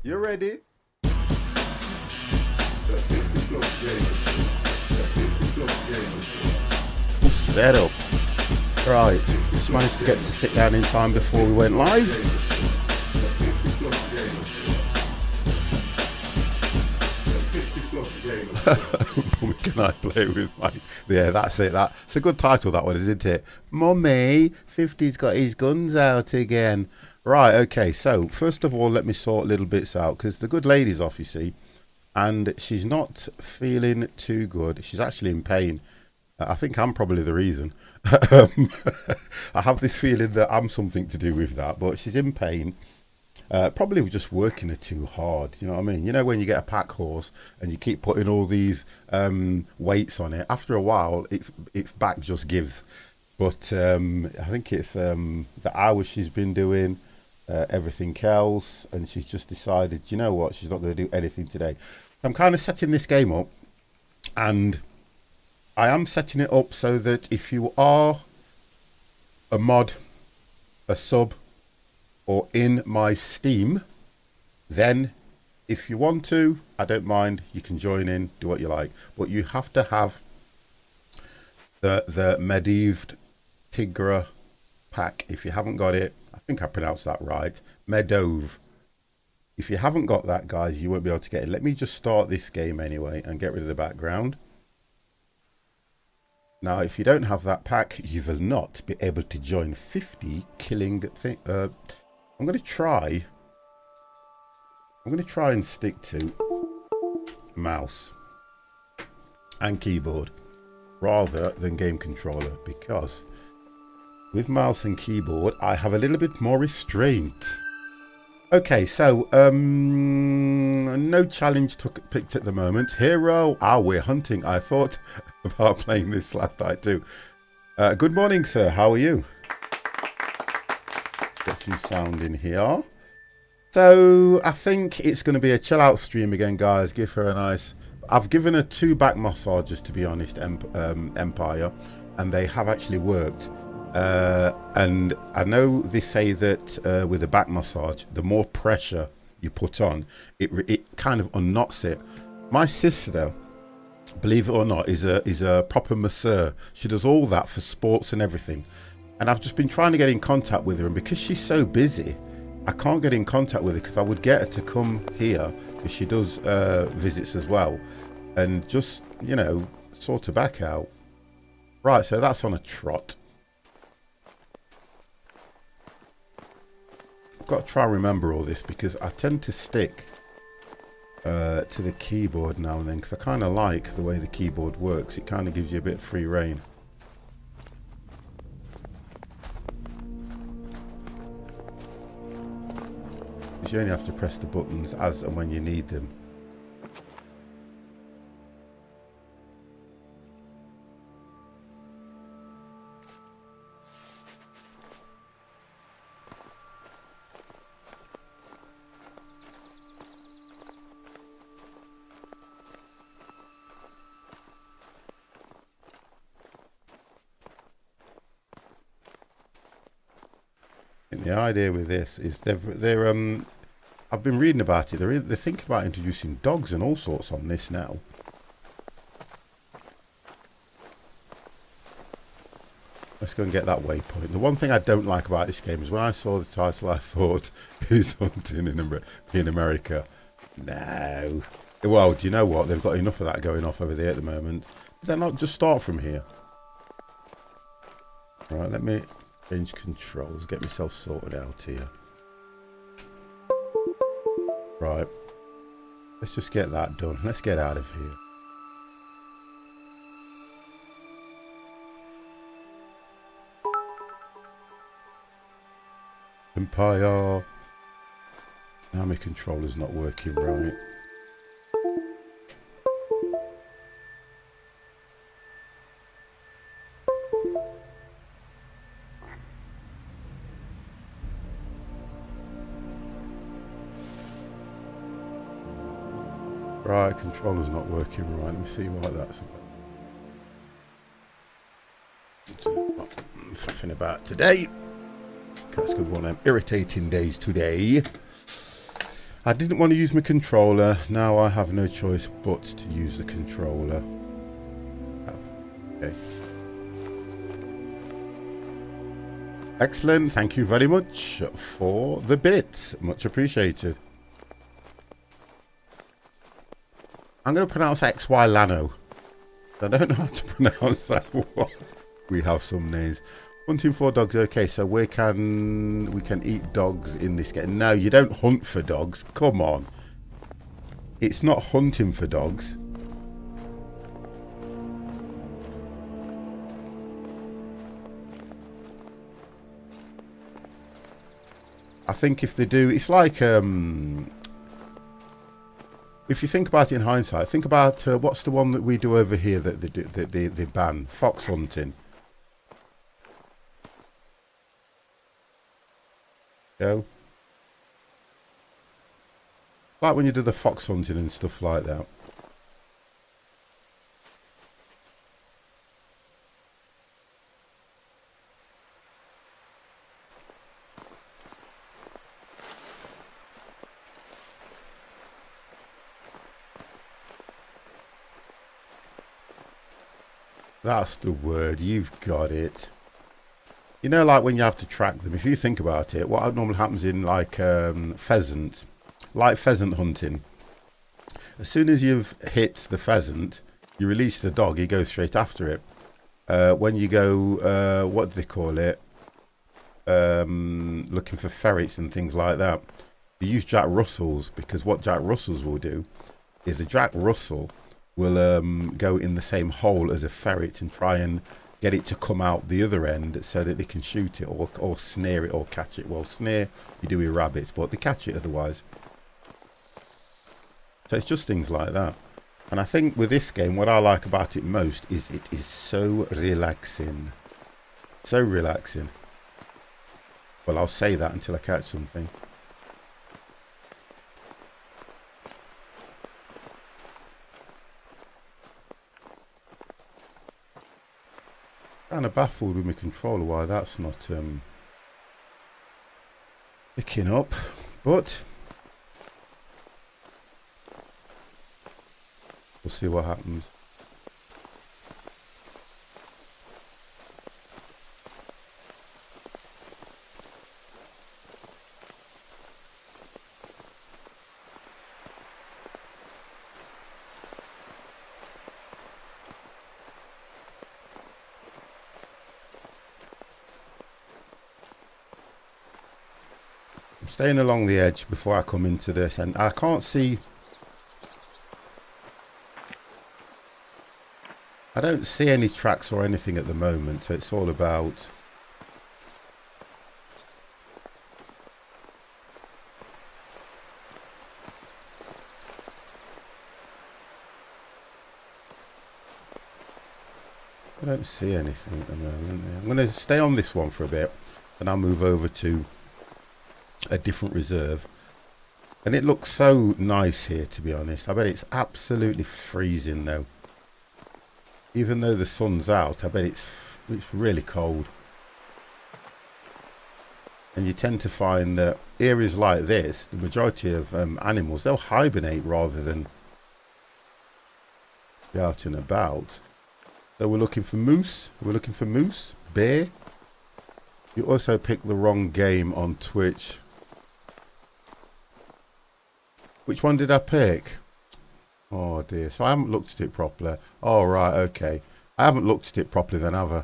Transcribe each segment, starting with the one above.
You ready? All set up. Right, just managed to get to sit down in time before we went live. Can I play with my... Yeah, that's it. That's a good title, that one, isn't it? Mummy, 50's got his guns out again. Right, okay, so first of all, let me sort little bits out, because the good lady's off, you see, and she's not feeling too good. She's actually in pain. I think I'm probably the reason. I have this feeling that I'm something to do with that, but she's in pain. Probably just working her too hard, you know what I mean? You know when you get a pack horse and you keep putting all these weights on it, after a while its back just gives. But I think it's the hours she's been doing, everything else, and she's just decided, you know what, she's not going to do anything today. I'm kind of setting this game up, and I am setting it up so that if you are a mod, a sub, or in my Steam, then if you want to, I don't mind, you can join in, do what you like. But you have to have the Medivh Tigra pack. If you haven't got it, I think I pronounced that right, Medovh. If you haven't got that, guys, you won't be able to get it. Let me just start this game anyway and get rid of the background. Now, if you don't have that pack, you will not be able to join 50 killing thing. I'm going to try and stick to mouse and keyboard rather than game controller, because with mouse and keyboard I have a little bit more restraint. Okay, so no challenge picked at the moment. Hero, we're hunting. I thought about playing this last night too. Good morning, sir. How are you? Get some sound in here. So I think it's going to be a chill out stream again, guys. Give her a nice... I've given her 2 back massages, to be honest, Empire, and they have actually worked. And I know they say that with a back massage, the more pressure you put on, it kind of unknots it. My sister, believe it or not, is a proper masseur. She does all that for sports and everything. And I've just been trying to get in contact with her, and because she's so busy, I can't get in contact with her, because I would get her to come here, because she does visits as well, and just, you know, sort her back out. Right, so that's on a trot. I've got to try and remember all this, because I tend to stick to the keyboard now and then, because I kind of like the way the keyboard works. It kind of gives you a bit of free rein. You only have to press the buttons as and when you need them. And the idea with this is they're I've been reading about it. They're thinking about introducing dogs and all sorts on this now. Let's go and get that waypoint. The one thing I don't like about this game is when I saw the title, I thought, who's hunting in America? No. Well, do you know what? They've got enough of that going off over there at the moment. Did I not just start from here? Right, let me change controls, get myself sorted out here. Right, let's just get that done. Let's get out of here. Empire. Now my controller's not working right. Right, controller's not working right. Let me see what that's about. Faffing about today. That's good one. Irritating days today. I didn't want to use my controller. Now I have no choice but to use the controller. Okay. Excellent. Thank you very much for the bits. Much appreciated. I'm going to pronounce XY Lano. I don't know how to pronounce that one. We have some names. Hunting for dogs. Okay, so we can eat dogs in this game. No, you don't hunt for dogs. Come on. It's not hunting for dogs. I think if they do, it's like if you think about it in hindsight, think about what's the one that we do over here that they ban? Fox hunting. Go. Like when you do the fox hunting and stuff like that. That's the word. You've got it. You know, like when you have to track them, if you think about it, what normally happens in like pheasant, like pheasant hunting, as soon as you've hit the pheasant, you release the dog, he goes straight after it. When you go, what do they call it? Looking for ferrets and things like that, you use Jack Russells, because what Jack Russells will do is a Jack Russell will go in the same hole as a ferret and try and get it to come out the other end so that they can shoot it or snare it or catch it. Well, snare you do with rabbits, but they catch it otherwise. So it's just things like that. And I think with this game, what I like about it most is it is so relaxing. So relaxing. Well, I'll say that until I catch something. Kind of baffled with my controller why that's not picking up, but we'll see what happens. Staying along the edge before I come into this, and I can't see, I don't see any tracks or anything at the moment, so it's all about I don't see anything at the moment. I'm going to stay on this one for a bit and I'll move over to a different reserve, and it looks so nice here, to be honest. I bet it's absolutely freezing though, even though the sun's out. I bet it's really cold, and you tend to find that areas like this, the majority of animals, they'll hibernate rather than be out and about. So we're looking for moose, bear. You also picked the wrong game on Twitch. Which one did I pick? Oh dear, so I haven't looked at it properly. Oh right, okay. I haven't looked at it properly then, have I?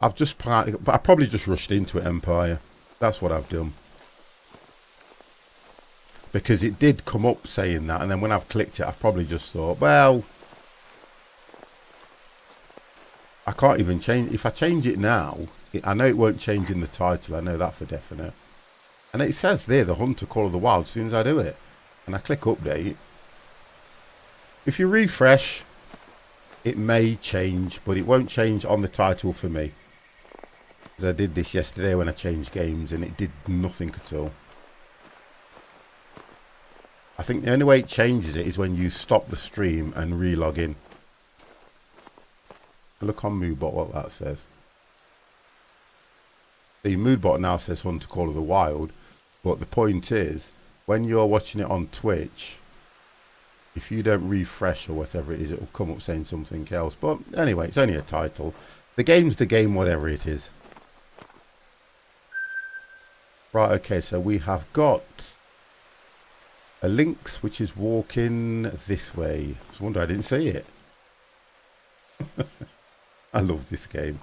I probably just rushed into it, Empire. That's what I've done. Because it did come up saying that, and then when I've clicked it, I've probably just thought, well, I can't even change. If I change it now, I know it won't change in the title. I know that for definite. And it says there, the Hunter Call of the Wild, as soon as I do it. And I click update. If you refresh, it may change, but it won't change on the title for me. Because I did this yesterday when I changed games, and it did nothing at all. I think the only way it changes it is when you stop the stream and re-log in. Look on Moodbot what that says. The Moodbot now says Hunter Call of the Wild, But the point is, when you're watching it on Twitch, if you don't refresh or whatever it is, it'll come up saying something else. But anyway, it's only a title. The game's the game, whatever it is. Right, okay, so we have got a lynx which is walking this way. I wonder I didn't see it. I love this game.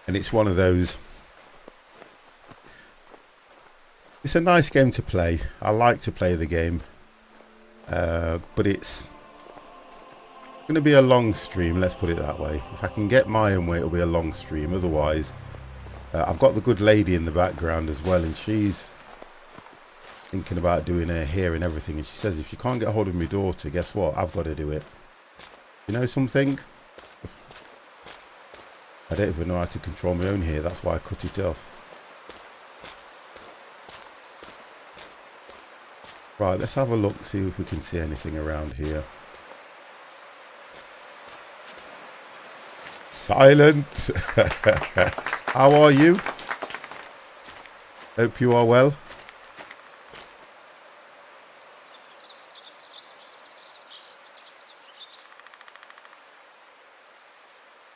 And it's one of those, it's a nice game to play. I like to play the game, but it's going to be a long stream, let's put it that way. If I can get my own way, it'll be a long stream. Otherwise, I've got the good lady in the background as well, and she's thinking about doing her hair and everything. And she says, if she can't get hold of my daughter, guess what? I've got to do it. You know something? I don't even know how to control my own hair. That's why I cut it off. Right, let's have a look, see if we can see anything around here. Silent! How are you? Hope you are well.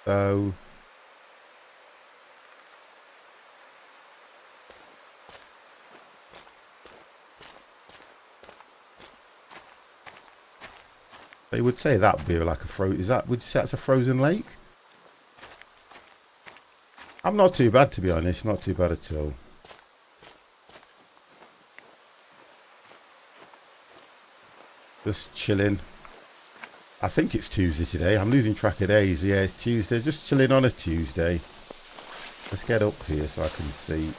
So... they would say that would be like a would you say that's a frozen lake? I'm not too bad, to be honest, not too bad at all. Just chilling. I think it's Tuesday today. I'm losing track of days. Yeah, it's Tuesday. Just chilling on a Tuesday. Let's get up here so I can see.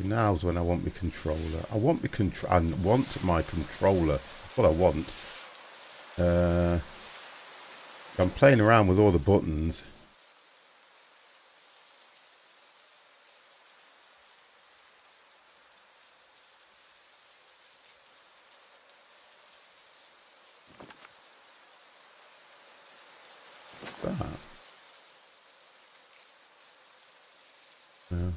Now's when I want my controller. I want my controller. That's what I want. I'm playing around with all the buttons. What's that? Yeah.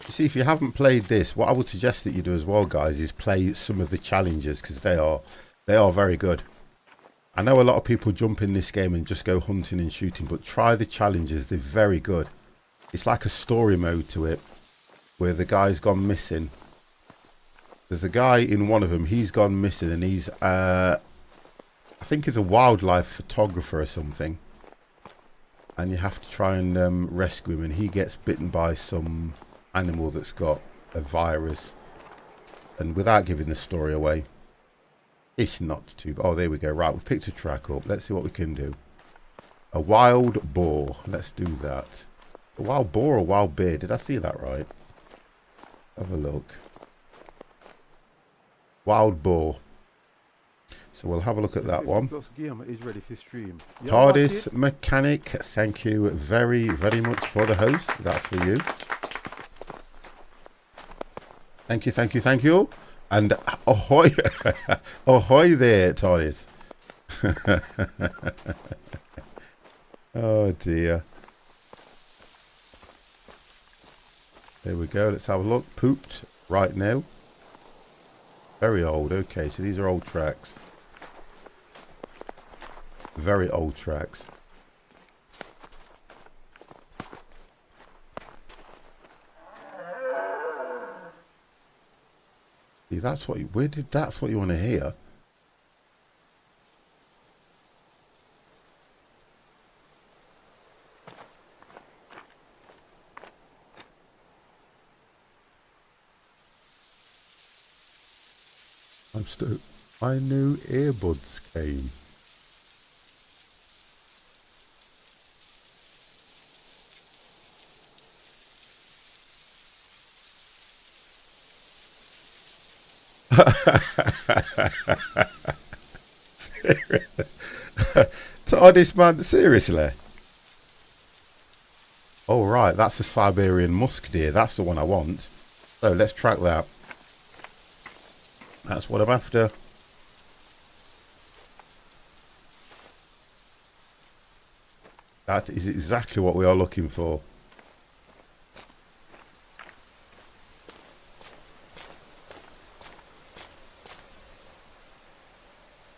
See, if you haven't played this, what I would suggest that you do as well, guys, is play some of the challenges, because they are very good. I know a lot of people jump in this game and just go hunting and shooting, but try the challenges. They're very good. It's like a story mode to it, where the guy's gone missing. There's a guy in one of them, he's gone missing, and he's I think he's a wildlife photographer or something, and you have to try and rescue him, and he gets bitten by some animal that's got a virus. And without giving the story away, it's not too... oh, there we go. Right, we've picked a track up. Let's see what we can do. A wild boar. Let's do that. A wild boar or wild bear? Did I see that right? Have a look. Wild boar. So we'll have a look at that one. Is ready for stream. TARDIS Mechanic, thank you very, very much for the host. That's for you. Thank you, thank you, thank you. And ahoy, ahoy there, TARDIS. Oh dear. There we go. Let's have a look. Pooped right now. Very old. Okay, so these are old tracks. Very old tracks. See, that's what you, that's what you want to hear. I'm still... my new earbuds came. TARDIS, man, seriously? Oh, right, that's a Siberian musk deer. That's the one I want. So let's track that. That's what I'm after. That is exactly what we are looking for.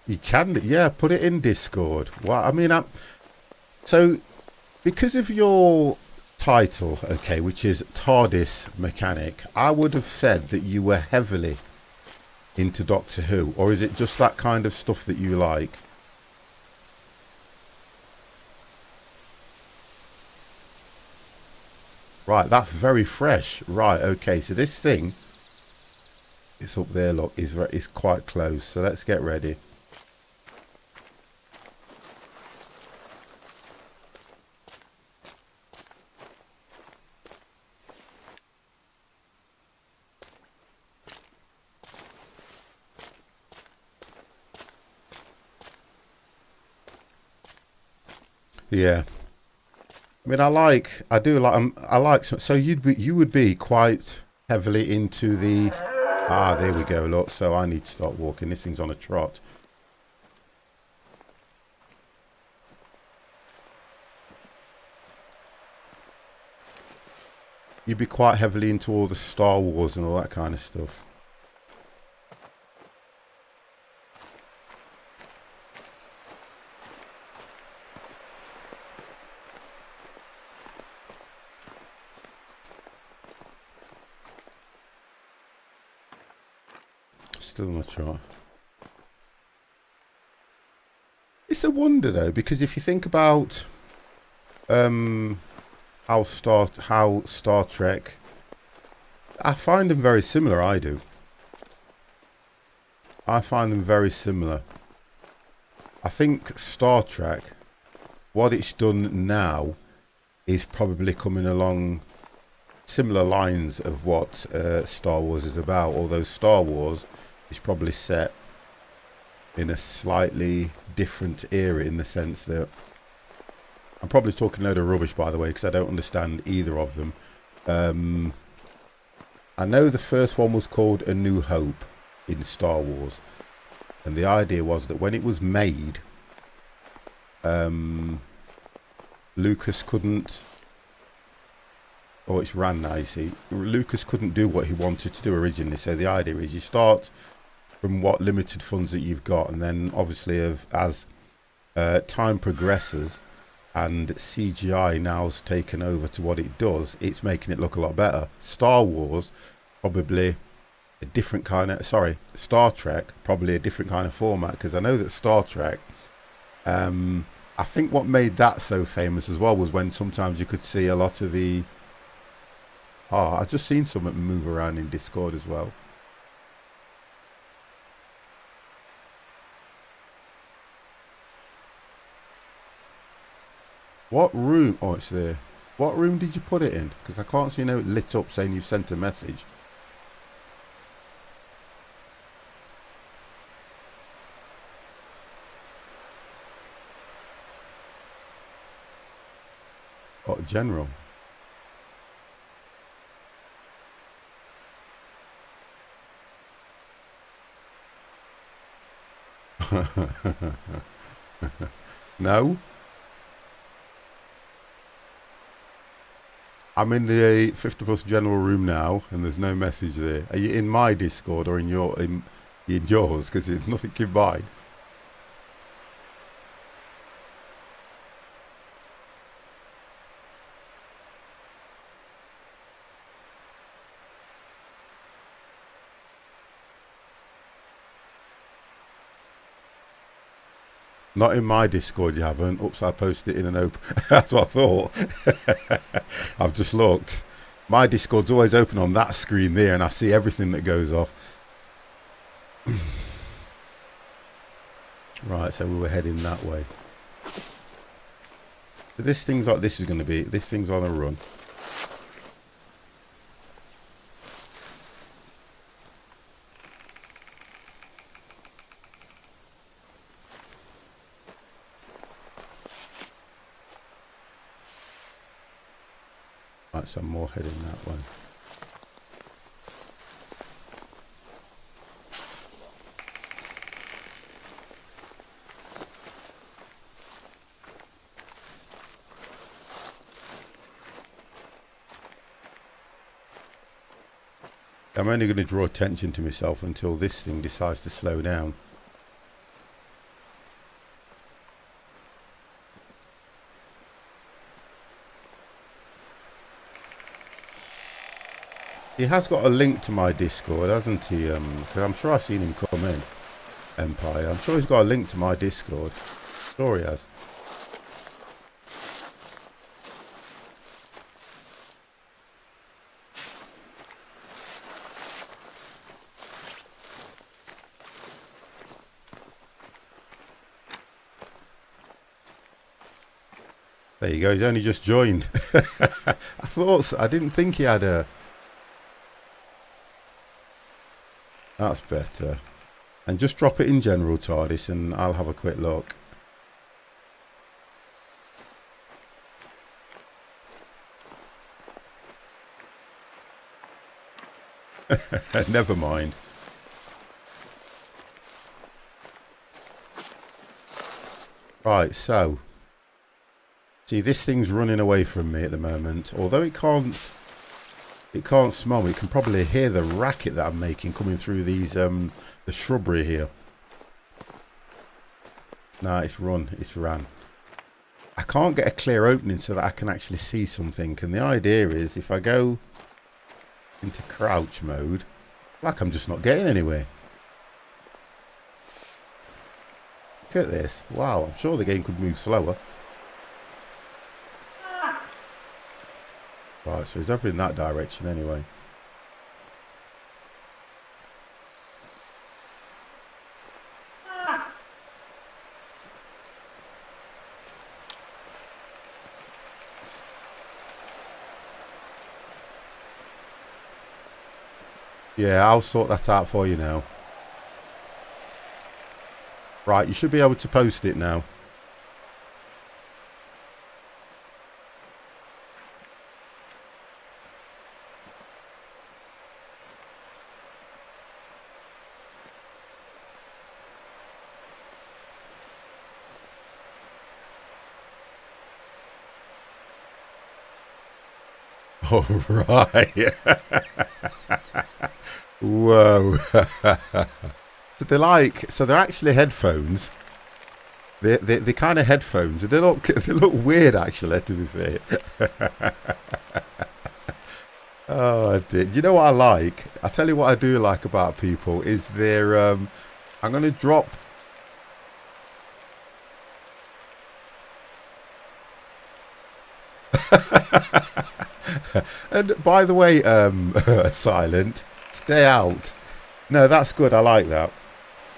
You can, yeah, put it in Discord. Well, I mean, so because of your title, okay, which is TARDIS mechanic, I would have said that you were heavily into Doctor Who, or is it just that kind of stuff that you like? Right, that's very fresh. Right, okay, so this thing, it's up there, look, is quite close. So let's get ready. Yeah. I mean, I do like, I like, so you would be quite heavily into the, there we go, look, so I need to start walking, this thing's on a trot. You'd be quite heavily into all the Star Wars and all that kind of stuff. Still not sure. It's a wonder though, because if you think about how Star Trek, I find them very similar. I do. I find them very similar. I think Star Trek, what it's done now, is probably coming along similar lines of what Star Wars is about. Although Star Wars is probably set in a slightly different era, in the sense that I'm probably talking a load of rubbish, by the way, because I don't understand either of them. I know the first one was called A New Hope in Star Wars, and the idea was that when it was made, Lucas couldn't, or it's ran now, you see, Lucas couldn't do what he wanted to do originally. So the idea is you start from what limited funds that you've got, and then obviously as time progresses and CGI now's taken over to what it does, it's making it look a lot better. Star Wars, probably a different kind of, Star Trek, probably a different kind of format, because I know that Star Trek, I think what made that so famous as well was when sometimes you could see a lot of the, I've just seen something move around in Discord as well. What room? Oh, it's there. What room did you put it in? Because I can't see no lit up saying you've sent a message. Oh, general. No. I'm in the 50 plus general room now, and there's no message there. Are you in my Discord or in yours? Because it's nothing in mine. Not in my Discord, you haven't. Oops, I posted it in an open. That's what I thought. I've just looked. My Discord's always open on that screen there, and I see everything that goes off. Right, so we were heading that way. So this thing's like this is going to be. This thing's on a run. Right, some more heading that way. I'm only going to draw attention to myself until this thing decides to slow down. He has got a link to my Discord, hasn't he? Because I'm sure I've seen him come in. Empire. I'm sure he's got a link to my Discord. Sure he has. There you go. He's only just joined. I thought so. I didn't think he had a. That's better. And just drop it in general, TARDIS, and I'll have a quick look. Never mind. Right, so. See, this thing's running away from me at the moment. Although it can't smell me. It can probably hear the racket that I'm making coming through these the shrubbery here. Nah, it's run. It's ran. I can't get a clear opening so that I can actually see something. And the idea is if I go into crouch mode, like I'm just not getting anywhere. Look at this. Wow, I'm sure the game could move slower. Right, so he's up in that direction anyway. Yeah, I'll sort that out for you now. Right, you should be able to post it now. All right. Whoa. So they're actually headphones. They're kind of headphones. They look weird actually, to be fair. Oh, dear. Do you know what I like? I tell you what I do like about people is they're I'm going to drop. And by the way, Silent, stay out. No, that's good. I like that.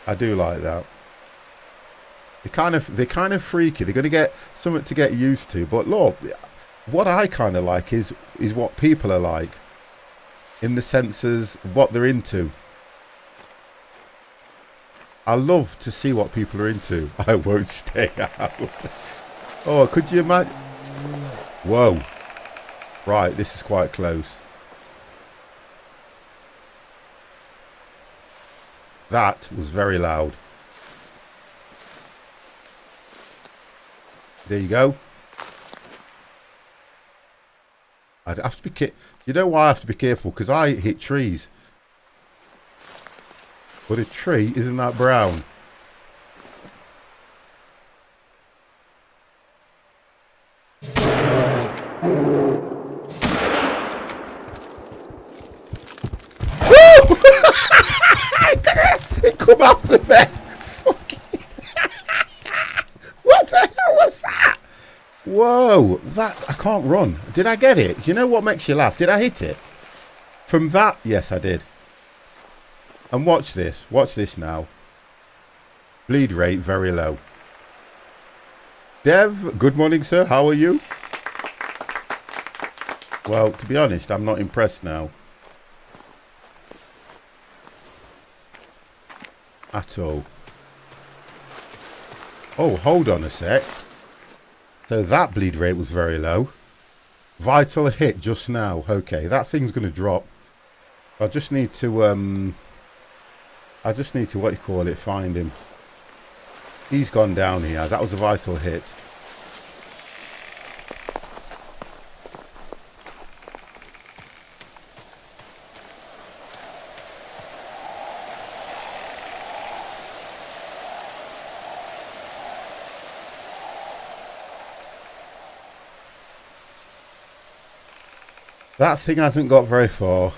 I do like that. They're kind of freaky. They're going to get something to get used to. But look, what I kind of like is what people are like, in the senses what they're into. I love to see what people are into. I won't stay out. Oh, could you imagine? Whoa. Right, this is quite close. That was very loud. There you go. I'd have to be careful. You know why I have to be careful? Because I hit trees. But a tree isn't that brown. It come after me. What the hell was that? Whoa, that I can't run. Did I get it? Do you know what makes you laugh? Did I hit it? From that, yes, I did. And watch this. Watch this now. Bleed rate very low. Dev, good morning, sir. How are you? Well, to be honest, I'm not impressed now. At all. Oh, hold on a sec. So that bleed rate was very low. Vital hit just now. Okay, that thing's going to drop. I just need to, what do you call it, find him. He's gone down here. That was a vital hit. That thing hasn't got very far.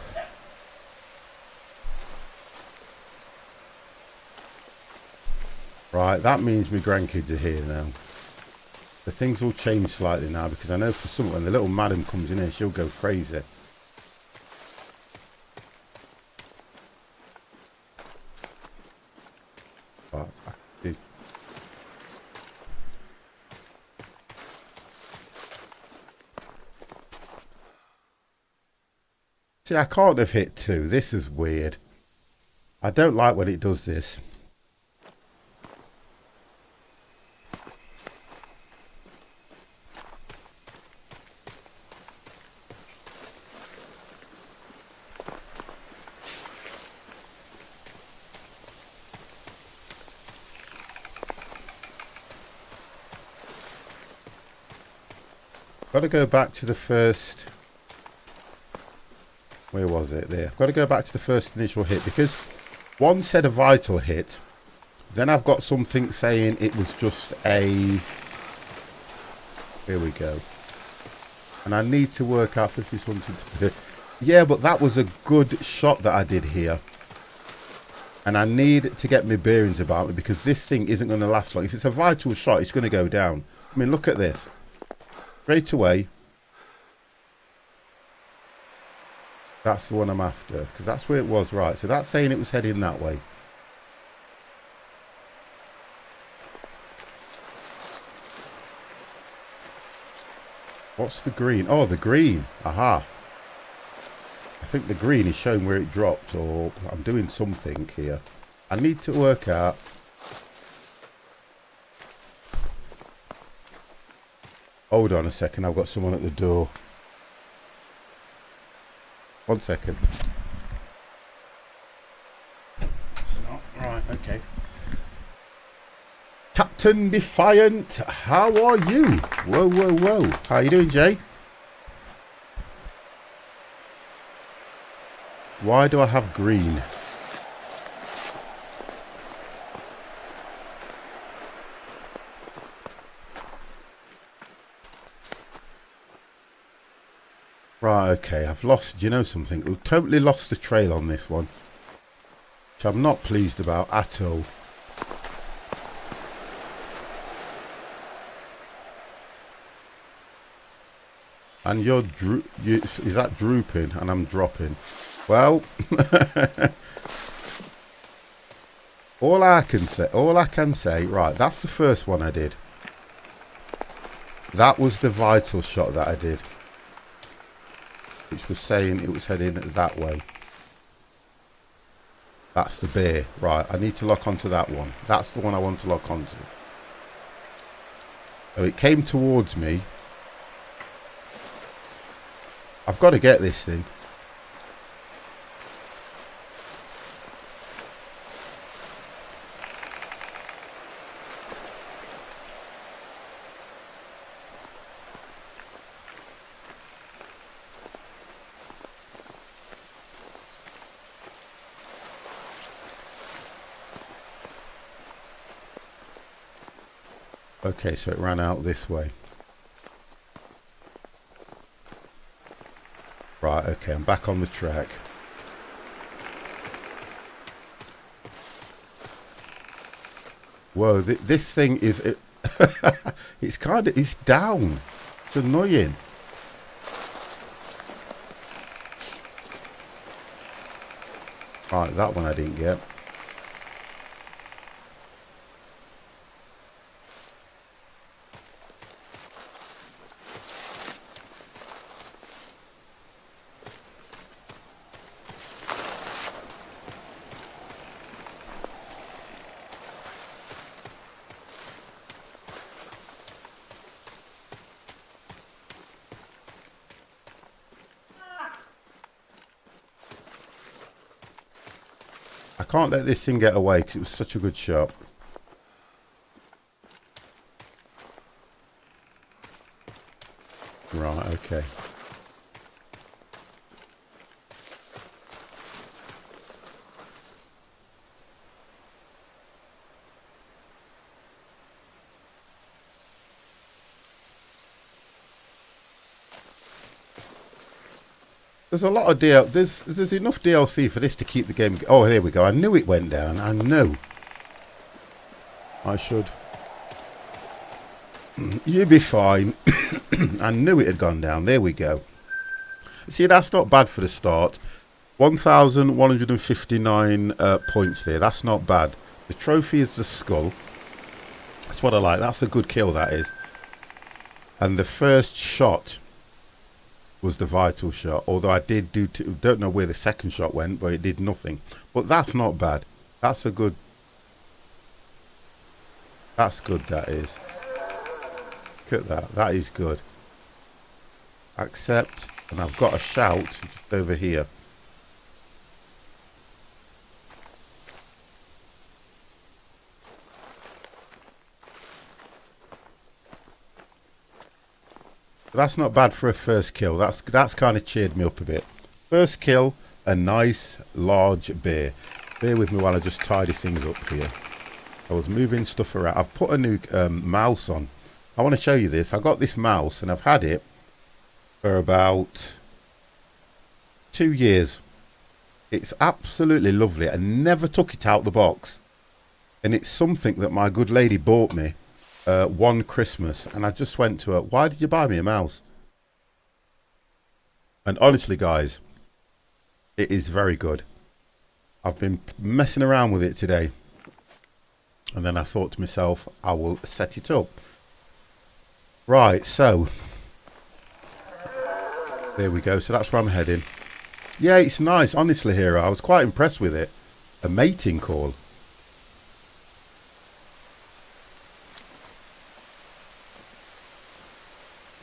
Right, that means my grandkids are here now. The things will change slightly now because I know for some when the little madam comes in here, she'll go crazy. But see, I can't have hit 2. This is weird. I don't like when it does this. Got to go back to the first. Where was it? There. I've got to go back to the first initial hit because one said a vital hit. Then I've got something saying it was just a. Here we go. And I need to work out 50 something. Yeah, but that was a good shot that I did here. And I need to get my bearings about it because this thing isn't going to last long. If it's a vital shot, it's going to go down. I mean, look at this. Straight away. That's the one I'm after. Because that's where it was, right. So that's saying it was heading that way. What's the green? Oh, the green. Aha. I think the green is showing where it dropped. Or I'm doing something here. I need to work out. Hold on a second, I've got someone at the door. 1 second. It's not right, okay. Captain Defiant, how are you? Whoa, whoa, whoa. How you doing, Jay? Why do I have green? Right, okay, I've lost, do you know something? I've totally lost the trail on this one. Which I'm not pleased about at all. And you're is that drooping and I'm dropping? Well, all I can say, right, that's the first one I did. That was the vital shot that I did. Which was saying it was heading that way. That's the bear. Right, I need to lock onto that one. That's the one I want to lock onto. So it came towards me. I've got to get this thing. Okay, so it ran out this way. Right, okay, I'm back on the track. Whoa, this thing is... it's down. It's annoying. Right, that one I didn't get. can't let this thing get away because it was such a good shot. Right, okay. There's a lot of there's enough DLC for this to keep the game. Oh, here we go. I knew it went down. I knew. I should. You'll be fine. I knew it had gone down. There we go. See, that's not bad for the start. 1,159 points there. That's not bad. The trophy is the skull. That's what I like. That's a good kill, that is. And the first shot was the vital shot. Although I did don't know where the second shot went, but it did nothing. But that's not bad. That's a good. That's good, that is. Look at that. That is good. Accept. And I've got a shout just over here. That's not bad for a first kill. That's kind of cheered me up a bit. First kill, a nice large bear. Bear with me while I just tidy things up here. I was moving stuff around. I've put a new mouse on. I want to show you this. I got this mouse and I've had it for about 2 years. It's absolutely lovely. I never took it out the box. And it's something that my good lady bought me one Christmas. And I just went to her, why did you buy me a mouse? And honestly, guys, it is very good. I've been messing around with it today. And then I thought to myself, I will set it up. Right, so there we go. So that's where I'm heading. Yeah, it's nice. Honestly, Hero, I was quite impressed with it. A mating call.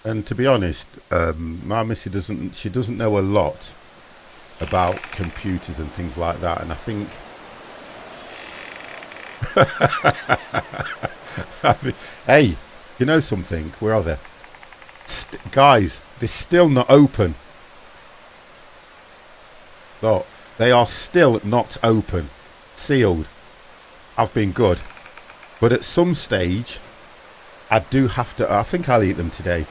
And to be honest, my missy doesn't know a lot about computers and things like that. And I think, hey, you know something? Where are they? Guys, they're still not open. Look, they are still not open. Sealed. I've been good. But at some stage, I do have to, I think I'll eat them today.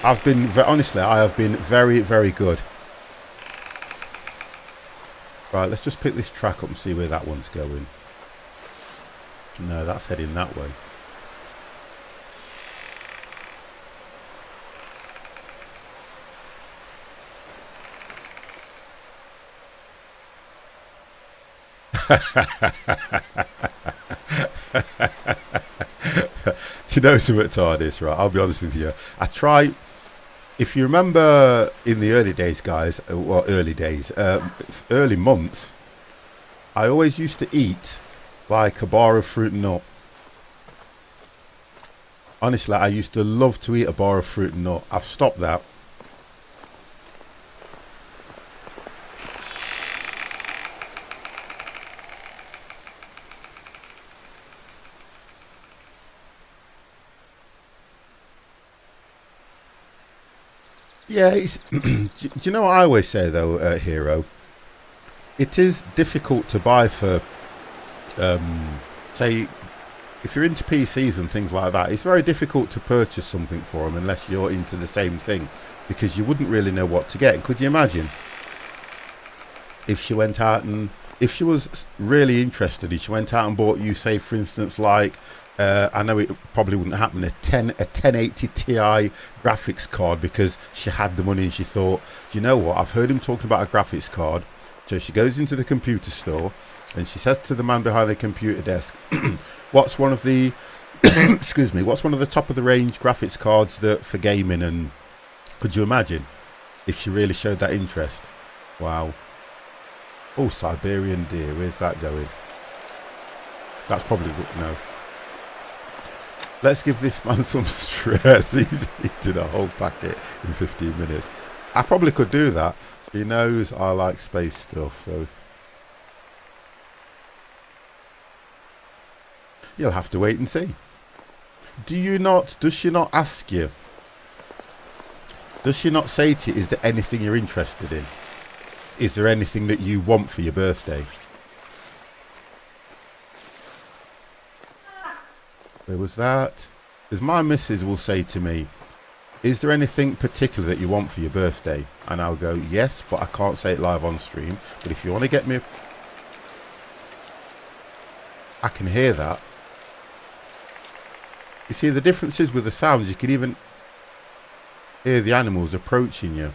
Honestly, I have been very, very good. Right, let's just pick this track up and see where that one's going. No, that's heading that way. Do you know something, TARDIS? Right, I'll be honest with you. I try. If you remember in the early days, guys, well, early months, I always used to eat like a bar of fruit and nut. Honestly, I used to love to eat a bar of fruit and nut. I've stopped that. Yeah, it's do you know what I always say though, Hero? It is difficult to buy for, say, if you're into PCs and things like that, it's very difficult to purchase something for them unless you're into the same thing, because you wouldn't really know what to get. Could you imagine if she went out and, if she was really interested, if she went out and bought you, say, for instance, like, I know it probably wouldn't happen, a 1080 Ti graphics card, because she had the money and she thought, do you know what, I've heard him talking about a graphics card. So she goes into the computer store and she says to the man behind the computer desk, what's one of the excuse me, what's one of the top of the range graphics cards that for gaming? And could you imagine if she really showed that interest? Wow. Oh, Siberian deer, where's that going? That's probably no. Let's give this man some stress. He's eaten a whole packet in 15 minutes. I probably could do that. He knows I like space stuff, so You'll have to wait and see. Does she not ask you? Does she not say to you, is there anything you're interested in? Is there anything that you want for your birthday? Where was that? Because my missus will say to me, is there anything particular that you want for your birthday? And I'll go, yes, but I can't say it live on stream. But if you want to get me... I can hear that. You see, the difference is with the sounds, you can even hear the animals approaching you.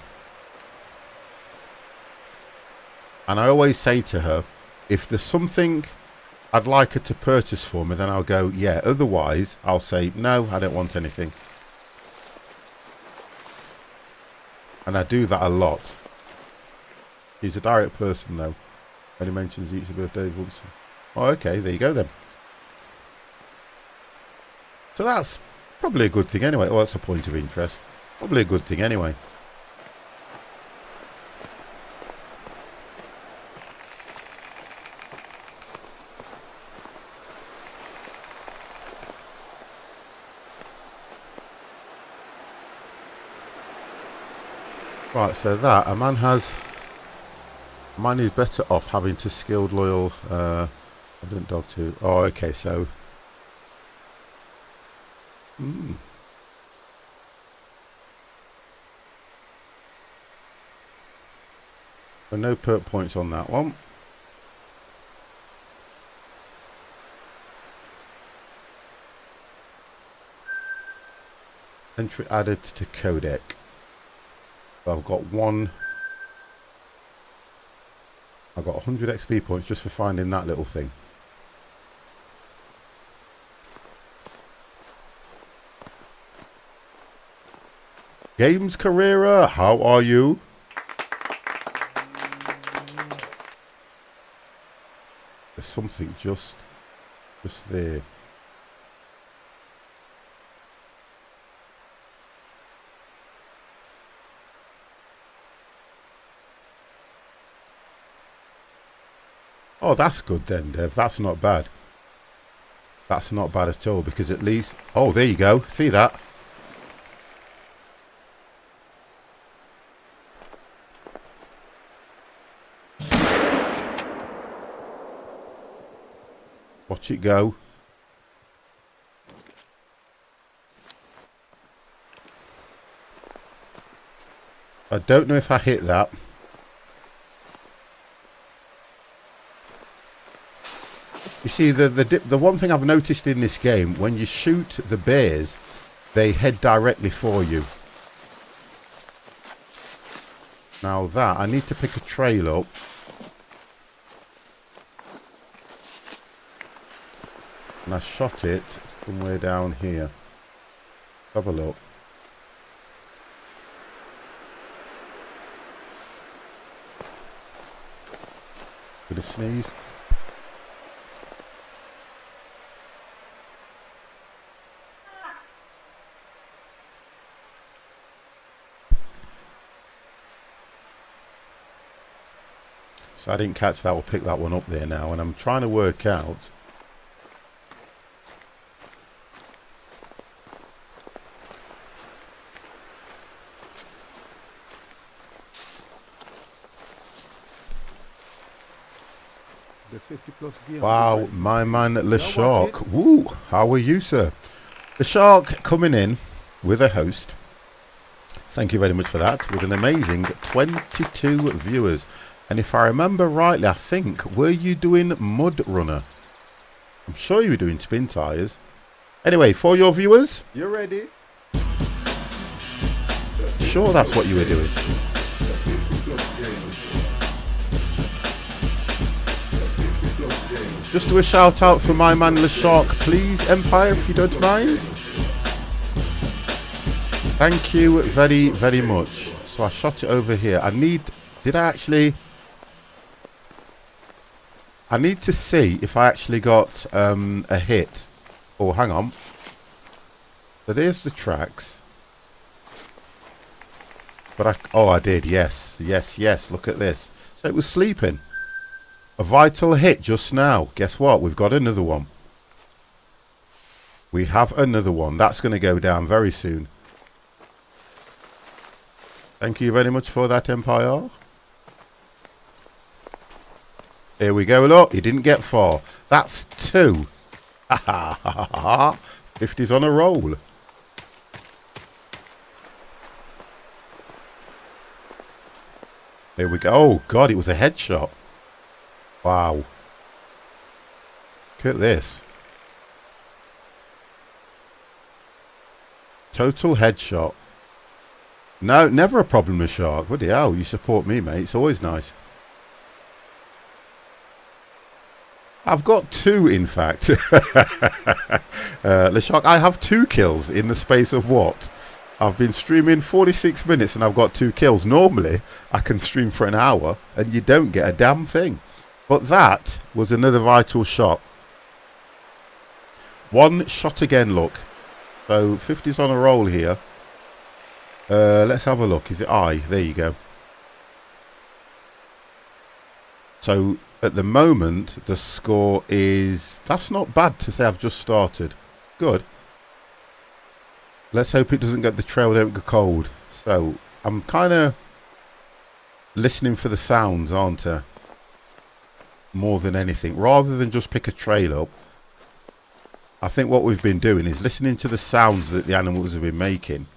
And I always say to her, if there's something I'd like her to purchase for me, then I'll go, yeah. Otherwise, I'll say, no, I don't want anything. And I do that a lot. He's a direct person, though. When he mentions each of the birthdays once. Oh, okay, there you go, then. So that's probably a good thing anyway. Oh, that's a point of interest. Probably a good thing anyway. Right, so that a man is better off having to skilled, loyal, obedient dog too. Oh, okay, so. So no perk points on that one. Entry added to codec. I've got I've got 100 XP points just for finding that little thing. Games Carrera, how are you? There's something just there. Oh, that's good then, Dev. That's not bad. That's not bad at all, because at least... Oh, there you go. See that? Watch it go. I don't know if I hit that. You see, the one thing I've noticed in this game, when you shoot the bears, they head directly for you. Now that, I need to pick a trail up. And I shot it somewhere down here. Have a look. With a sneeze. So I didn't catch that. We'll pick that one up there now. And I'm trying to work out. The 50 plus gear. Wow, my man Le Shark. Woo, how are you, sir? The Shark coming in with a host. Thank you very much for that. With an amazing 22 viewers. And if I remember rightly, I think, were you doing Mud Runner? I'm sure you were doing Spin Tires. Anyway, for your viewers. You ready? Sure, that's what you were doing. Just do a shout out for my man Le Shark, please, Empire, if you don't mind. Thank you very, very much. So I shot it over here. I need to see if I actually got a hit. Oh, hang on. So there's the tracks. But I did, yes. Look at this. So it was sleeping. A vital hit just now. Guess what? We've got another one. We have another one. That's going to go down very soon. Thank you very much for that, Empire. Here we go. Look, he didn't get far. That's 2. Ha ha ha ha. 50's on a roll. Here we go. Oh, God, it was a headshot. Wow. Look at this. Total headshot. No, never a problem with Shark. Bloody hell, you support me, mate. It's always nice. I've got 2, in fact. The Shark, I have 2 kills in the space of what? I've been streaming 46 minutes and I've got 2 kills. Normally, I can stream for an hour and you don't get a damn thing. But that was another vital shot. 1 shot again, look. So 50's on a roll here. Let's have a look. Is it I? There you go. So at the moment the score is, that's not bad to say. I've just started. Good. Let's hope it doesn't get, the trail don't go cold. So I'm kind of listening for the sounds, aren't I? More than anything, rather than just pick a trail up. I think what we've been doing is listening to the sounds that the animals have been making,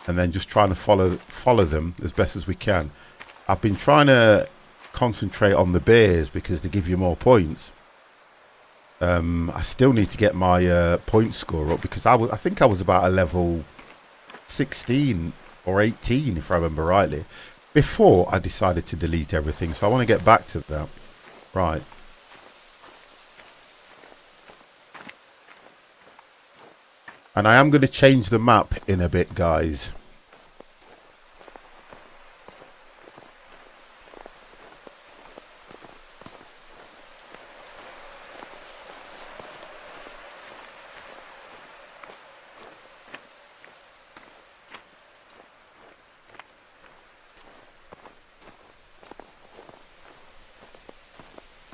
and then just trying to follow them as best as we can. I've been trying to concentrate on the bears because they give you more points. I still need to get my point score up because I think I was about a level 16 or 18 if I remember rightly before I decided to delete everything. So I want to get back to that. Right. And I am going to change the map in a bit, guys.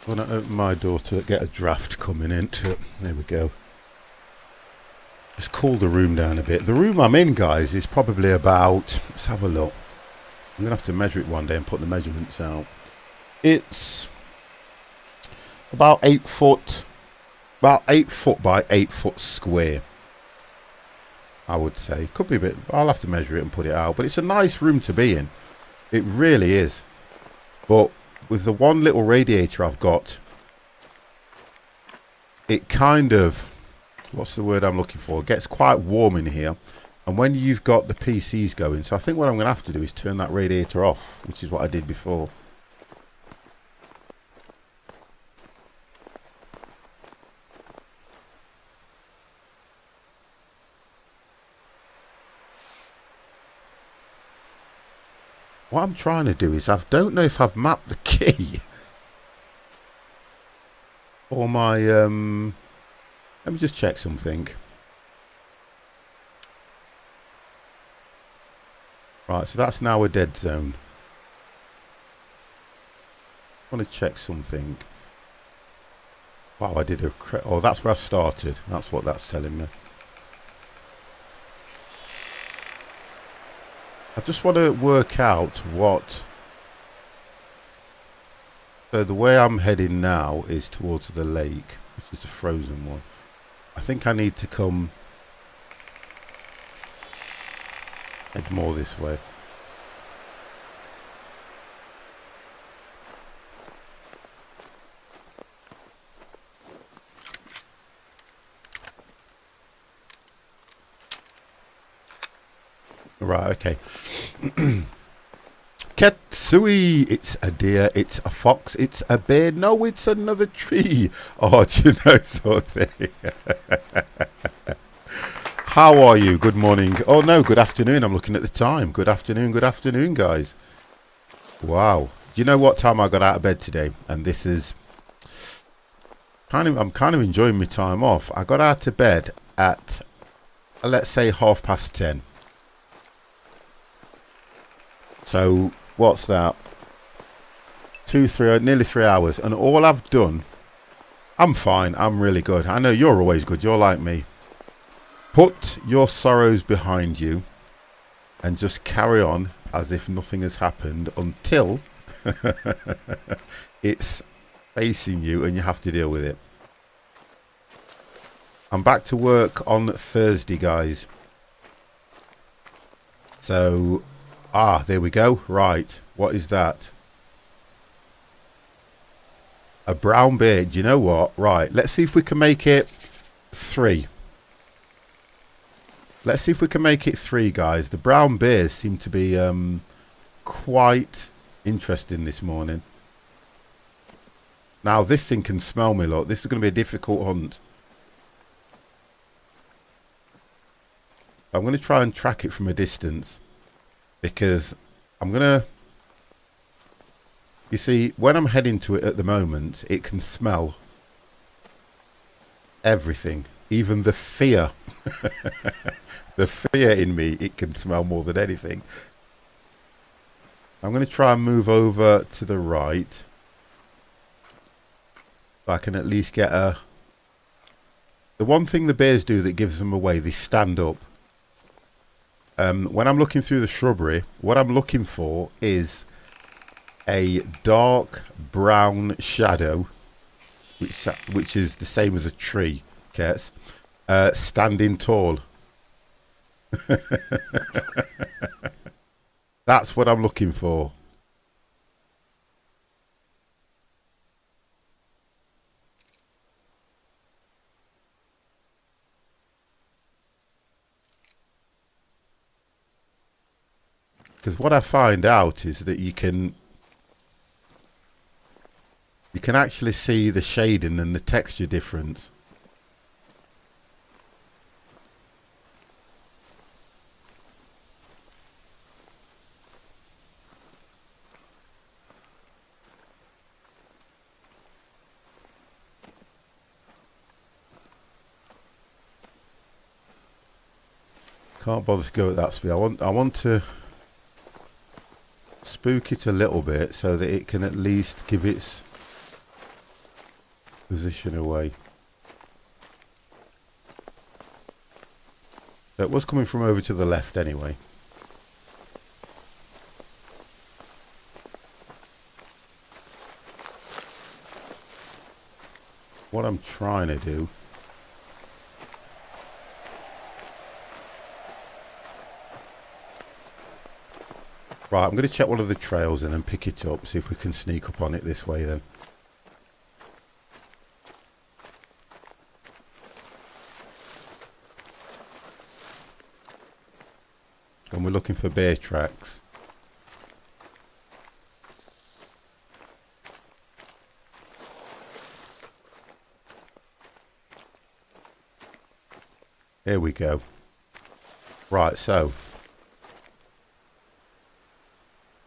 I'm going to open my door to get a draft coming into it. There we go. Just cool the room down a bit. The room I'm in, guys, is probably about, let's have a look. I'm going to have to measure it one day and put the measurements out. It's about 8 foot by 8 foot square, I would say. Could be a bit, I'll have to measure it and put it out. But it's a nice room to be in. It really is. But with the one little radiator I've got, it kind of, what's the word I'm looking for? It gets quite warm in here. And when you've got the PCs going, so I think what I'm going to have to do is turn that radiator off, which is what I did before. What I'm trying to do is, I don't know if I've mapped the key. Or my, let me just check something. Right, so that's now a dead zone. I want to check something. Wow, I did a... oh, that's where I started. That's what that's telling me. I just want to work out what... so the way I'm heading now is towards the lake, which is the frozen one. I think I need to come... head more this way. Right, okay. Ketsui, it's a deer, it's a fox, it's a bear, no, it's another tree. Oh, do you know something? How are you? Good morning. Oh no, good afternoon. I'm looking at the time. Good afternoon, guys. Wow. Do you know what time I got out of bed today? And this is I'm kind of enjoying my time off. I got out of bed at, let's say, 10:30. So what's that? 2, 3, nearly 3 hours. And all I've done, I'm fine. I'm really good. I know you're always good. You're like me. Put your sorrows behind you and just carry on as if nothing has happened until it's facing you and you have to deal with it. I'm back to work on Thursday, guys. So, there we go. Right, what is that? A brown bear. Do you know what? Right, let's see if we can make it 3. Let's see if we can make it 3, guys. The brown bears seem to be quite interesting this morning. Now, this thing can smell me, look. This is going to be a difficult hunt. I'm going to try and track it from a distance. Because I'm going to... You see, when I'm heading to it at the moment, it can smell everything. Even the fear. The fear in me, it can smell more than anything. I'm going to try and move over to the right. So I can at least get a... The one thing the bears do that gives them away, they stand up. When I'm looking through the shrubbery, what I'm looking for is a dark brown shadow, which is the same as a tree, Kets, standing tall. That's what I'm looking for. Because what I find out is that you can actually see the shading and the texture difference. Can't bother to go at that speed. I want to spook it a little bit so that it can at least give its position away. So it was coming from over to the left anyway. What I'm trying to do right, I'm going to check one of the trails and then pick it up, see if we can sneak up on it this way then. And we're looking for bear tracks. Here we go. Right, so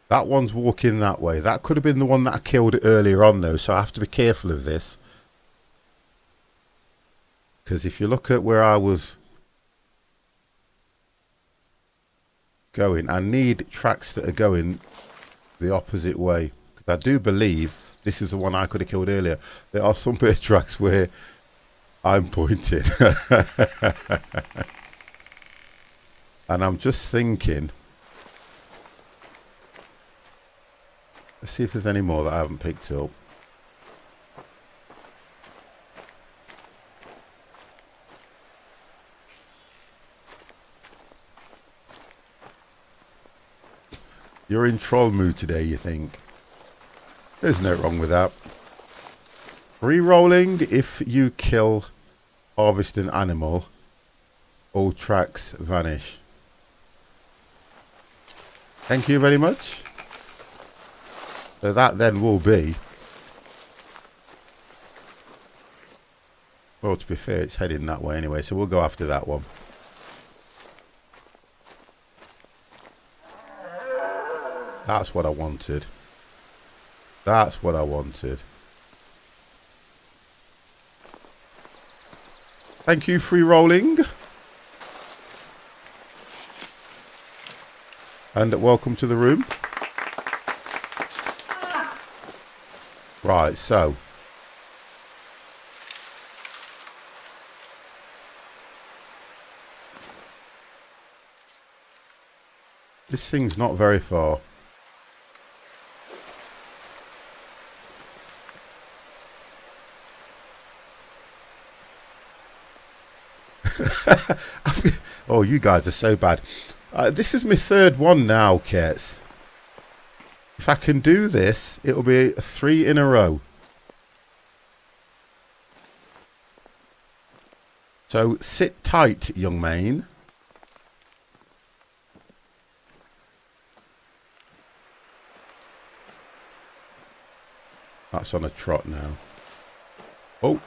that one's walking that way. That could have been the one that I killed earlier on though, so I have to be careful of this. Because if you look at where I was going, I need tracks that are going the opposite way. Because I do believe this is the one I could have killed earlier. There are some bear tracks where I'm pointing. And I'm just thinking, let's see if there's any more that I haven't picked up. You're in troll mood today, you think? There's no wrong with that. Re-rolling, if you kill harvesting animal, all tracks vanish. Thank you very much. So that then will be... Well, to be fair, it's heading that way anyway, so we'll go after that one. That's what I wanted. That's what I wanted. Thank you, free rolling. And welcome to the room. Right, so. This thing's not very far. Oh, you guys are so bad. This is my third one now, Kets. If I can do this, it'll be 3 in a row. So sit tight, young man. That's on a trot now. Oh.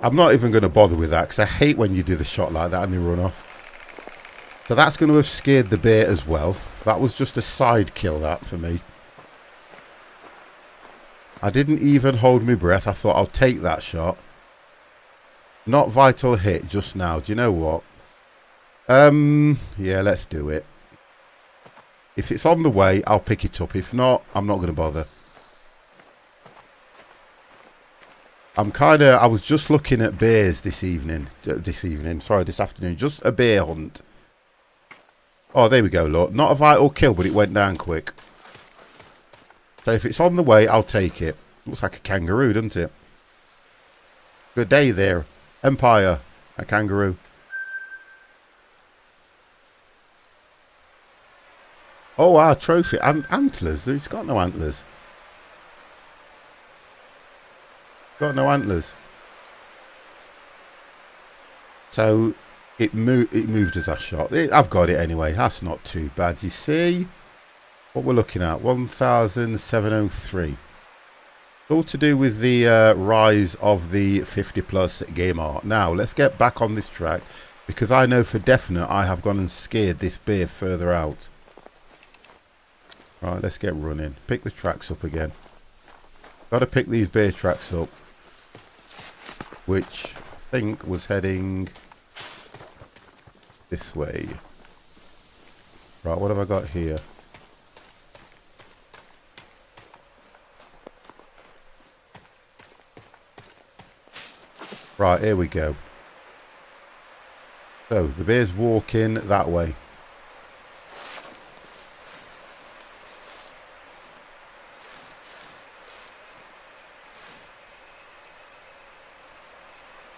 I'm not even going to bother with that because I hate when you do the shot like that and they run off. So that's going to have scared the bear as well. That was just a side kill, that, for me. I didn't even hold my breath. I thought I'll take that shot. Not vital hit just now. Do you know what? Yeah, let's do it. If it's on the way, I'll pick it up. If not, I'm not going to bother. I was just looking at bears this afternoon. Just a bear hunt. Oh, there we go, look. Not a vital kill, but it went down quick. So if it's on the way, I'll take it. Looks like a kangaroo, doesn't it? Good day there. Empire. A kangaroo. Oh, our trophy. Antlers. It's got no antlers. Got no antlers. So it moved as I shot. I've got it anyway. That's not too bad. You see what we're looking at? 1,703. All to do with the rise of the 50 plus game art. Now let's get back on this track because I know for definite I have gone and scared this bear further out. Right, let's get running. Pick the tracks up again. Got to pick these bear tracks up, which I think was heading this way. Right, what have I got here? Right, here we go. So, the bear's walking that way.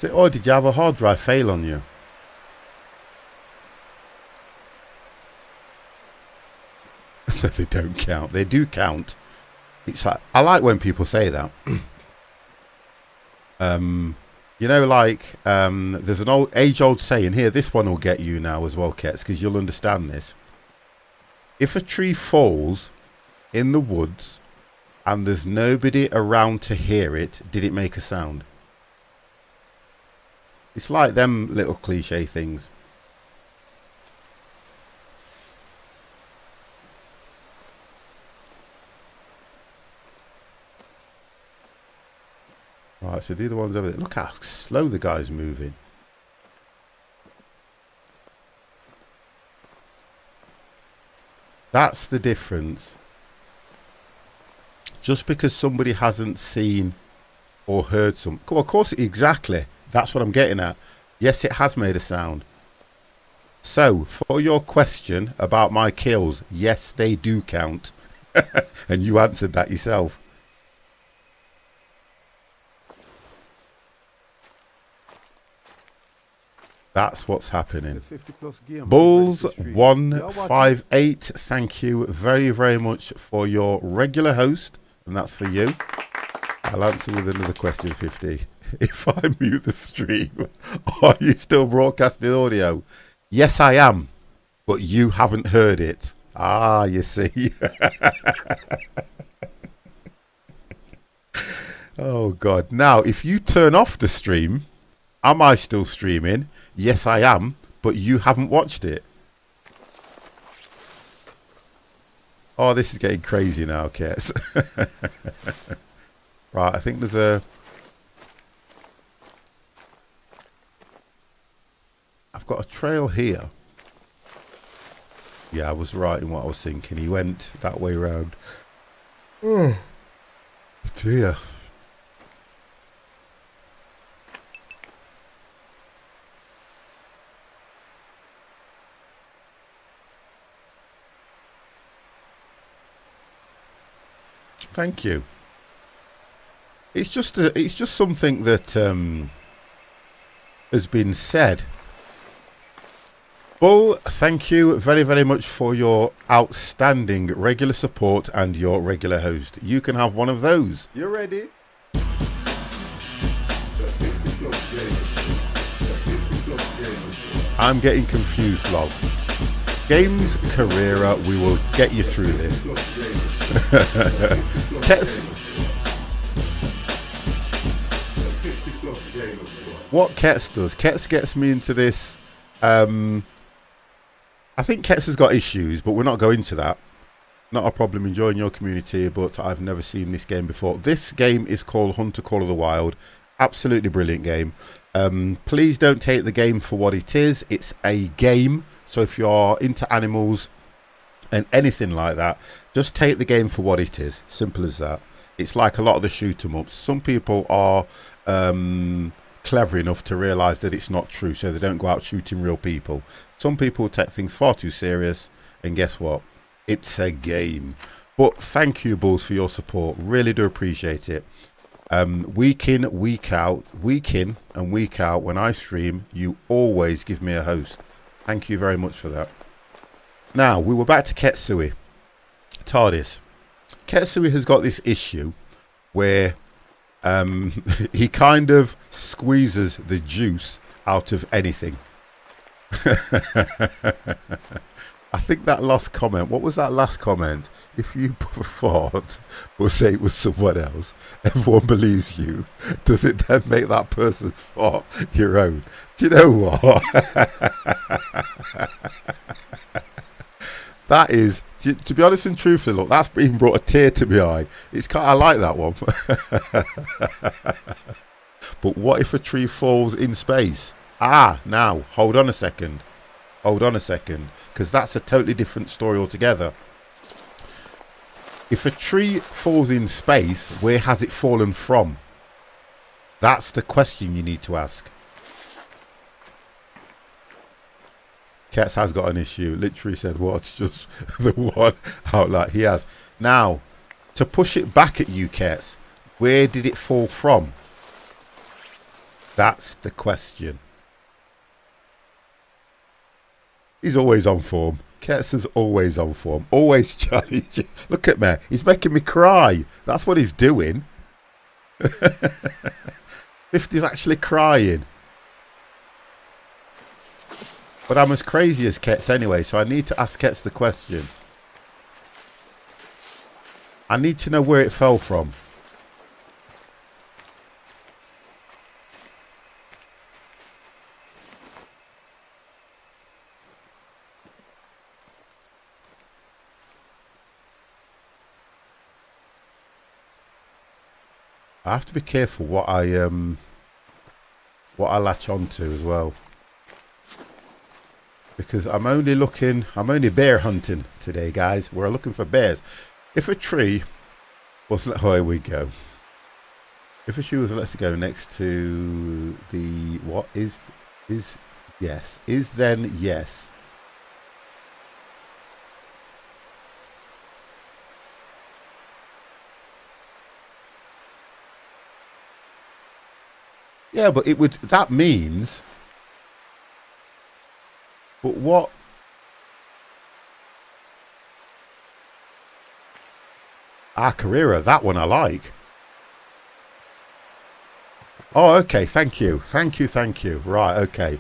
Oh, did you have a hard drive fail on you? So they don't count. They do count. It's like, I like when people say that. You know, like there's an age-old saying here. This one will get you now as well, Kets, because you'll understand this. If a tree falls in the woods and there's nobody around to hear it, did it make a sound? It's like them little cliche things. Right, so the other one's over there. Look how slow the guy's moving. That's the difference. Just because somebody hasn't seen or heard some... Well, of course, exactly. That's what I'm getting at. Yes, it has made a sound. So, for your question about my kills, yes, they do count. And you answered that yourself. That's what's happening. Bulls 158. Thank you very, very much for your regular host. And that's for you. I'll answer with another question, 50. If I mute the stream, are you still broadcasting audio? Yes, I am. But you haven't heard it. Ah, you see. Oh, God. Now, if you turn off the stream, am I still streaming? Yes, I am. But you haven't watched it. Oh, this is getting crazy now, Kets. Right, I think there's a... I've got a trail here. Yeah, I was right in what I was thinking. He went that way round. Oh, dear. Thank you. It's just something that has been said. Bull, thank you very, very much for your outstanding regular support and your regular host. You can have one of those. You ready? I'm getting confused, lol. Games Carrera, we will get you through this. What Kets does, Kets gets me into this. I think Kets has got issues, but we're not going to that. Not a problem, enjoying your community, but I've never seen this game before. This game is called Hunter Call of the Wild. Absolutely brilliant game. Please don't take the game for what it is. It's a game. So if you're into animals and anything like that, just take the game for what it is. Simple as that. It's like a lot of the shoot 'em ups. Some people are clever enough to realise that it's not true, so they don't go out shooting real people. Some people take things far too serious, and guess what? It's a game. But thank you, Bulls, for your support. Really do appreciate it. Week in, week out, when I stream, you always give me a host. Thank you very much for that. Now, we were back to Ketsui. TARDIS. Ketsui has got this issue where he kind of squeezes the juice out of anything. I think that last comment, what was that last comment? If you thought or say it was someone else, everyone believes you. Does it then make that person's thought your own? Do you know what? That is, to be honest and truthful, look, that's even brought a tear to my eye. It's kind of, I like that one. But what if a tree falls in space? Now, hold on a second. Because that's a totally different story altogether. If a tree falls in space, where has it fallen from? That's the question you need to ask. Kets has got an issue. Literally said, what's just the one outlet he has. Now, to push it back at you, Kets, where did it fall from? That's the question. He's always on form. Kets is always on form. Always challenging. Look at me. He's making me cry. That's what he's doing. 50's actually crying. But I'm as crazy as Kets anyway, so I need to ask Kets the question. I need to know where it fell from. I have to be careful what I latch onto as well, because I'm only bear hunting today, guys. We're looking for bears. If a tree was, oh, here we go. If a tree was, let's go next to the what is yes is then yes. Yeah, but it would, that means, but what? Carrera, that one I like. Oh, okay, thank you. Right, okay.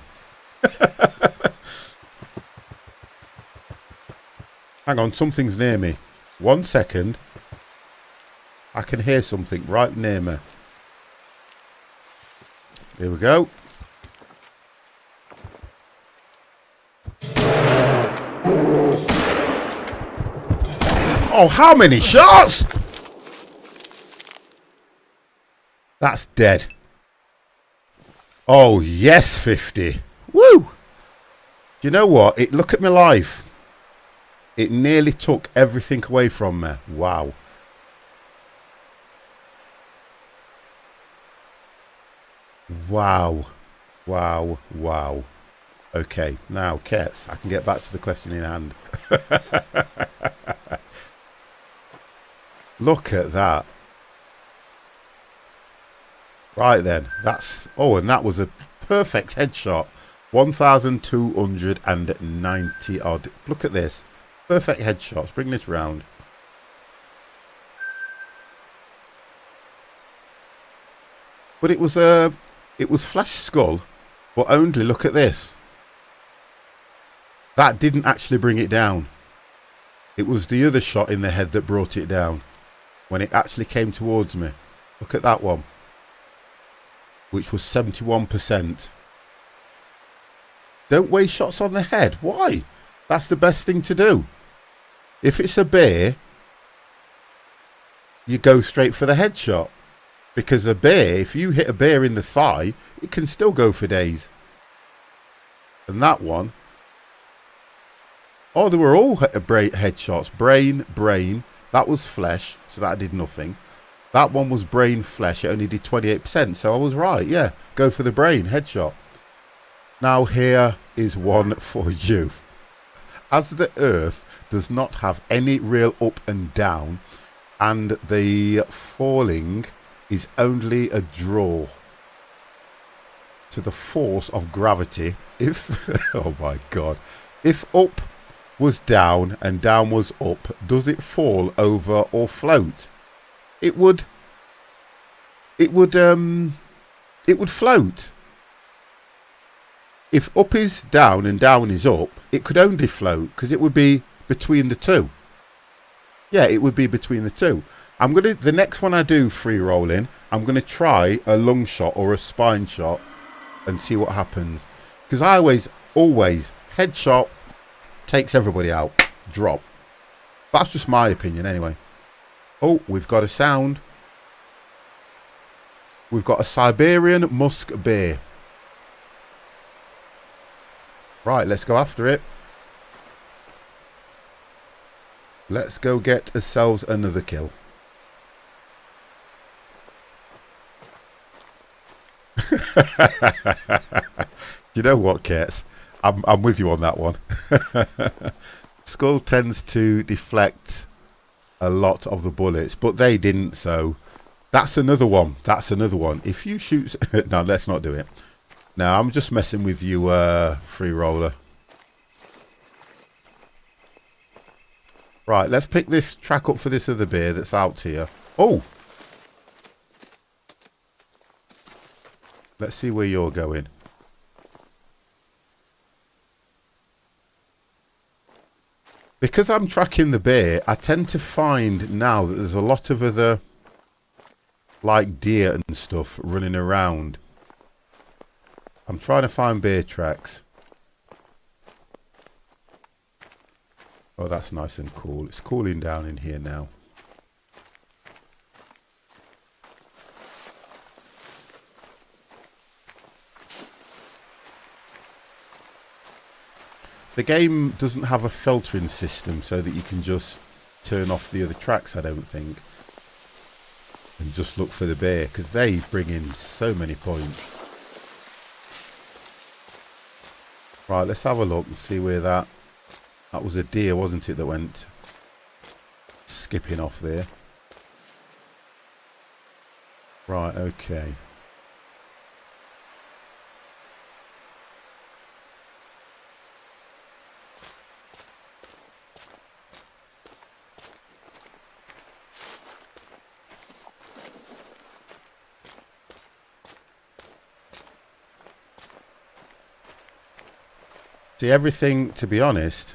Hang on, something's near me. 1 second. I can hear something right near me. Here we go. Oh, how many shots? That's dead. Oh, yes, 50. Woo! Do you know what? Look at my life. It nearly took everything away from me. Wow. Wow. Okay, now, Kets, I can get back to the question in hand. Look at that. Right then, that's... Oh, and that was a perfect headshot. 1,290 odd. Look at this. Perfect headshots. Bring this round. But it was flash skull, but only look at this. That didn't actually bring it down. It was the other shot in the head that brought it down. When it actually came towards me. Look at that one. Which was 71%. Don't waste shots on the head. Why? That's the best thing to do. If it's a bear, you go straight for the headshot. Because a bear, if you hit a bear in the thigh, it can still go for days. And that one... Oh, they were all headshots. Brain. That was flesh, so that did nothing. That one was brain flesh. It only did 28%, so I was right. Yeah, go for the brain headshot. Now here is one for you. As the earth does not have any real up and down, and the falling is only a draw to the force of gravity. If, oh my God, if up was down and down was up, does it fall over or float? It would float. If up is down and down is up, it could only float because it would be between the two. Yeah, it would be between the two. The next one I do free rolling, I'm gonna try a lung shot or a spine shot and see what happens. Because I always headshot takes everybody out. Drop. That's just my opinion anyway. Oh, we've got a sound. We've got a Siberian musk bear. Right, let's go after it. Let's go get ourselves another kill. You know what, Kets? I'm with you on that one. Skull tends to deflect a lot of the bullets, but they didn't, so that's another one. That's another one. If you shoot... No, let's not do it. No, I'm just messing with you, free roller. Right, let's pick this track up for this other bear that's out here. Oh! Let's see where you're going. Because I'm tracking the bear, I tend to find now that there's a lot of other, like deer and stuff, running around. I'm trying to find bear tracks. Oh, that's nice and cool. It's cooling down in here now. The game doesn't have a filtering system so that you can just turn off the other tracks, I don't think. And just look for the bear, because they bring in so many points. Right, let's have a look and see where that was a deer, wasn't it, that went skipping off there. Right, okay. See, everything, to be honest,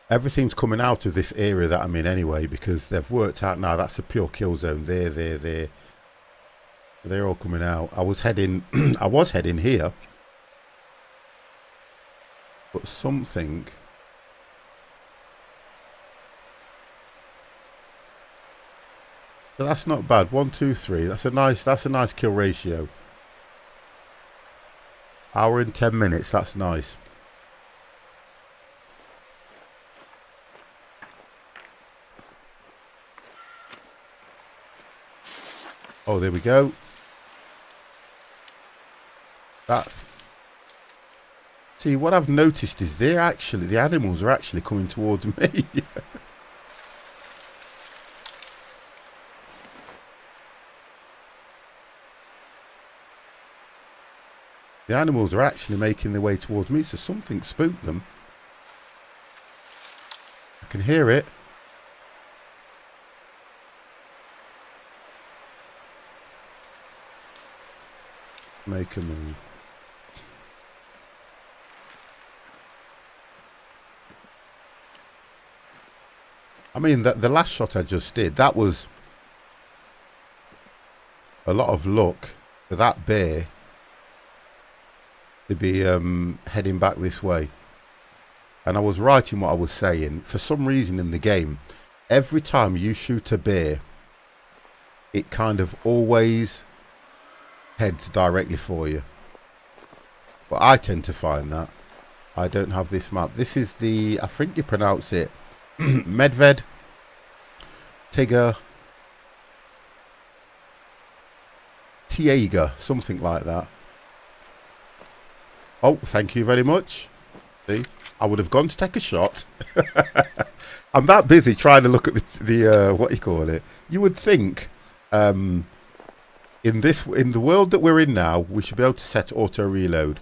everything's coming out of this area that I'm in anyway, because they've worked out now that's a pure kill zone. There. They're all coming out. I was heading here. But something... So that's not bad. 1, 2, 3. That's a nice kill ratio. Hour and 10 minutes, that's nice. Oh, there we go. See, what I've noticed is the animals are actually coming towards me. The animals are actually making their way towards me, so something spooked them. I can hear it. Make a move. I mean, the last shot I just did, that was a lot of luck for that bear to be heading back this way. And I was right in what I was saying. For some reason in the game, every time you shoot a bear, it kind of always heads directly for you. But I tend to find that. I don't have this map. This is the, I think you pronounce it, Medved, Tiger, Tiega, something like that. Oh, thank you very much. See, I would have gone to take a shot. I'm that busy trying to look at the what you call it. You would think, in the world that we're in now, we should be able to set auto reload.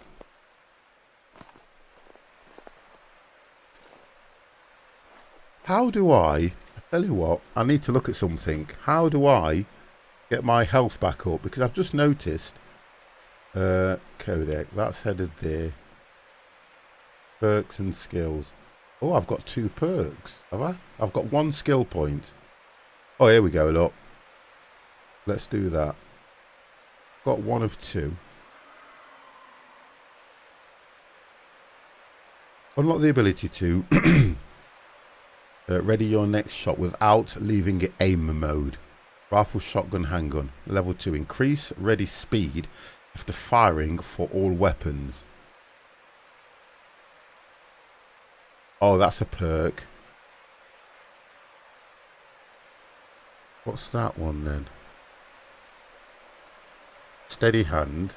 How do I tell you what, I need to look at something. How do I get my health back up? Because I've just noticed, codec, that's headed there. Perks and skills. Oh, I've got 2 perks, have I? I've got 1 skill point. Oh, here we go, look. Let's do that. Got 1 of 2. Unlock the ability to ready your next shot without leaving aim mode. Rifle, shotgun, handgun. Level 2. Increase ready speed after firing for all weapons. Oh, that's a perk. What's that one then? Steady hand.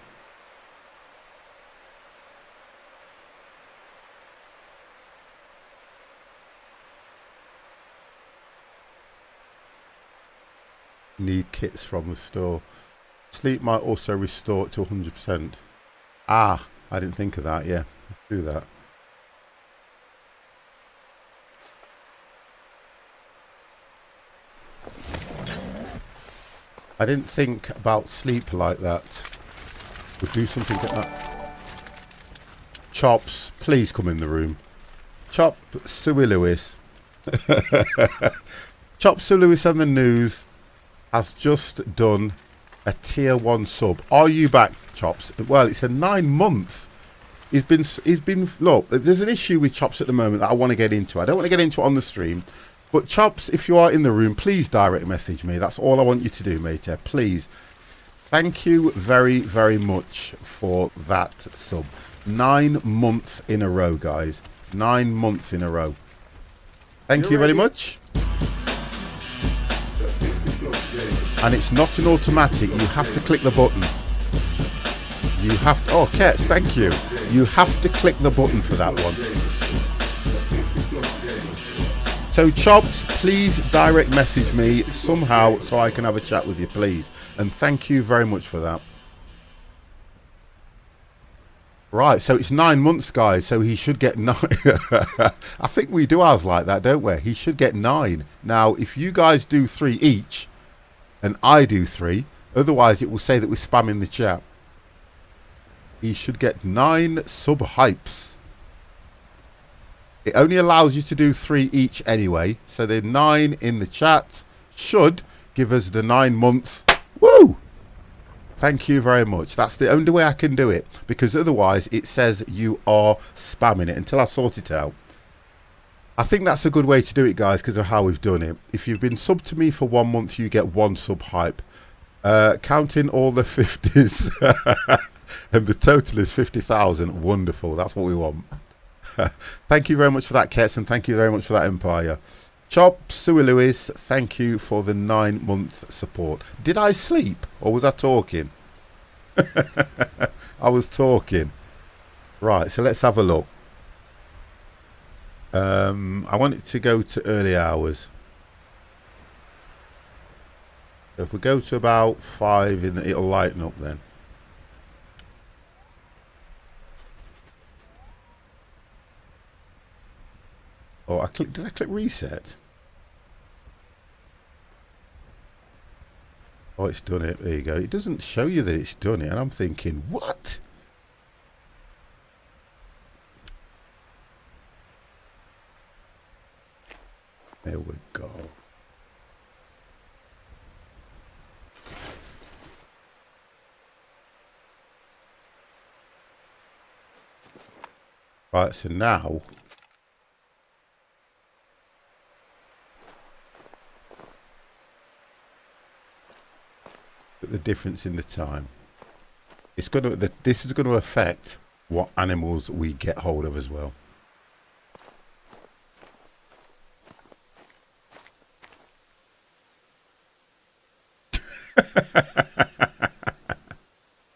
Need kits from the store. Sleep might also restore it to 100%. Ah, I didn't think of that. Yeah, let's do that. I didn't think about sleep like that. We'll do something like that. Chops, please come in the room. Chop Suey Lewis. Chop Suey Lewis on the news has just done a tier 1 sub. Are you back, Chops? Well, it's a 9-month. He's been. Look, there's an issue with Chops at the moment that I want to get into. I don't want to get into it on the stream. But Chops, if you are in the room, please direct message me. That's all I want you to do, mate. Please. Thank you very, very much for that sub. 9 months in a row, guys. 9 months in a row. Thank you very much. And it's not an automatic. You have to click the button. You have to... Oh, Kets, thank you. You have to click the button for that one. So, Chops, please direct message me somehow so I can have a chat with you, please. And thank you very much for that. Right, so it's 9 months, guys, so he should get 9. I think we do ours like that, don't we? He should get 9. Now, if you guys do 3 each, and I do 3, otherwise it will say that we're spamming the chat. He should get 9 sub-hypes. It only allows you to do 3 each anyway, so the 9 in the chat should give us the 9 months. Woo! Thank you very much. That's the only way I can do it, because otherwise it says you are spamming it until I sort it out. I think that's a good way to do it, guys, because of how we've done it. If you've been subbed to me for 1 month, you get 1 sub hype. Counting all the 50s and the total is 50,000. Wonderful. That's what we want. Thank you very much for that, Kets, and thank you very much for that, Empire. Chop Suey Lewis, thank you for the 9-month support. Did I sleep or was I talking? I was talking. Right, so let's have a look. I want it to go to early hours. If we go to about 5, it'll lighten up then. Did I click reset? Oh, it's done it. There you go. It doesn't show you that it's done it, and I'm thinking, what? There we go. Right, so now the difference in the time. It's going to. This is going to affect what animals we get hold of as well.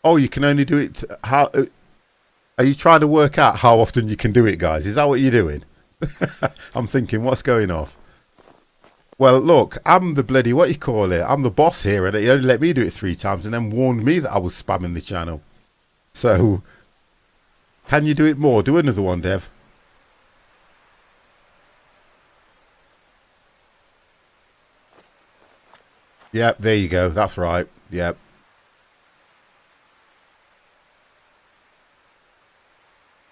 Oh, you can only do it. How are you trying to work out how often you can do it, guys? Is that what you're doing? I'm thinking, what's going off? Well, look, I'm the bloody, what you call it? I'm the boss here, and he only let me do it 3 times and then warned me that I was spamming the channel. So, can you do it more? Do another one, Dev. Yep, there you go. That's right. Yep.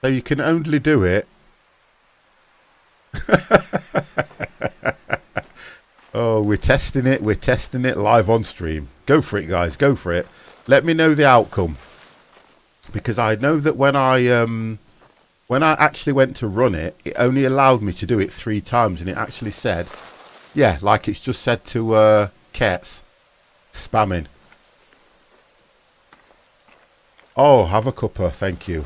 So you can only do it. Oh, we're testing it. We're testing it live on stream. Go for it, guys. Go for it. Let me know the outcome, because I know that when I actually went to run it, it only allowed me to do it 3 times, and it actually said, yeah, like it's just said to Kets, spamming. Oh, have a cuppa. Thank you.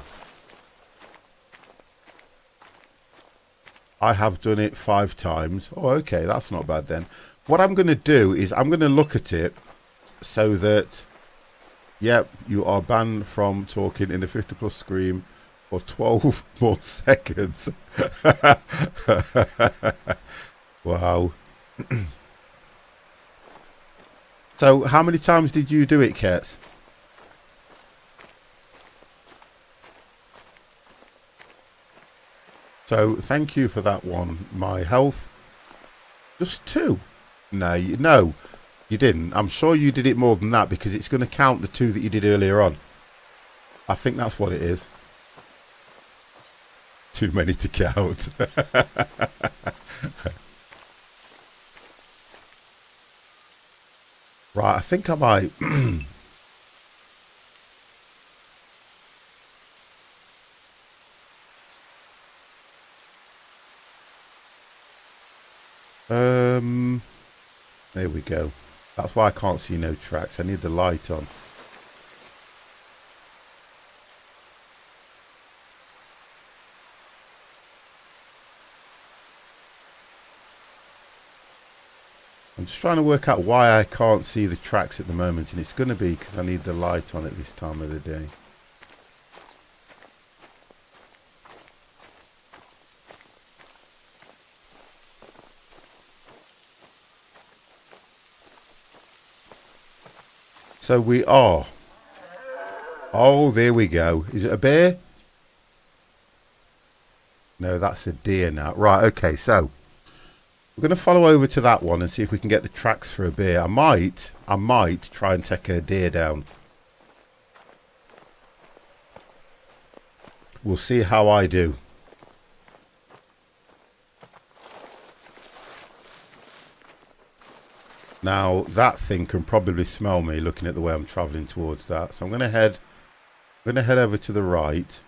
I have done it 5 times. Oh, okay, that's not bad then. What I'm going to do is I'm going to look at it so that, yep, you are banned from talking in the 50 plus screen for 12 more seconds. Wow. So how many times did you do it, Kets? So thank you for that one. My health. Just 2. No, no, you didn't. I'm sure you did it more than that, because it's going to count the 2 that you did earlier on. I think that's what it is. Too many to count. Right, I think I might. There we go. That's why I can't see no tracks. I need the light on. I'm just trying to work out why I can't see the tracks at the moment, and it's going to be because I need the light on at this time of the day. So we are. Oh, there we go. Is it a bear? No, that's a deer now. Right, okay, so we're going to follow over to that one and see if we can get the tracks for a bear. I might try and take a deer down. We'll see how I do. Now, that thing can probably smell me looking at the way I'm travelling towards that. So I'm going to head over to the right.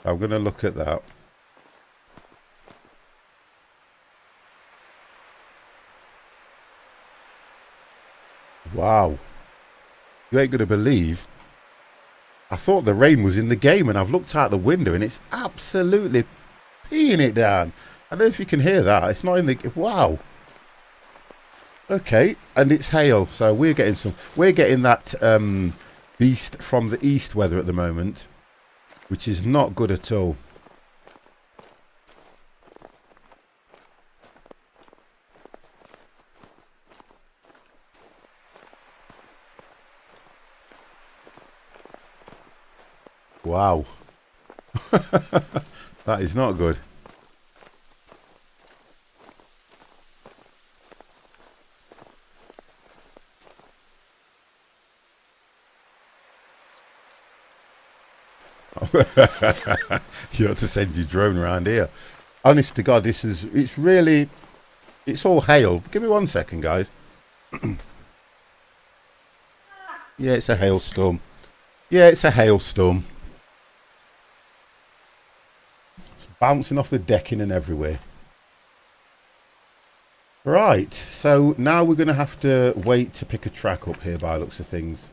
I'm going to look at that. Wow. You ain't going to believe. I thought the rain was in the game, and I've looked out the window and it's absolutely peeing it down. I don't know if you can hear that. It's not in the... Wow. Okay, and it's hail, so we're getting that beast from the east weather at the moment, which is not good at all. Wow. That is not good. You have to send your drone around here. Honest to God, it's all hail. Give me 1 second, guys. Yeah, it's a hailstorm. Yeah, it's a hailstorm. It's bouncing off the decking and everywhere. Right, so now we're going to have to wait to pick a track up here by the looks of things.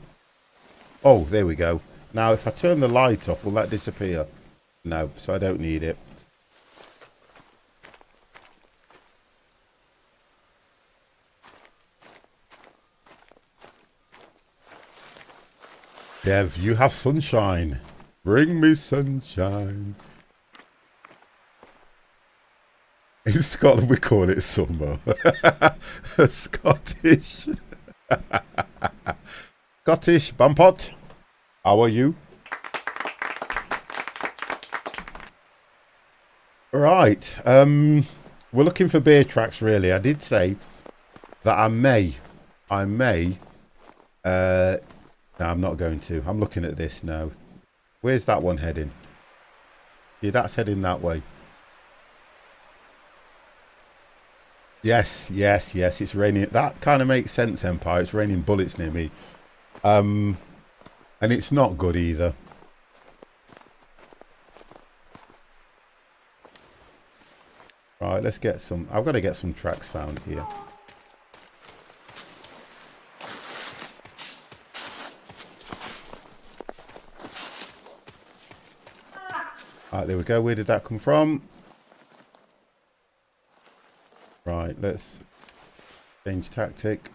Oh, there we go. Now, if I turn the light off, will that disappear? No, so I don't need it. Dev, you have sunshine. Bring me sunshine. In Scotland, we call it summer. Scottish. Scottish Bumpot. How are you? Right. We're looking for beer tracks, really. I did say that I may. No, I'm not going to. I'm looking at this now. Where's that one heading? Yeah, that's heading that way. Yes. It's raining. That kind of makes sense, Empire. It's raining bullets near me. And it's not good either. Right, let's get some. I've got to get some tracks found here. Right, there we go. Where did that come from? Right, let's change tactic.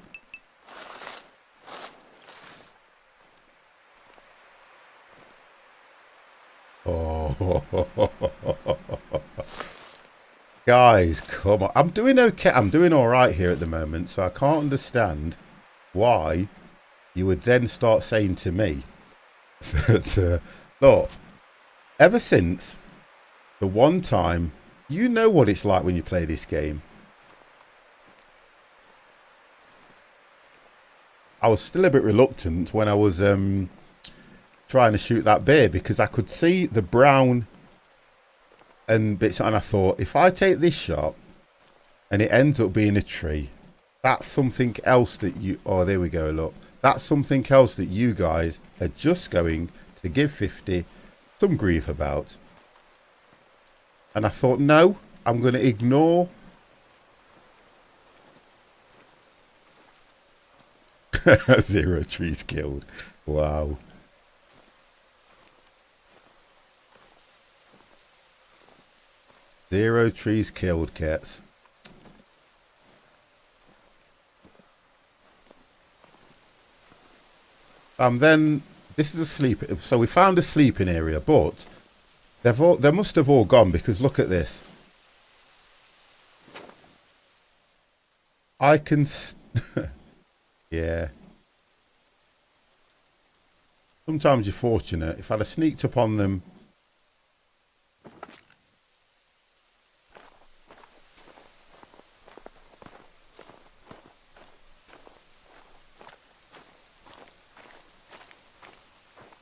Oh, guys, come on. I'm doing okay. I'm doing all right here at the moment, so I can't understand why you would then start saying to me that, look, ever since the one time, you know what it's like when you play this game. I was still a bit reluctant when I was trying to shoot that bear because I could see the brown and bits, and I thought, if I take this shot and it ends up being a tree, that's something else that you... Oh, there we go, look. That's something else that you guys are just going to give 50 some grief about. And I thought, no, I'm going to ignore... Zero trees killed. Wow. Zero trees killed, cats. Then this is a sleep. So we found a sleeping area, but they must have all gone because look at this. I can. Yeah. Sometimes you're fortunate. If I'd have sneaked up on them.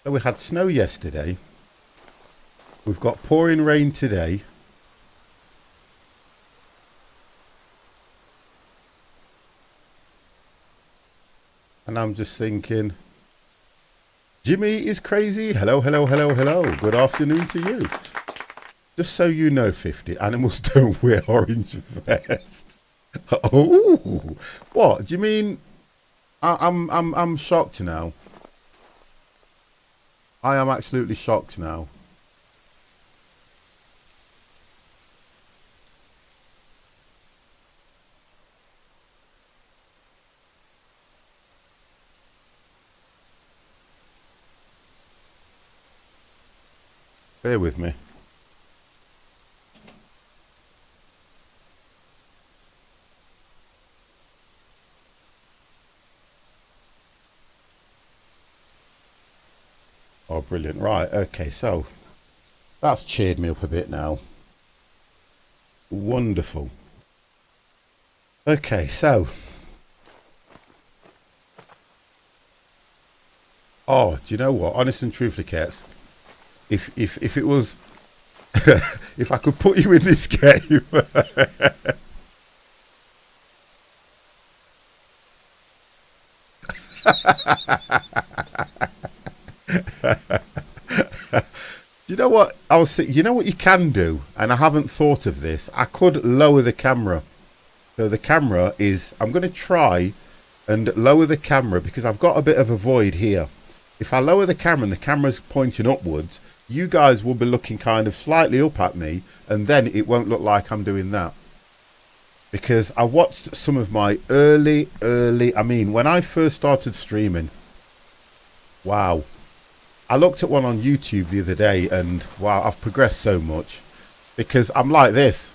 So we had snow yesterday. We've got pouring rain today. And I'm just thinking, Jimmy is crazy. Hello. Good afternoon to you. Just so you know, 50 animals don't wear orange vests. Oh, what do you mean? I'm shocked now. I am absolutely shocked now. Bear with me. Oh, brilliant. Right, okay, so that's cheered me up a bit now. Wonderful. Okay, so. Oh, do you know what? Honest and truthfully, Kets, if it was, if I could put you in this game, do you know what I was thinking? You know what you can do, and I haven't thought of this. I could lower the camera. So the camera is. I'm going to try and lower the camera because I've got a bit of a void here. If I lower the camera and the camera's pointing upwards, you guys will be looking kind of slightly up at me, and then it won't look like I'm doing that. Because I watched some of my early, I mean, when I first started streaming, wow. I looked at one on YouTube the other day, and wow, I've progressed so much. Because I'm like this.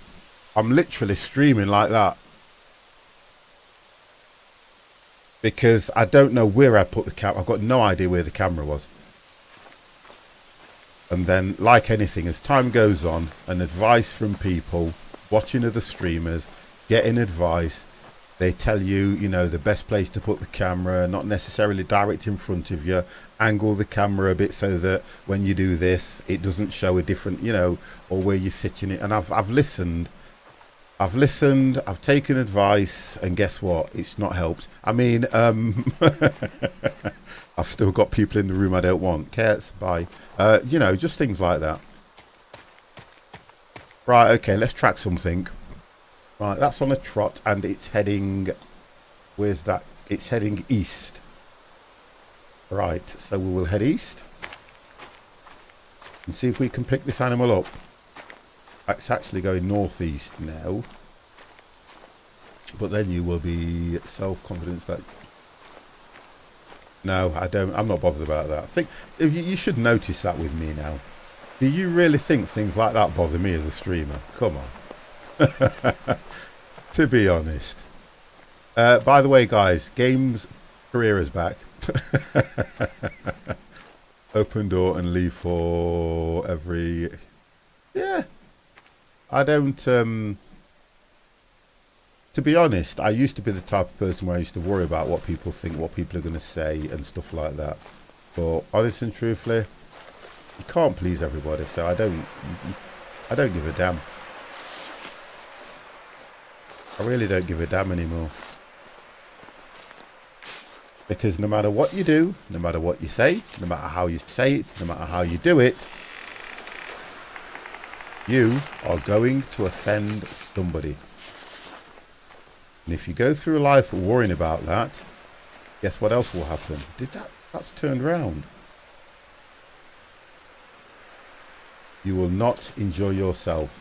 I'm literally streaming like that. Because I don't know where I put the camera. I've got no idea where the camera was. And then, like anything, as time goes on, and advice from people, watching other streamers, getting advice, they tell you, you know, the best place to put the camera, not necessarily direct in front of you, angle the camera a bit so that when you do this, it doesn't show a different, you know, or where you're sitting it. And I've listened, I've taken advice, and guess what? It's not helped. I mean, I've still got people in the room I don't want. Cares, bye. You know, just things like that. Right, okay, let's track something. Right, that's on a trot, and it's heading... Where's that? It's heading east. Right, so we will head east. And see if we can pick this animal up. It's actually going northeast now. But then you will be self-confident that... No, I don't. I'm not bothered about that. I think you should notice that with me now. Do you really think things like that bother me as a streamer? Come on. To be honest. By the way, guys, Games Career is back. Open door and leave for every... Yeah. I don't... To be honest, I used to be the type of person where I used to worry about what people think, what people are going to say and stuff like that. But honest and truthfully, you can't please everybody, so I don't give a damn. I really don't give a damn anymore. Because no matter what you do, no matter what you say, no matter how you say it, no matter how you do it, you are going to offend somebody. And if you go through life worrying about that, guess what else will happen? That's turned round. You will not enjoy yourself.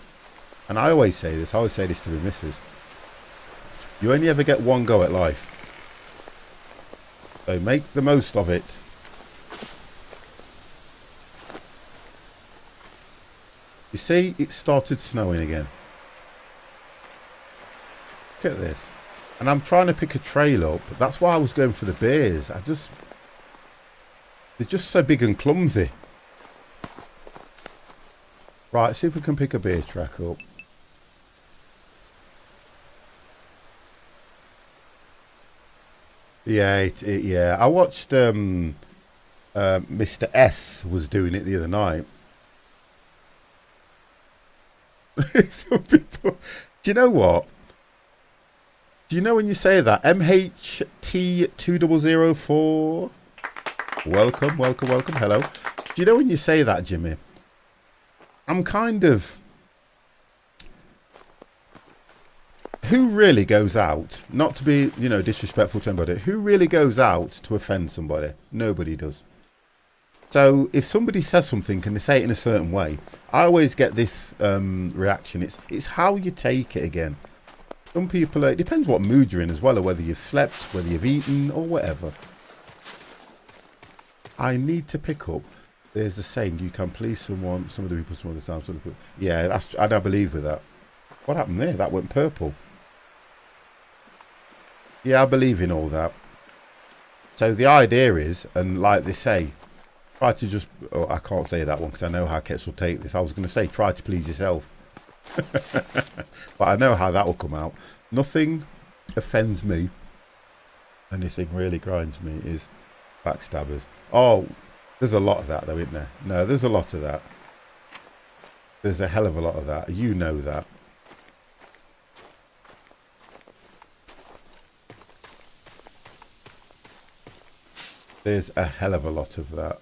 And I always say this to the missus. You only ever get one go at life. So make the most of it. You see, it started snowing again. Look at this. And I'm trying to pick a trail up. That's why I was going for the bears. They're just so big and clumsy. Right, see if we can pick a bear track up. Yeah, yeah. I watched Mr. S was doing it the other night. Some people... Do you know what? Do you know when you say that? MHT2004. Welcome, welcome, welcome. Hello. Do you know when you say that, Jimmy? I'm kind of... Who really goes out, not to be, you know, disrespectful to anybody, who really goes out to offend somebody? Nobody does. So if somebody says something and they say it in a certain way, I always get this reaction. It's how you take it again. Some people, it depends what mood you're in as well, or whether you've slept, whether you've eaten, or whatever. I need to pick up. There's the saying, you can please someone, some of the people, some of the time. Some of the people. Yeah, I don't believe with that. What happened there? That went purple. Yeah, I believe in all that. So the idea is, and like they say, Try to just... Oh, I can't say that one because I know how Kets will take this. I was going to say try to please yourself. But I know how that will come out. Nothing offends me. Anything really grinds me is backstabbers. Oh, there's a lot of that though, isn't there? No, there's a lot of that. There's a hell of a lot of that. You know that. There's a hell of a lot of that.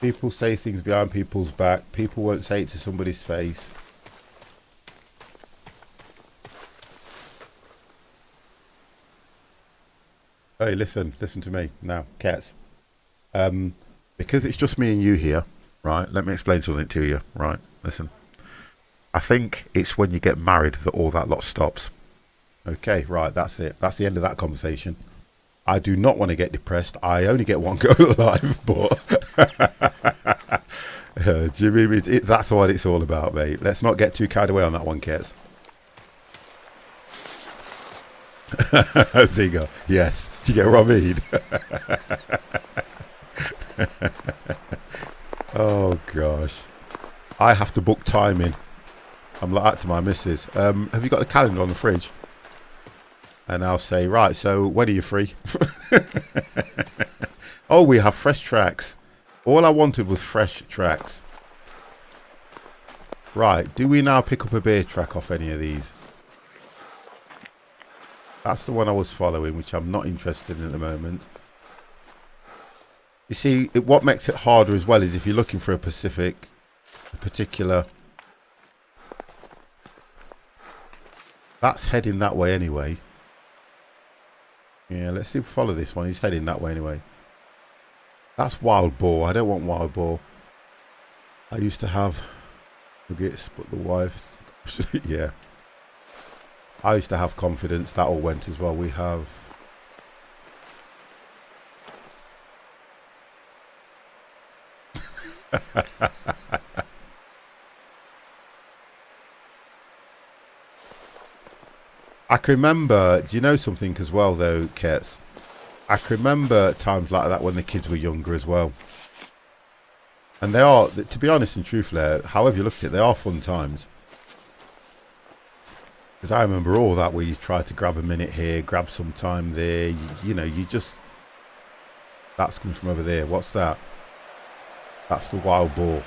People say things behind people's back. People won't say it to somebody's face. Hey, listen to me now, Kets. Because it's just me and you here, right? Let me explain something to you, right? Listen. I think it's when you get married that all that lot stops. Okay, right, that's it. That's the end of that conversation. I do not want to get depressed. I only get one go alive, but do you mean that's what it's all about, mate? Let's not get too carried away on that one, Kets. There you go. Yes. Do you get what I mean? Oh gosh, I have to book time in. I'm like that to my missus. Have you got the calendar on the fridge? And I'll say, right, so when are you free? Oh, we have fresh tracks. All I wanted was fresh tracks. Right, do we now pick up a beer track off any of these? That's the one I was following, which I'm not interested in at the moment. You see, what makes it harder as well is if you're looking for a particular... That's heading that way anyway. Yeah, let's see if we follow this one. He's heading that way anyway. That's wild boar. I don't want wild boar. I used to have nuggets, but the wife... yeah. I used to have confidence. That all went as well. We have... I can remember, do you know something as well though, Kets? I can remember times like that when the kids were younger as well. And they are, to be honest and truthfully, however you look at it, they are fun times. Because I remember all that where you try to grab a minute here, grab some time there, you know, you just... That's coming from over there. What's that? That's the wild boar.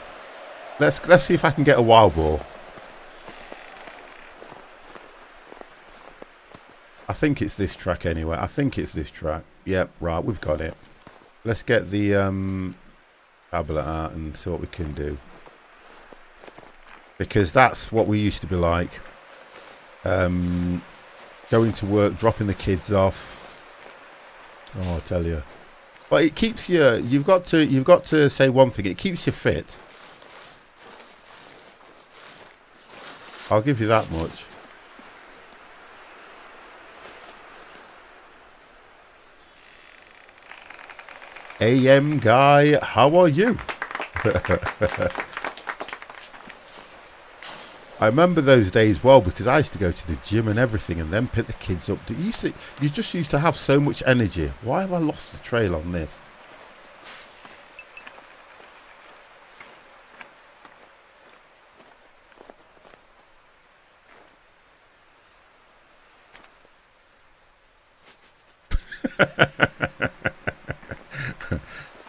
Let's see if I can get a wild boar. I think it's this track anyway. I think it's this track. Yep, right, we've got it. Let's get the tablet out and see what we can do. Because that's what we used to be like. Going to work, dropping the kids off. Oh, I tell you. But it keeps you, you've got to say one thing, it keeps you fit. I'll give you that much. AM guy, how are you? I remember those days well because I used to go to the gym and everything and then pick the kids up. You just used to have so much energy. Why have I lost the trail on this?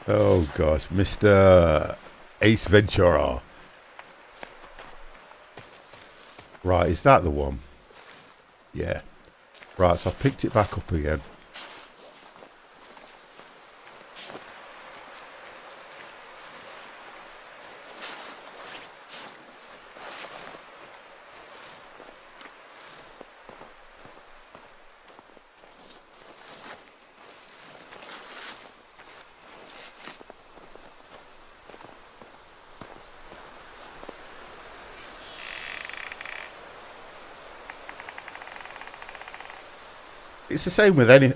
Oh gosh, Mr. Ace Ventura. Right, is that the one? Yeah. Right, so I've picked it back up again. It's the same with any...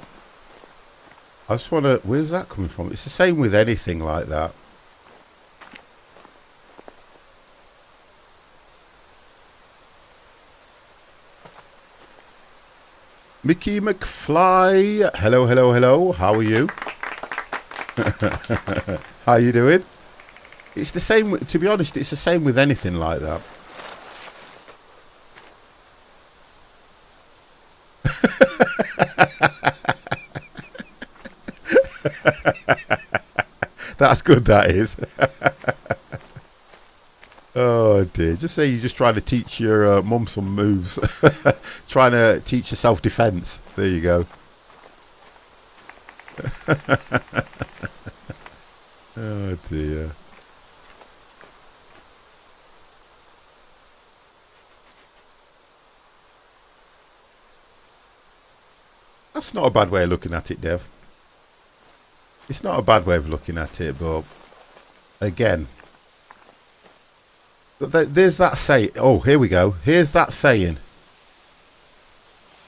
I just want to... Where's that coming from? It's the same with anything like that. Mickey McFly. Hello, hello, hello. How are you? How you doing? It's the same, to be honest, it's the same with anything like that. That's good, that is. Oh dear. Just say you're just trying to teach your mum some moves. Trying to teach her self-defense. There you go. Oh dear. That's not a bad way of looking at it, Dev. It's not a bad way of looking at it, but again, there's that say. Oh, here we go. Here's that saying.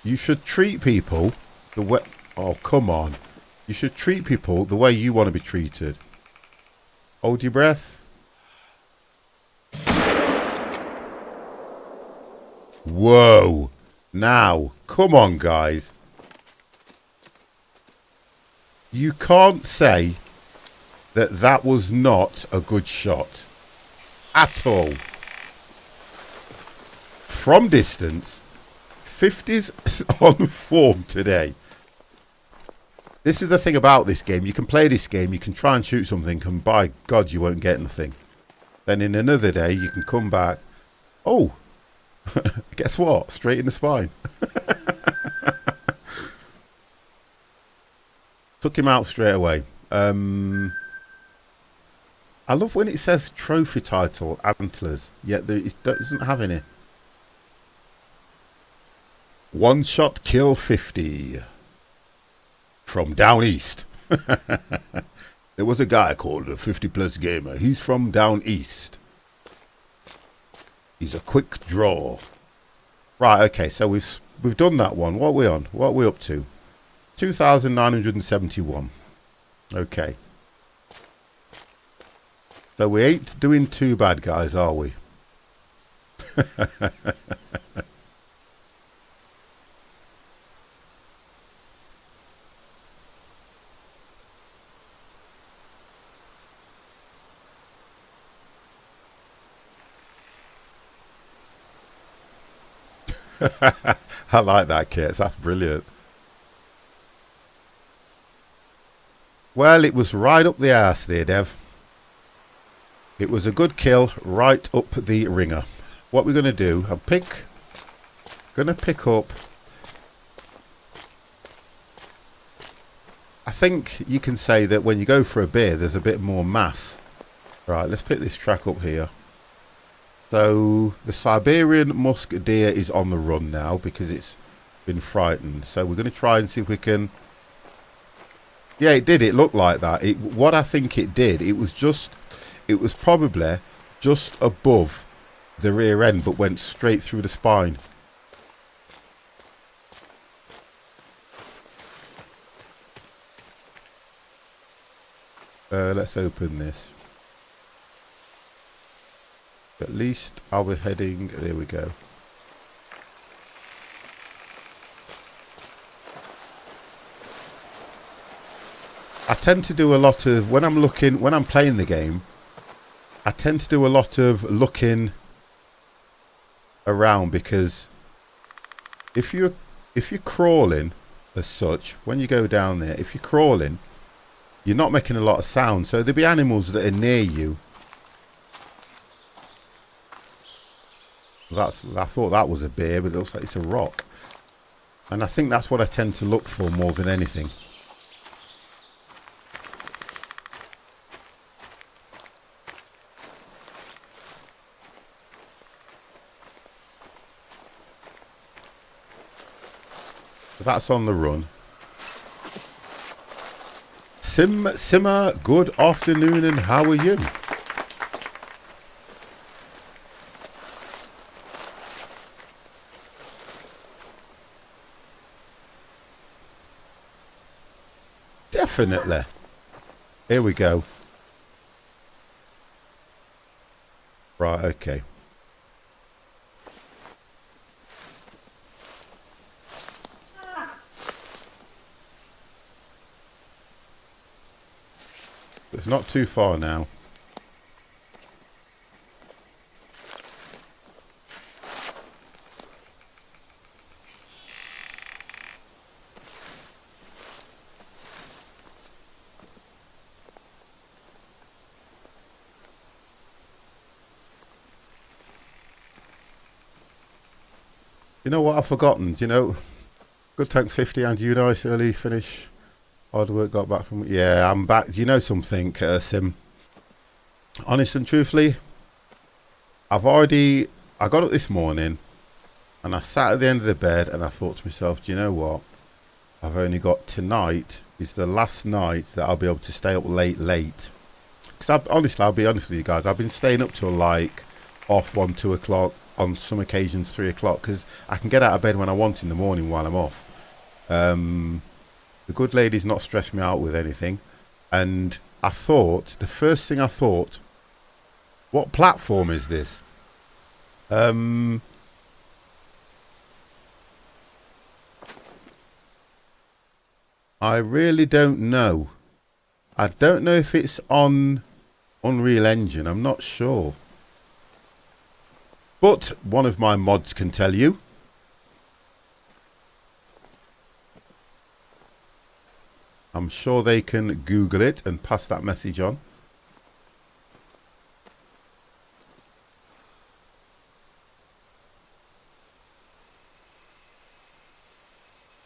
You should treat people the way. Oh, come on. You should treat people the way you want to be treated. Hold your breath. Whoa. Now, come on, guys. You can't say that that was not a good shot. At all. From distance, 50's on form today. This is the thing about this game. You can play this game, you can try and shoot something, and by God, you won't get anything. Then in another day, you can come back. Oh, guess what? Straight in the spine. Took him out straight away. I love when it says trophy title antlers, yet it doesn't have any. One shot kill 50 from down east. There was a guy called a 50 plus gamer. He's from down east. He's a quick draw. Right, okay, so we've done that one. What are we on? What are we up to? 2,971. Okay. So we ain't doing too bad, guys, are we? I like that, Kit. That's brilliant. Well, it was right up the arse there, Dev. It was a good kill right up the ringer. What we're going to do, I'm going to pick up. I think you can say that when you go for a beer, there's a bit more mass. Right, let's pick this track up here. So the Siberian musk deer is on the run now because it's been frightened. So we're going to try and see if we can. Yeah, it did. It looked like that. What I think it did, it was probably just above the rear end, but went straight through the spine. Let's open this. At least I'll be heading. There we go. I tend to do a lot of when I'm playing the game. I tend to do a lot of looking around because if you're crawling as such, when you go down there, if you're crawling, you're not making a lot of sound. So there'll be animals that are near you. I thought that was a bear, but it looks like it's a rock. And I think that's what I tend to look for more than anything. That's on the run. Simmer, good afternoon, and how are you? Definitely. Here we go. Right, okay. It's not too far now. You know what I've forgotten? You know, good thanks 50 and you nice early finish. Hard work got back from... Yeah, I'm back. Do you know something, Sim? Honest and truthfully, I got up this morning and I sat at the end of the bed and I thought to myself, do you know what? I've only got tonight is the last night that I'll be able to stay up late. Because honestly, I'll be honest with you guys, I've been staying up till like 1, 2 o'clock, on some occasions 3 o'clock, because I can get out of bed when I want in the morning while I'm off. The good lady's not stressed me out with anything. And I thought, the first thing I thought, what platform is this? I really don't know. I don't know if it's on Unreal Engine. I'm not sure. But one of my mods can tell you. I'm sure they can Google it and pass that message on.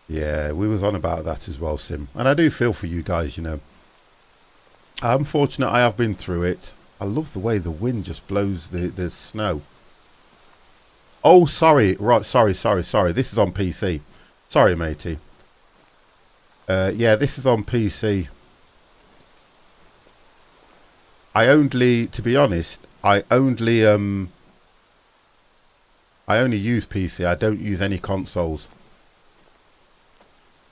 Yeah, we was on about that as well, Sim. And I do feel for you guys, you know. I'm fortunate I have been through it. I love the way the wind just blows the snow. Oh, sorry. Right, sorry. This is on PC. Sorry, matey. Yeah, this is on PC. To be honest, I only use PC. I don't use any consoles.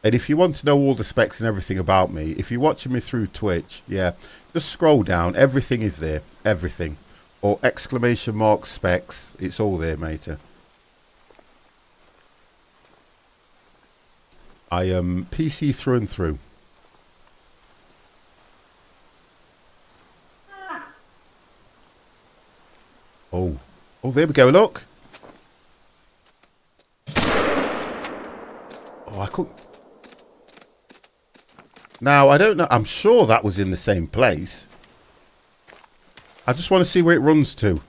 And if you want to know all the specs and everything about me, if you're watching me through Twitch, yeah, just scroll down. Everything is there. Everything. Or exclamation mark specs. It's all there, matey. I am PC through and through. Oh, there we go. Look. Oh, I couldn't. Now I don't know. I'm sure that was in the same place. I just want to see where it runs to.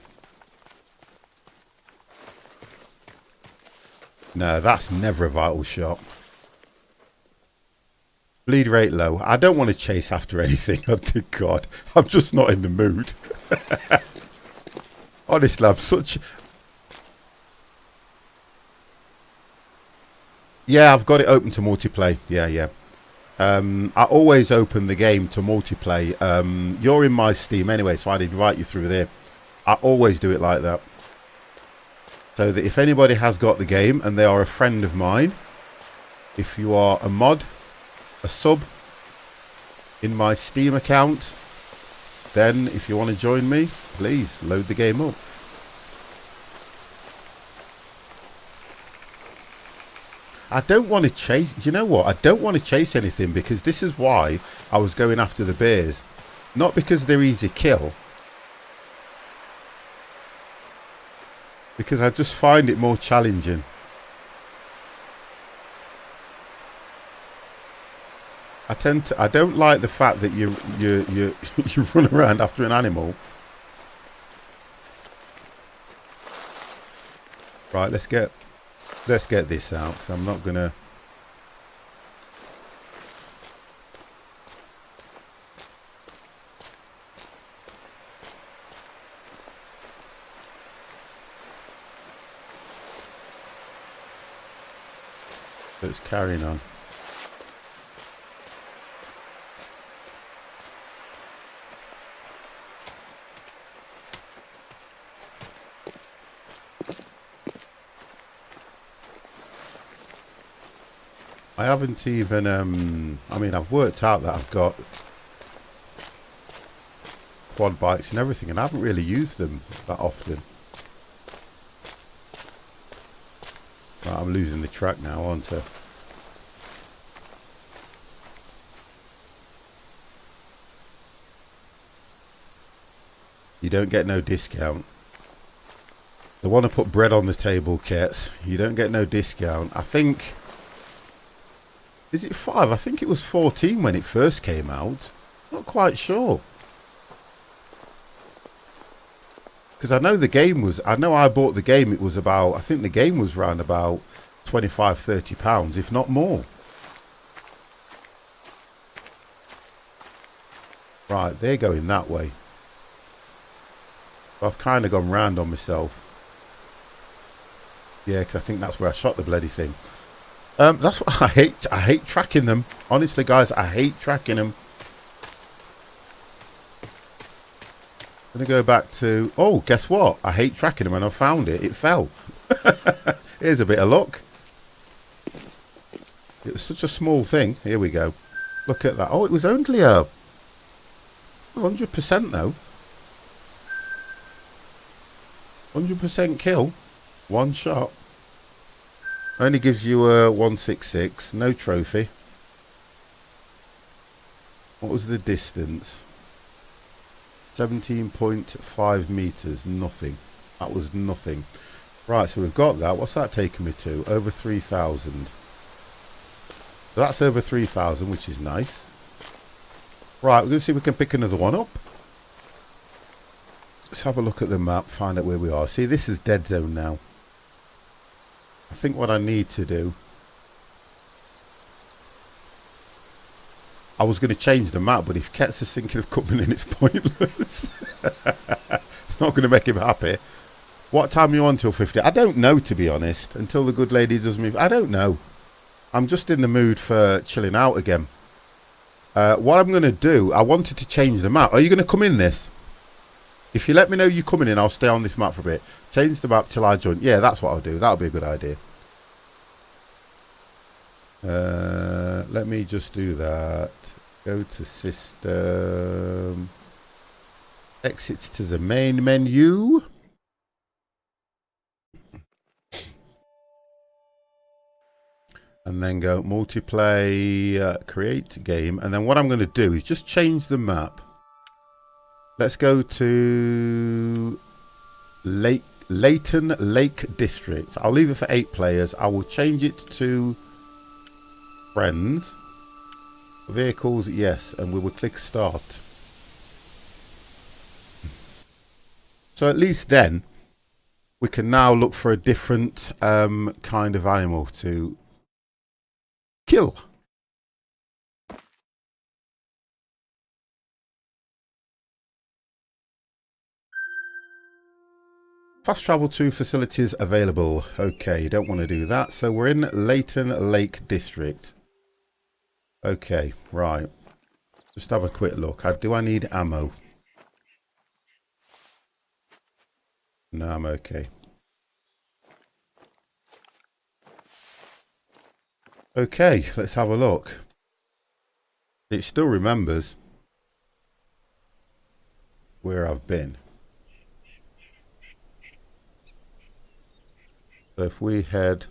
No, that's never a vital shot. Bleed rate low. I don't want to chase after anything. Oh, dear God. I'm just not in the mood. Honestly, I'm such... Yeah, I've got it open to multiplayer. Yeah. I always open the game to multiplayer. You're in my Steam anyway, so I'd invite you through there. I always do it like that. So that if anybody has got the game and they are a friend of mine, if you are a mod, a sub in my Steam account, then if you want to join me, please load the game up. I don't want to chase... Do you know what? I don't want to chase anything, because this is why I was going after the bears. Not because they're easy kill. Because I just find it more challenging. I don't like the fact that you run around after an animal. Right, let's get this out, because I'm not gonna... Let's carrying on. I haven't even, I mean, I've worked out that I've got quad bikes and everything, and I haven't really used them that often. Right, I'm losing the track now, aren't I? You don't get no discount. They want to put bread on the table, Kets. You don't get no discount. I think... Is it 5? I think it was 14 when it first came out. Not quite sure. Because I know the game was... I know I bought the game. It was about... I think the game was around about £25-30, if not more. Right, they're going that way. I've kind of gone round on myself. Yeah, because I think that's where I shot the bloody thing. That's what I hate. I hate tracking them. Honestly, guys, I hate tracking them. I'm going to go back to... Oh, guess what? I hate tracking them, and I found it. It fell. Here's a bit of luck. It was such a small thing. Here we go. Look at that. Oh, it was only a 100% though. 100% kill. One shot. Only gives you a 166. No trophy. What was the distance? 17.5 meters. Nothing. That was nothing. Right, so we've got that. What's that taking me to? Over 3,000. So that's over 3,000, which is nice. Right, we're going to see if we can pick another one up. Let's have a look at the map, find out where we are. See, this is dead zone now. I think what I need to do... I was going to change the map, but if Ket's is thinking of coming in, it's pointless. It's not going to make him happy. What time are you on till 50? I don't know, to be honest. Until the good lady does me... I don't know. I'm just in the mood for chilling out again. What I'm going to do... I wanted to change the map. Are you going to come in this? If you let me know you're coming in, I'll stay on this map for a bit. Change the map till I join. Yeah, that's what I'll do. That'll be a good idea. Let me just do that. Go to system. Exits to the main menu. And then go multiplayer, create game. And then what I'm going to do is just change the map. Let's go to Leighton Lake District. I'll leave it for 8 players. I will change it to friends. Vehicles, yes. And we will click start. So at least then we can now look for a different kind of animal to kill. Fast travel to facilities available. Okay, you don't want to do that. So we're in Leighton Lake District. Okay, right. Just have a quick look. Do I need ammo? No, I'm okay. Okay, let's have a look. It still remembers where I've been. So if we head...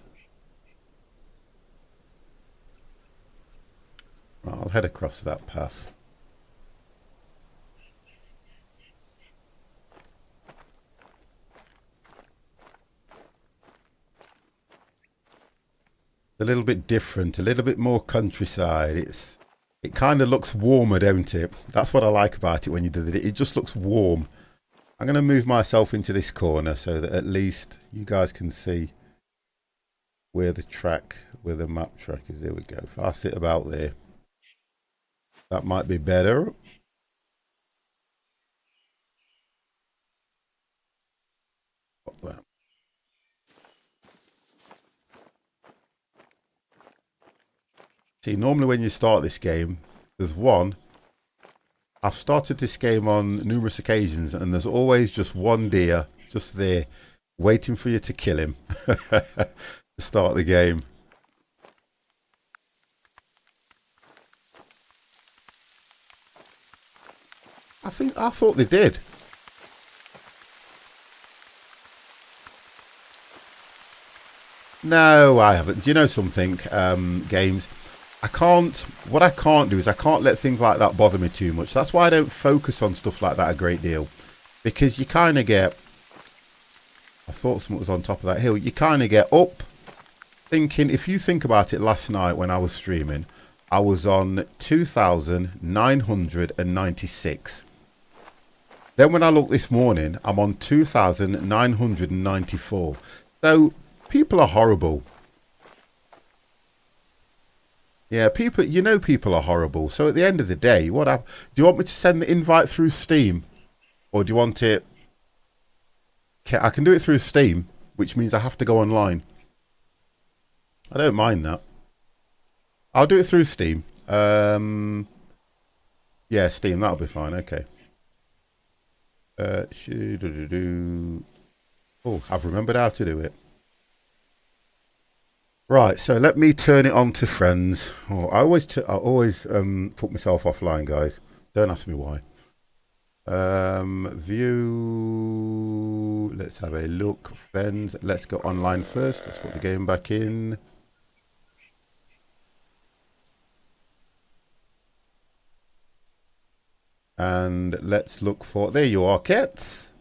I'll head across that path. A little bit different, a little bit more countryside. It kind of looks warmer, don't it? That's what I like about it when you do it. It just looks warm. I'm going to move myself into this corner so that at least you guys can see where the map track is. There we go. If I sit about there, that might be better. See, normally when you start this game, there's one. I've started this game on numerous occasions, and there's always just one deer just there waiting for you to kill him to start the game. I thought they did. No, I haven't. Do you know something? Games. What I can't do is I can't let things like that bother me too much. That's why I don't focus on stuff like that a great deal. because you kind of get, I thought something was on top of that hill, you kind of get up thinking, if you think about it, last night when I was streaming, I was on 2,996. Then when I look this morning, I'm on 2,994. So people are horrible. Yeah, people, you know, people are horrible. So at the end of the day, do you want me to send the invite through Steam? Or do you want it? I can do it through Steam, which means I have to go online. I don't mind that. I'll do it through Steam. Yeah, Steam, that'll be fine. Okay. Oh, I've remembered how to do it. Right, so let me turn it on to friends. Oh, I always put myself offline, guys. Don't ask me why. View. Let's have a look. Friends. Let's go online first. Let's put the game back in. And let's look for, there you are, Kets.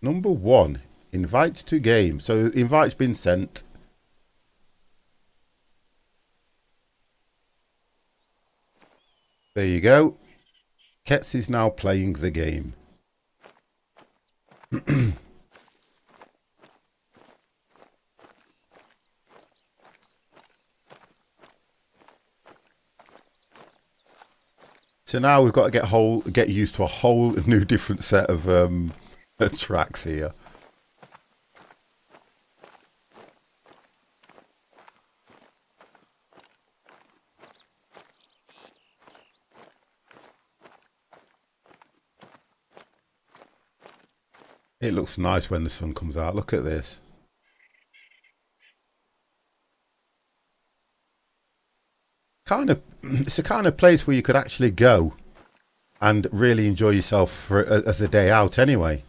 Number 1, invite to game. So the invite's been sent. There you go. Kets is now playing the game. So now we've got to get used to a whole new different set of tracks here. It looks nice when the sun comes out. Look at this. It's a kind of place where you could actually go and really enjoy yourself as a day out anyway.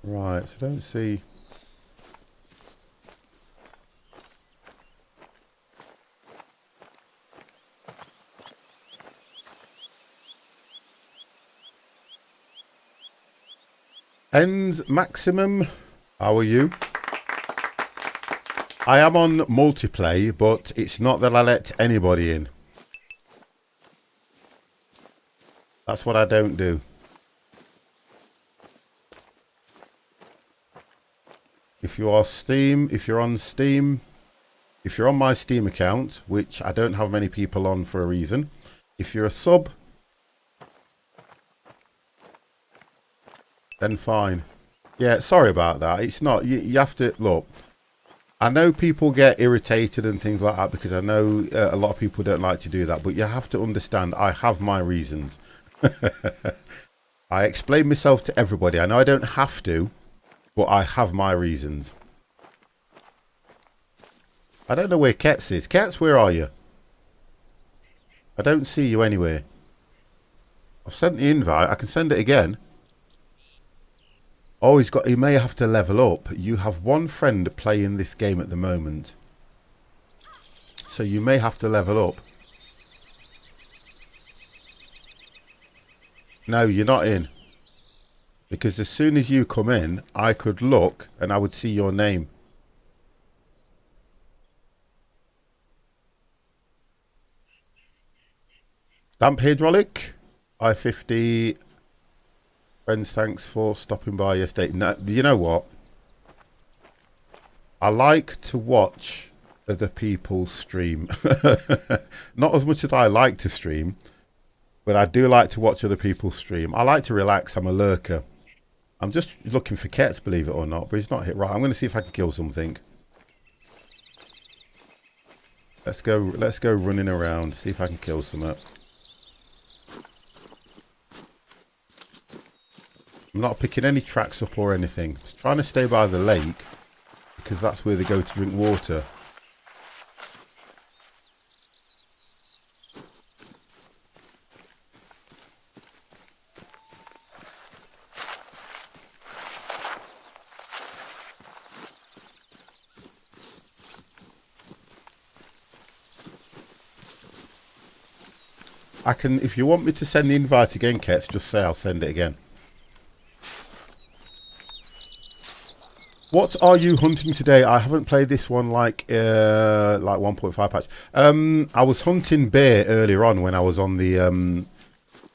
Right, so I don't see. Ends maximum. How are you? I am on multiplayer, but it's not that I let anybody in. That's what I don't do. If you're on Steam, if you're on my Steam account, which I don't have many people on for a reason, if you're a sub, then fine. Yeah, sorry about that. It's not, you have to, look, I know people get irritated and things like that because I know a lot of people don't like to do that, but you have to understand I have my reasons. I explain myself to everybody. I know I don't have to, but I have my reasons. I don't know where Kets is. Kets, where are you? I don't see you anywhere. I've sent the invite. I can send it again. Oh, he may have to level up. You have one friend playing this game at the moment. So you may have to level up. No, you're not in. Because as soon as you come in, I could look and I would see your name. Damp Hydraulic, I-50. Friends, thanks for stopping by yesterday. Now, you know what? I like to watch other people stream. Not as much as I like to stream, but I do like to watch other people stream. I like to relax. I'm a lurker. I'm just looking for Kets, believe it or not, but he's not hit right. I'm going to see if I can kill something. Let's go running around, see if I can kill something. I'm not picking any tracks up or anything. Just trying to stay by the lake because that's where they go to drink water. I can, if you want me to send the invite again, Kets, just say I'll send it again. What are you hunting today? I haven't played this one like 1.5 patch. I was hunting bear earlier on when I was on the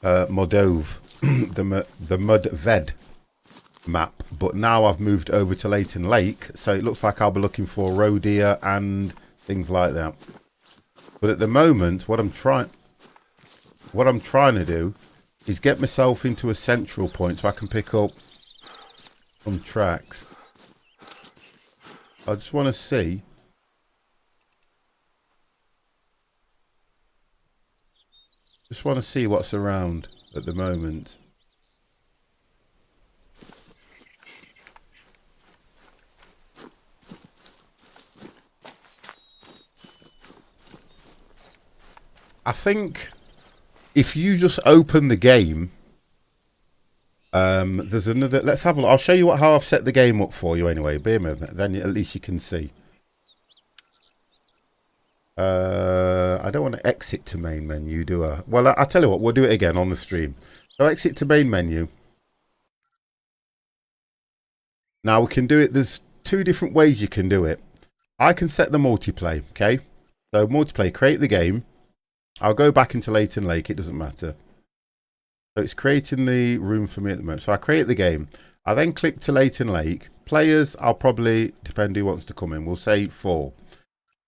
Moldove, the Mudved map, but now I've moved over to Leighton Lake, so it looks like I'll be looking for roe deer and things like that. But at the moment, what I'm trying to do is get myself into a central point so I can pick up some tracks. I just want to see. Just want to see what's around at the moment. I think if you just open the game, there's another. Let's have a look. I'll show you how I've set the game up for you anyway. Bear with me, then at least you can see. I don't want to exit to main menu, do I? Well, I'll tell you what. We'll do it again on the stream. So exit to main menu. Now we can do it. There's two different ways you can do it. I can set the multiplayer. Okay. So multiplayer. Create the game. I'll go back into Leighton Lake. It doesn't matter. So it's creating the room for me at the moment. So I create the game. I then click to Leighton Lake. Players, I'll probably, depend who wants to come in. We'll say 4.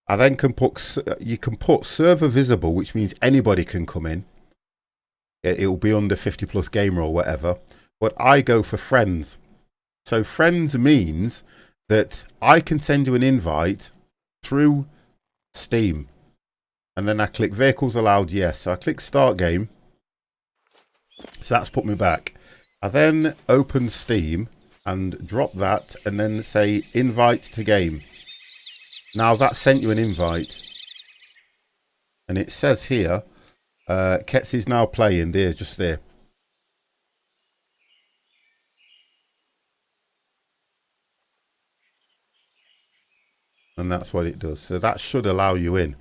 I then can put, you can put server visible, which means anybody can come in. It'll be under 50 plus gamer or whatever. But I go for friends. So friends means that I can send you an invite through Steam. And then I click vehicles allowed, yes. So I click start game. So that's put me back. I then open Steam and drop that and then say invite to game. Now that sent you an invite. And it says here, Kets is now playing there, just there. And that's what it does. So that should allow you in.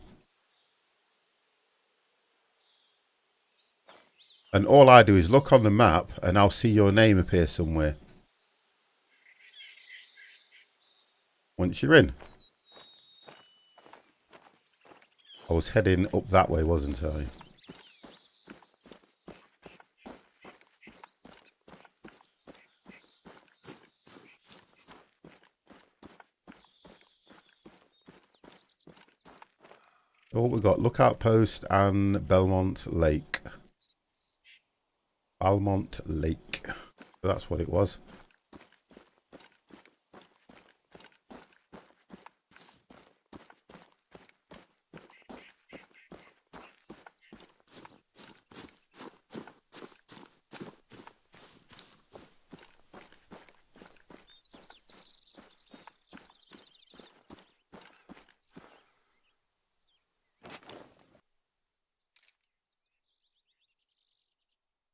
And all I do is look on the map and I'll see your name appear somewhere. Once you're in. I was heading up that way, wasn't I? Oh, we got Lookout Post and Belmont Lake. Belmont Lake. That's what it was.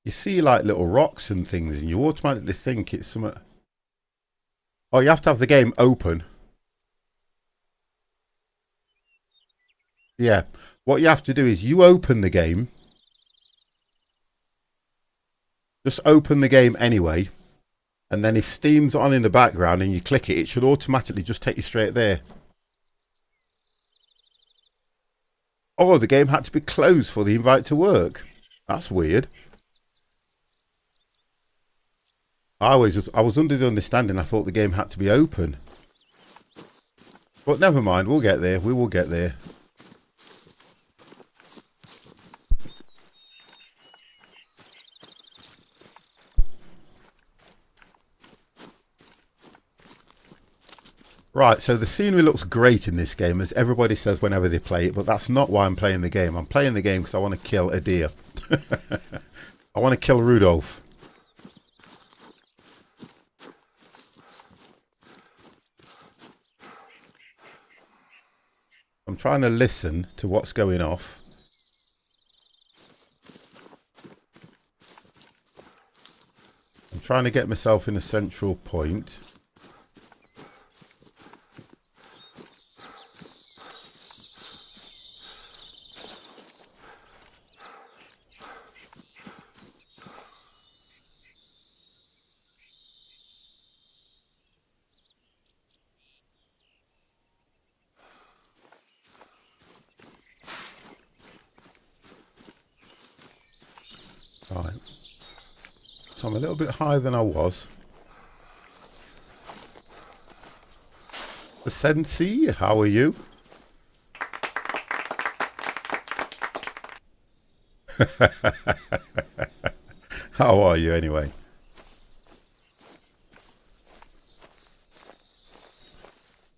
You see like little rocks and things and you automatically think it's something. Oh, you have to have the game open. Yeah. What you have to do is you open the game. Just open the game anyway. And then if Steam's on in the background and you click it, it should automatically just take you straight there. Oh, the game had to be closed for the invite to work. That's weird. I was under the understanding I thought the game had to be open. But never mind, we'll get there. We will get there. Right, so the scenery looks great in this game, as everybody says whenever they play it, but that's not why I'm playing the game. I'm playing the game because I want to kill a deer. I want to kill Rudolph. I'm trying to listen to what's going off. I'm trying to get myself in a central point. So I'm a little bit higher than I was. The Sensei, how are you? How are you anyway?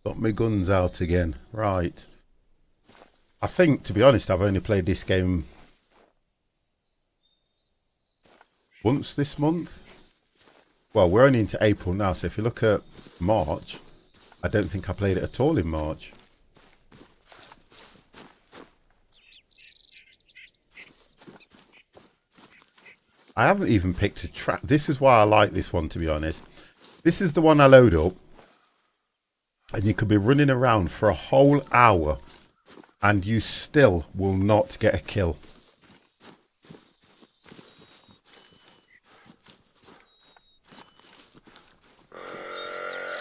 Got my guns out again. Right. I think, to be honest, I've only played this game once this month. Well, we're only into April now, so if you look at March, I don't think I played it at all in March. I haven't even picked a track. This is why I like this one, to be honest. This is the one I load up, and you could be running around for a whole hour, and you still will not get a kill.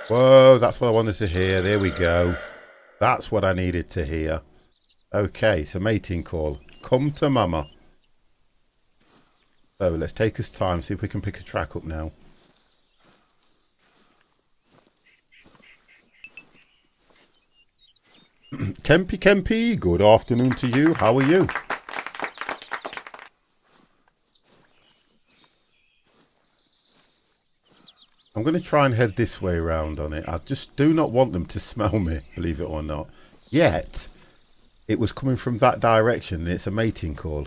Whoa, that's what I wanted to hear. There we go. That's what I needed to hear. Okay, so mating call. Come to mama. So let's take us time, see if we can pick a track up now. Kempy, good afternoon to you. How are you? I'm going to try and head this way around on it. I just do not want them to smell me, believe it or not. Yet, it was coming from that direction and it's a mating call.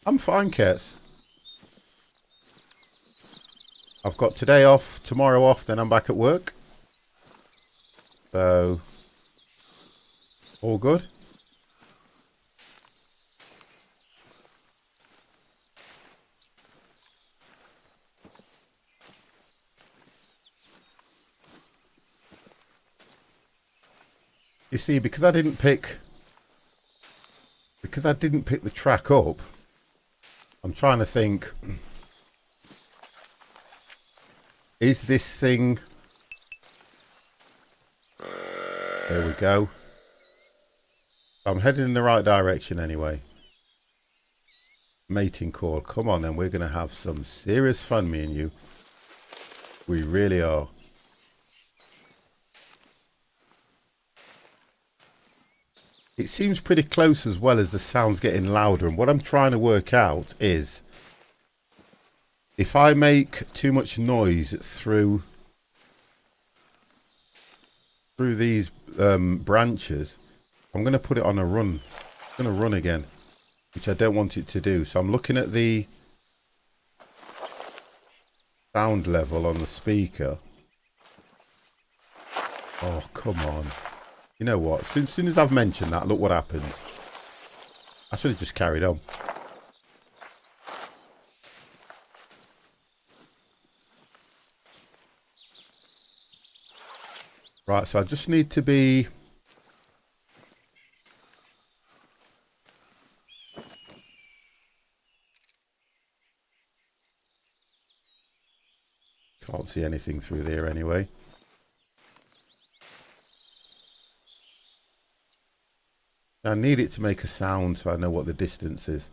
I'm fine, Kets. I've got today off, tomorrow off, then I'm back at work. So, all good. You see, because I didn't pick the track up, I'm trying to think, is this thing... There we go. I'm heading in the right direction anyway. Mating call. Come on then, we're going to have some serious fun, me and you. We really are. It seems pretty close as well as the sound's getting louder. And what I'm trying to work out is if I make too much noise through these branches, I'm going to put it on a run. It's going to run again, which I don't want it to do. So I'm looking at the sound level on the speaker. Oh, come on. You know what? As soon as I've mentioned that, look what happens. I should have just carried on. Right, so I just need to be... Can't see anything through there anyway. I need it to make a sound so I know what the distance is.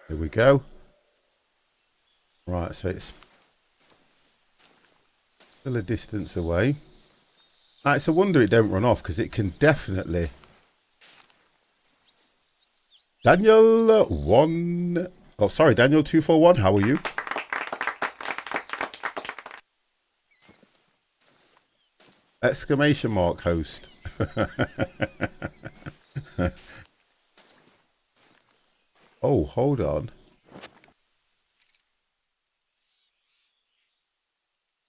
Here we go. Right, so it's still a distance away. It's a wonder it don't run off, because it can definitely... Daniel 1... Oh, sorry, Daniel 241, how are you? Exclamation mark host. Oh, hold on.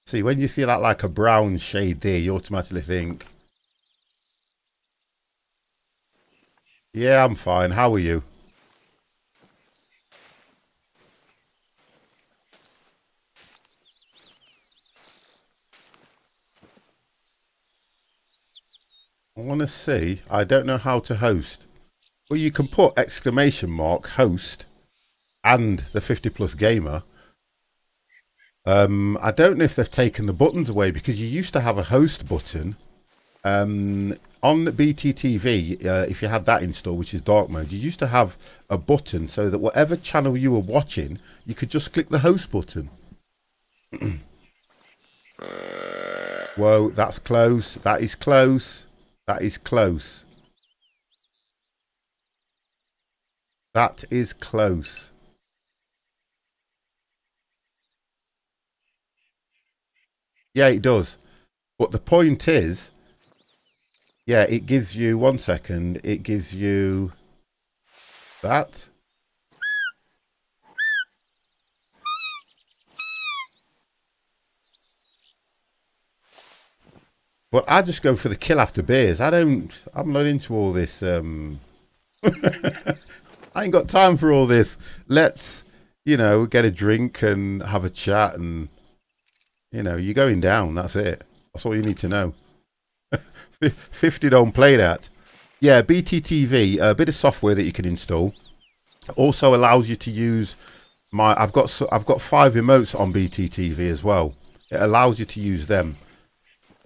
See, when you see that like a brown shade there, you automatically think, yeah, I'm fine. How are you? I want to see. I don't know how to host. Well, you can put exclamation mark host and the 50 plus gamer. I don't know if they've taken the buttons away, because you used to have a host button on BTTV. If you had that installed, which is dark mode, you used to have a button so that whatever channel you were watching, you could just click the host button. Whoa, that's close. That is close. That is close. That is close. Yeah, it does. But the point is, yeah, it gives you, 1 second, it gives you that. But I just go for the kill after beers. I'm not into all this. I ain't got time for all this. Let's, get a drink and have a chat, and, you're going down. That's it. That's all you need to know. 50 don't play that. Yeah, BTTV, a bit of software that you can install. Also allows you to use I've got 5 emotes on BTTV as well. It allows you to use them.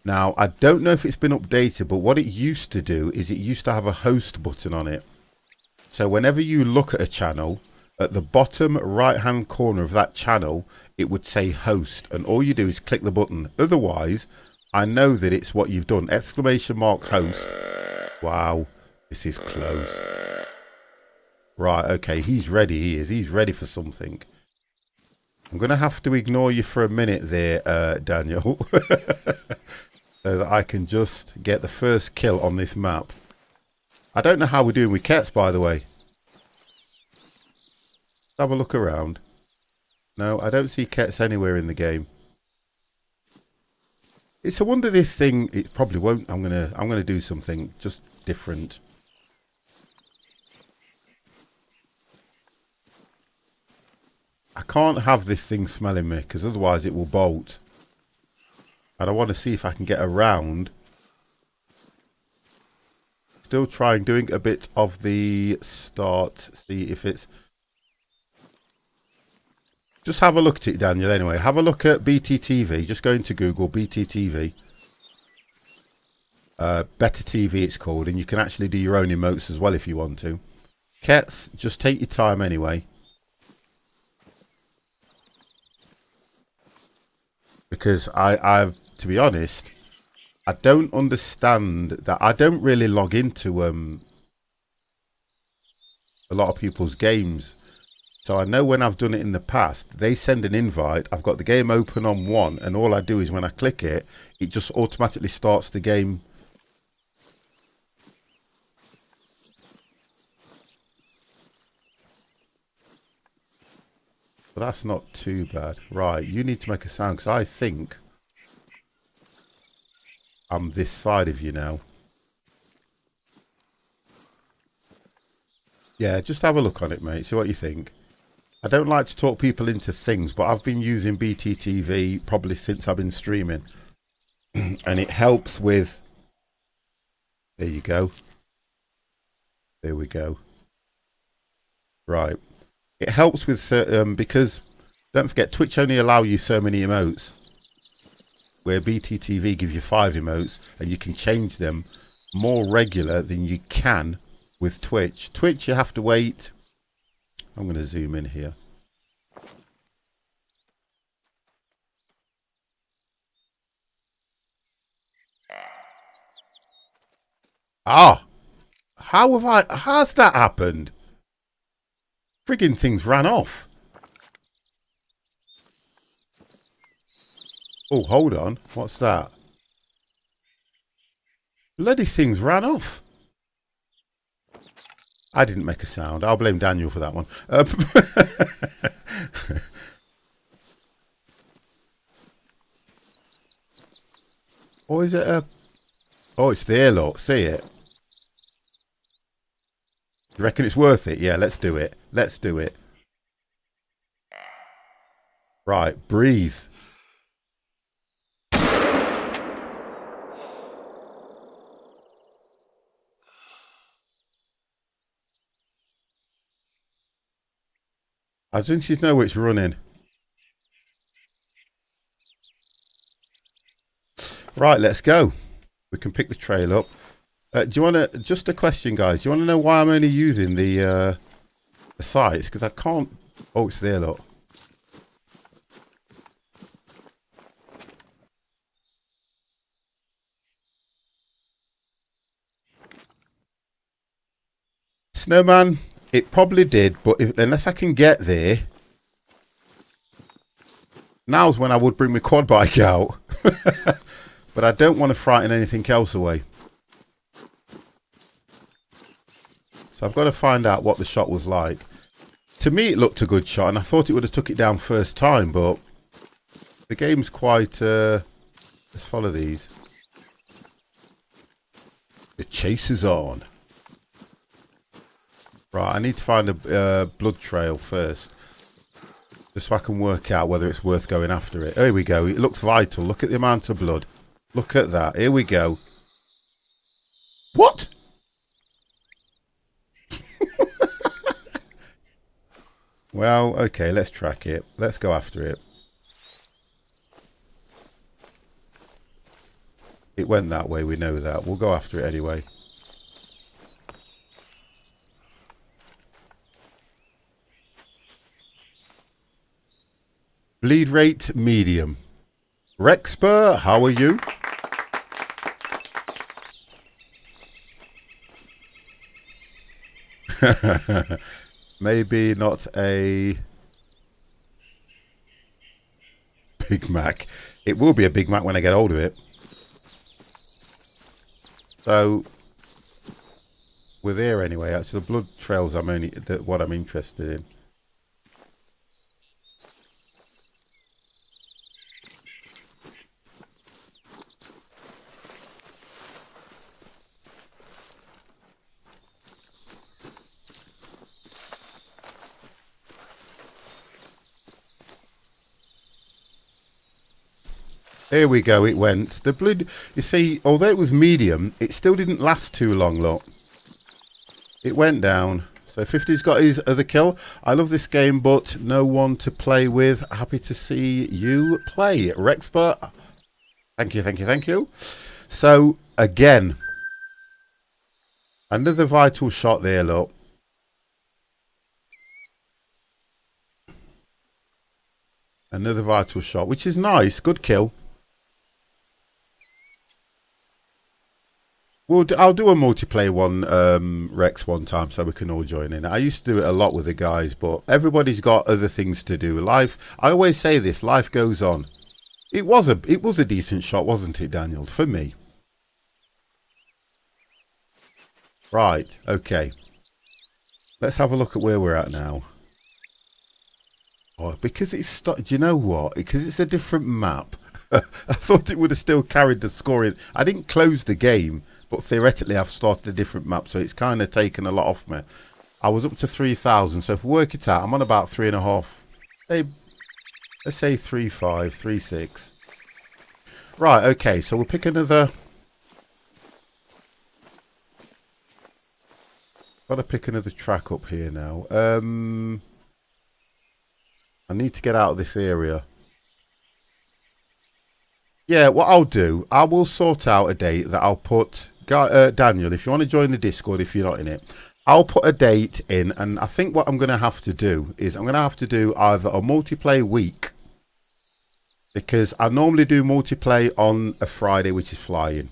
Now, I don't know if it's been updated, but what it used to do is it used to have a host button on it. So whenever you look at a channel, at the bottom right hand corner of that channel, it would say host, and all you do is click the button. Otherwise, I know that it's what you've done. Exclamation mark host. Wow, this is close. Right, okay, he's ready. He's ready for something. I'm going to have to ignore you for a minute there, Daniel. So that I can just get the first kill on this map. I don't know how we're doing with Kets, by the way. Let's have a look around. No, I don't see Kets anywhere in the game. It's a wonder this thing, it probably won't. I'm gonna do something just different. I can't have this thing smelling me, because otherwise it will bolt. And I want to see if I can get around. Still trying, doing a bit of the start. See if it's... Just have a look at it, Daniel, anyway. Have a look at BTTV. Just go into Google, BTTV. Better TV it's called. And you can actually do your own emotes as well if you want to. Kets, just take your time anyway. Because I've, to be honest, I don't understand that. I don't really log into a lot of people's games. So I know when I've done it in the past, they send an invite. I've got the game open on one, and all I do is when I click it, it just automatically starts the game. But that's not too bad. Right, you need to make a sound, because I think I'm this side of you now. Yeah, just have a look on it, mate. See what you think. I don't like to talk people into things, but I've been using BTTV probably since I've been streaming. And it helps with... There you go. There we go. Right. It helps with... because, don't forget, Twitch only allow you so many emotes. Where BTTV give you 5 emotes, and you can change them more regular than you can with Twitch. Twitch, you have to wait... I'm going to zoom in here. Ah! How's that happened? Friggin' things ran off. Oh, hold on. What's that? Bloody things ran off. I didn't make a sound. I'll blame Daniel for that one. Or is it a... Oh, it's there, look. See it? You reckon it's worth it? Yeah, let's do it. Let's do it. Right, breathe. I think she's know it's running. Right, let's go. We can pick the trail up. Do you want to, just a question, guys, do you want to know why I'm only using the sights? Because I can't, oh, it's there, look. Snowman, it probably did, but unless I can get there, now's when I would bring my quad bike out. But I don't want to frighten anything else away. So I've got to find out what the shot was like. To me, it looked a good shot, and I thought it would have took it down first time, but the game's quite... let's follow these. The chase is on. Right, I need to find a blood trail first. Just so I can work out whether it's worth going after it. Here we go. It looks vital. Look at the amount of blood. Look at that. Here we go. What? Well, okay, let's track it. Let's go after it. It went that way, we know that. We'll go after it anyway. Bleed rate medium. Rexper, how are you? Maybe not a Big Mac. It will be a Big Mac when I get hold of it. So we're there anyway. Actually, the blood trails I'm only what I'm interested in. Here we go, it went. The blood, you see, although it was medium, it still didn't last too long, look. It went down. So 50's got his other kill. I love this game, but no one to play with. Happy to see you play. Rexpert, thank you, thank you, thank you. So, again, another vital shot there, look. Another vital shot, which is nice. Good kill. I'll do a multiplayer one, Rex, one time so we can all join in. I used to do it a lot with the guys, but everybody's got other things to do. Life, I always say this, life goes on. It was a decent shot, wasn't it, Daniel? For me. Right, okay. Let's have a look at where we're at now. Oh, because it's... Do you know what? Because it's a different map. I thought it would have still carried the scoring. I didn't close the game. But theoretically, I've started a different map, so it's kind of taken a lot off me. I was up to 3,000, so if we work it out, I'm on about 3.5. Let's say 3.5, 3.6. Right, okay, so we'll pick another. Got to pick another track up here now. I need to get out of this area. Yeah, what I'll do, I will sort out a date that I'll put... Daniel, if you want to join the Discord, if you're not in it, I'll put a date in, and I think what I'm going to have to do is I'm going to have to do either a multiplayer week, because I normally do multiplayer on a Friday, which is flying.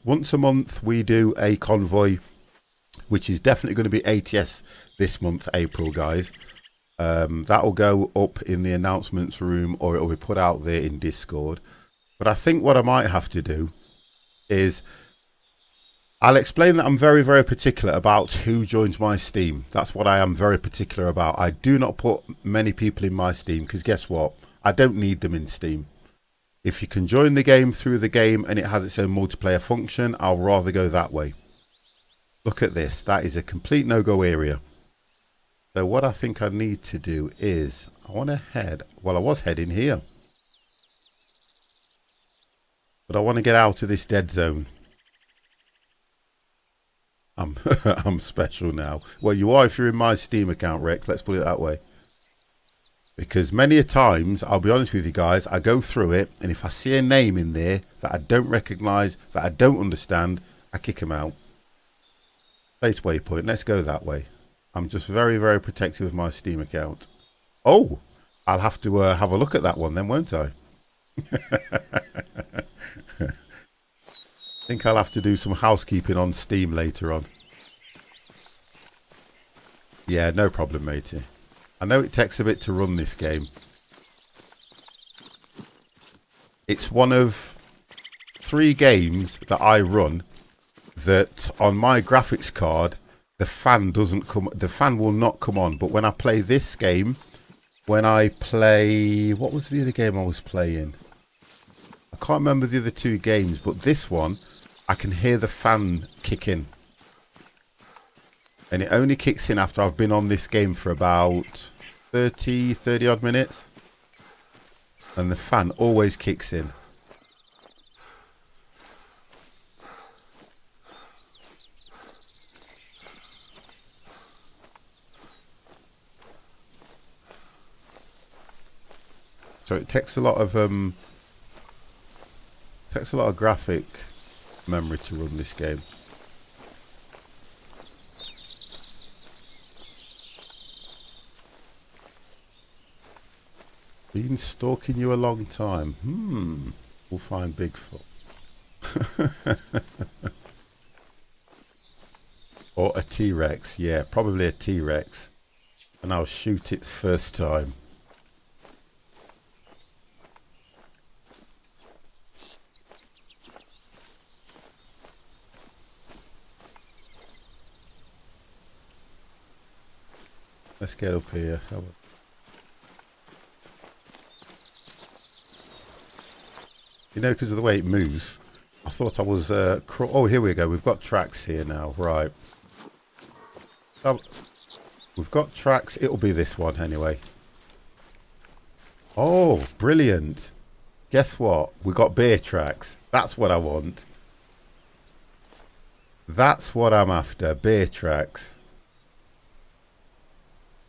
Once a month we do a convoy, which is definitely going to be ATS this month, April, guys. That will go up in the announcements room, or it will be put out there in Discord. But I think what I might have to do is I'll explain that I'm very, very particular about who joins my Steam. That's what I am very particular about. I do not put many people in my Steam because guess what? I don't need them in Steam. If you can join the game through the game and it has its own multiplayer function, I'll rather go that way. Look at this. That is a complete no-go area. So what I think I need to do is I want to head... Well, I was heading here. But I want to get out of this dead zone. I'm special now. Well, you are if you're in my Steam account, Rex. Let's put it that way. Because many a times, I'll be honest with you guys, I go through it, and if I see a name in there that I don't recognise, that I don't understand, I kick them out. Place waypoint, let's go that way. I'm just very, very protective of my Steam account. Oh, I'll have to have a look at that one then, won't I? I think I'll have to do some housekeeping on Steam later on. Yeah, no problem, matey. I know it takes a bit to run this game. It's one of 3 games that I run that on my graphics card the fan will not come on. But when I play this game, when I play, what was the other game I was playing? I can't remember the other 2 games, but this one I can hear the fan kick in. And it only kicks in after I've been on this game for about 30 odd minutes. And the fan always kicks in. So it takes a lot of graphic memory to run this game. Been stalking you a long time. We'll find Bigfoot. Or a T-Rex. Yeah, probably a T-Rex. And I'll shoot it first time. Let's get up here. You know, because of the way it moves, I thought I was... oh, here we go. We've got tracks here now. Right. So, we've got tracks. It'll be this one anyway. Oh, brilliant. Guess what? We got bear tracks. That's what I want. That's what I'm after. Bear tracks.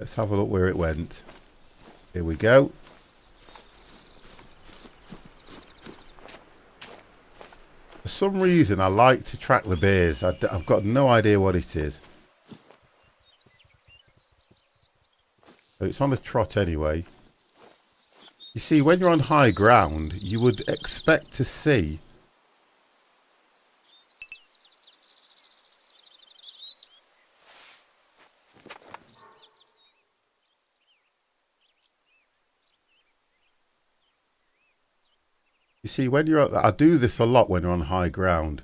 Let's have a look where it went. Here we go. For some reason, I like to track the bears. I've got no idea what it is. So it's on a trot anyway. You see, when you're on high ground, you would expect to see... You see, when you're... I do this a lot when you're on high ground.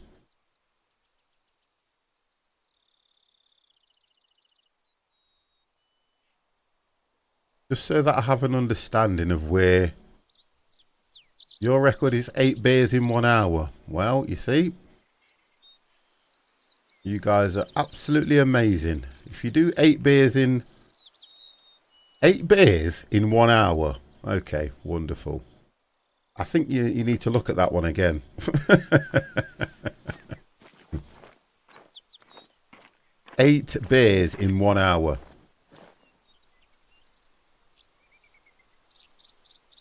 Just so that I have an understanding of where... Your record is 8 bears in 1 hour. Well, you see... You guys are absolutely amazing. If you do 8 bears in... 8 bears in 1 hour. Okay, wonderful. I think you need to look at that one again. 8 bears in 1 hour.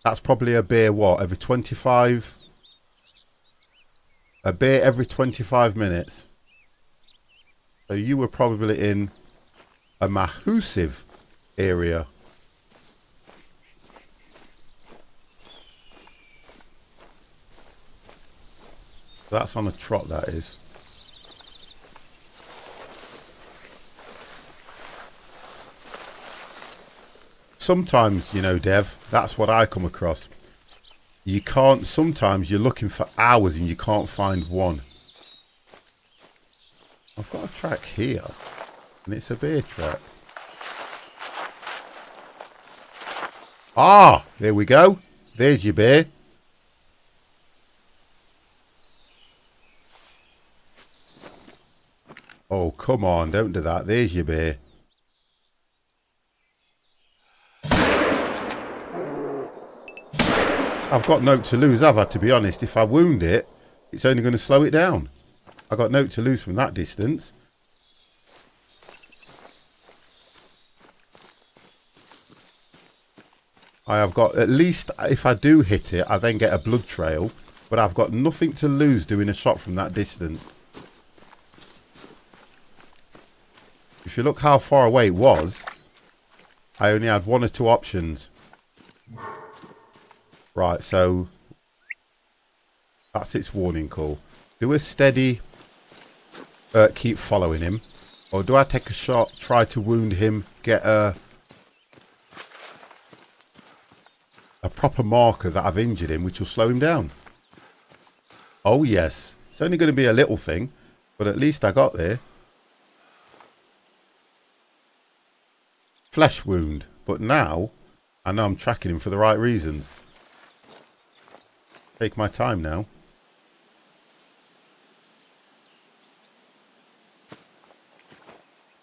That's probably a bear, what, every 25? A bear every 25 minutes. So you were probably in a massive area. That's on a trot, that is. Sometimes, you know, Dev, that's what I come across. You can't, sometimes you're looking for hours and you can't find one. I've got a track here, and it's a bear track. Ah, there we go. There's your bear. Oh, come on, don't do that. There's your bear. I've got note to lose, have I, to be honest? If I wound it, it's only going to slow it down. I've got note to lose from that distance. I have got, at least if I do hit it, I then get a blood trail. But I've got nothing to lose doing a shot from that distance. If you look how far away it was, I only had 1 or 2 options. Right, so that's its warning call. Do a steady, keep following him. Or do I take a shot, try to wound him, get a proper marker that I've injured him, which will slow him down? Oh yes, it's only going to be a little thing, but at least I got there. Flesh wound, but now I know I'm tracking him for the right reasons. Take my time now.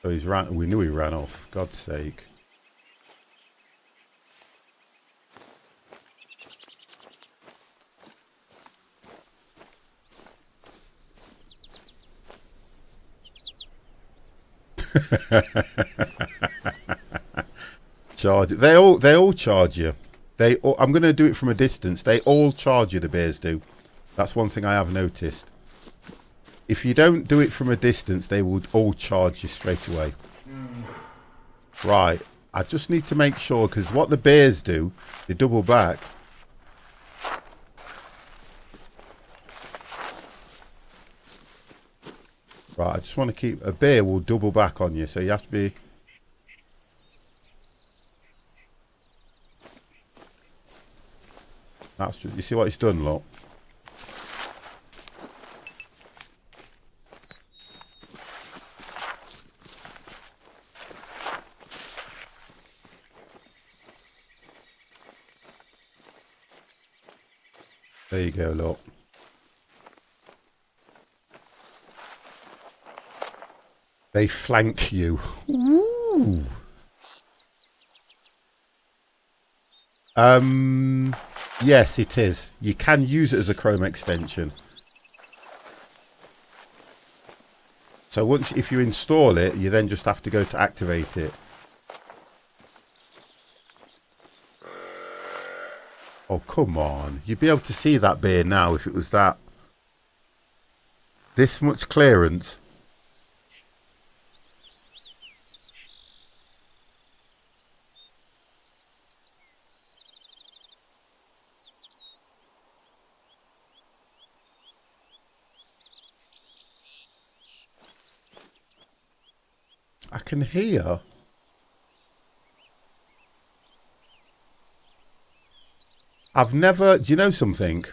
So he's ran. We knew he ran off. God's sake. Charge. They all charge you. I'm going to do it from a distance. They all charge you. The bears do. That's one thing I have noticed. If you don't do it from a distance, they will all charge you straight away. Right. I just need to make sure, because what the bears do, they double back. Right, I just want to keep... A bear will double back on you, so you have to be... That's just... You see what it's done, look? There you go, look. They flank you. Ooh. Yes, it is. You can use it as a Chrome extension. So once, if you install it, you then just have to go to activate it. Oh, come on. You'd be able to see that bear now if it was that. This much clearance. I can hear. I've never, do you know something?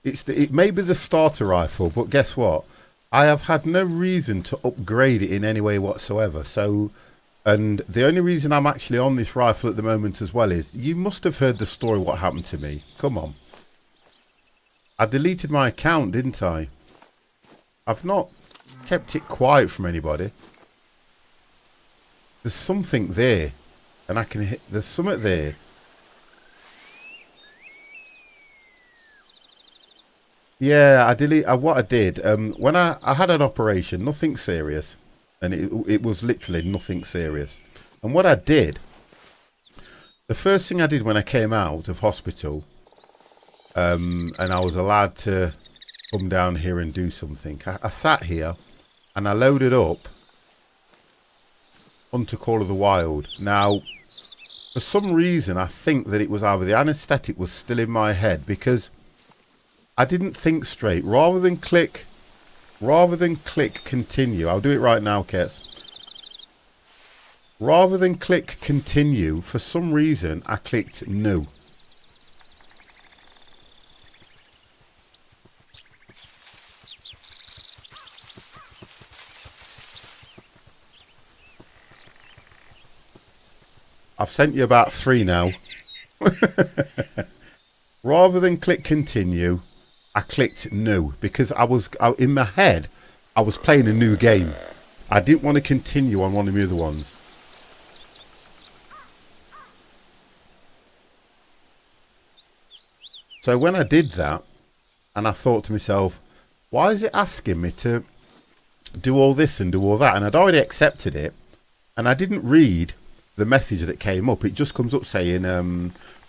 It may be the starter rifle, but guess what? I have had no reason to upgrade it in any way whatsoever. So, and the only reason I'm actually on this rifle at the moment as well is, you must have heard the story what happened to me. Come on. I deleted my account, didn't I? I've not kept it quiet from anybody. There's something there. And I can hit, there's something there. Yeah, what I did, when I had an operation, nothing serious, and it was literally nothing serious. And what I did, the first thing I did when I came out of hospital, and I was allowed to come down here and do something, I sat here and I loaded up Hunter Call of the Wild. Now, for some reason, I think that it was either the anaesthetic was still in my head, because I didn't think straight. Rather than click continue. I'll do it right now, Kets. Rather than click continue, for some reason I clicked no. I've sent you about 3 now. Rather than click continue, I clicked no, because in my head, I was playing a new game. I didn't want to continue on one of the other ones. So when I did that, and I thought to myself, why is it asking me to do all this and do all that? And I'd already accepted it, and I didn't read the message that came up, it just comes up saying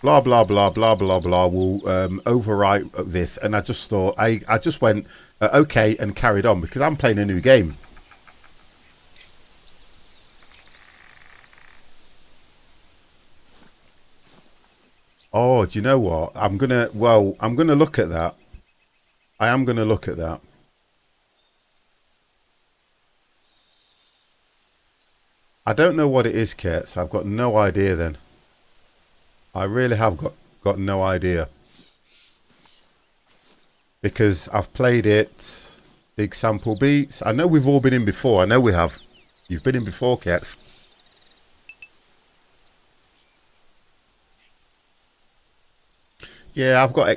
blah blah blah blah blah blah will overwrite this, and I just thought I just went okay and carried on because I'm playing a new game. Oh, do you know what? I'm gonna look at that. I am gonna look at that. I don't know what it is, Kate, so I've got no idea then. I really have got no idea. Because I've played it, big sample beats. I know we've all been in before. I know we have. You've been in before, Kate. Yeah, I've got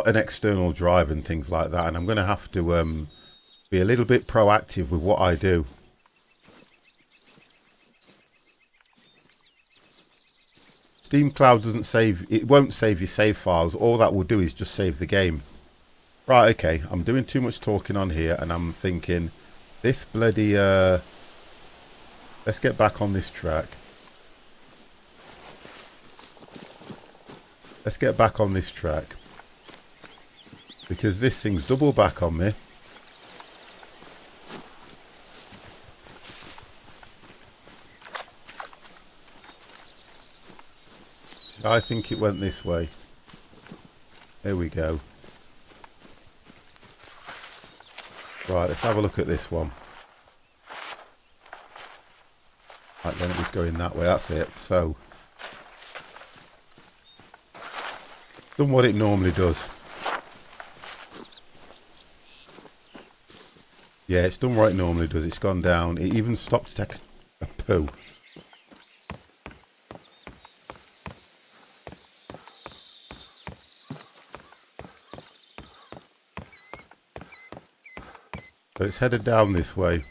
an external drive and things like that, and I'm going to have to be a little bit proactive with what I do. Steam Cloud doesn't save, it won't save your save files. All that will do is just save the game. Right, okay, I'm doing too much talking on here, and I'm thinking, this bloody, let's get back on this track. Let's get back on this track. Because this thing's double back on me. I think it went this way. There we go. Right, let's have a look at this one. Right, then it was going that way, that's it. So, done what it normally does. Yeah, it's done what it normally does. It's gone down. It even stopped to take a poo. So it's headed down this way.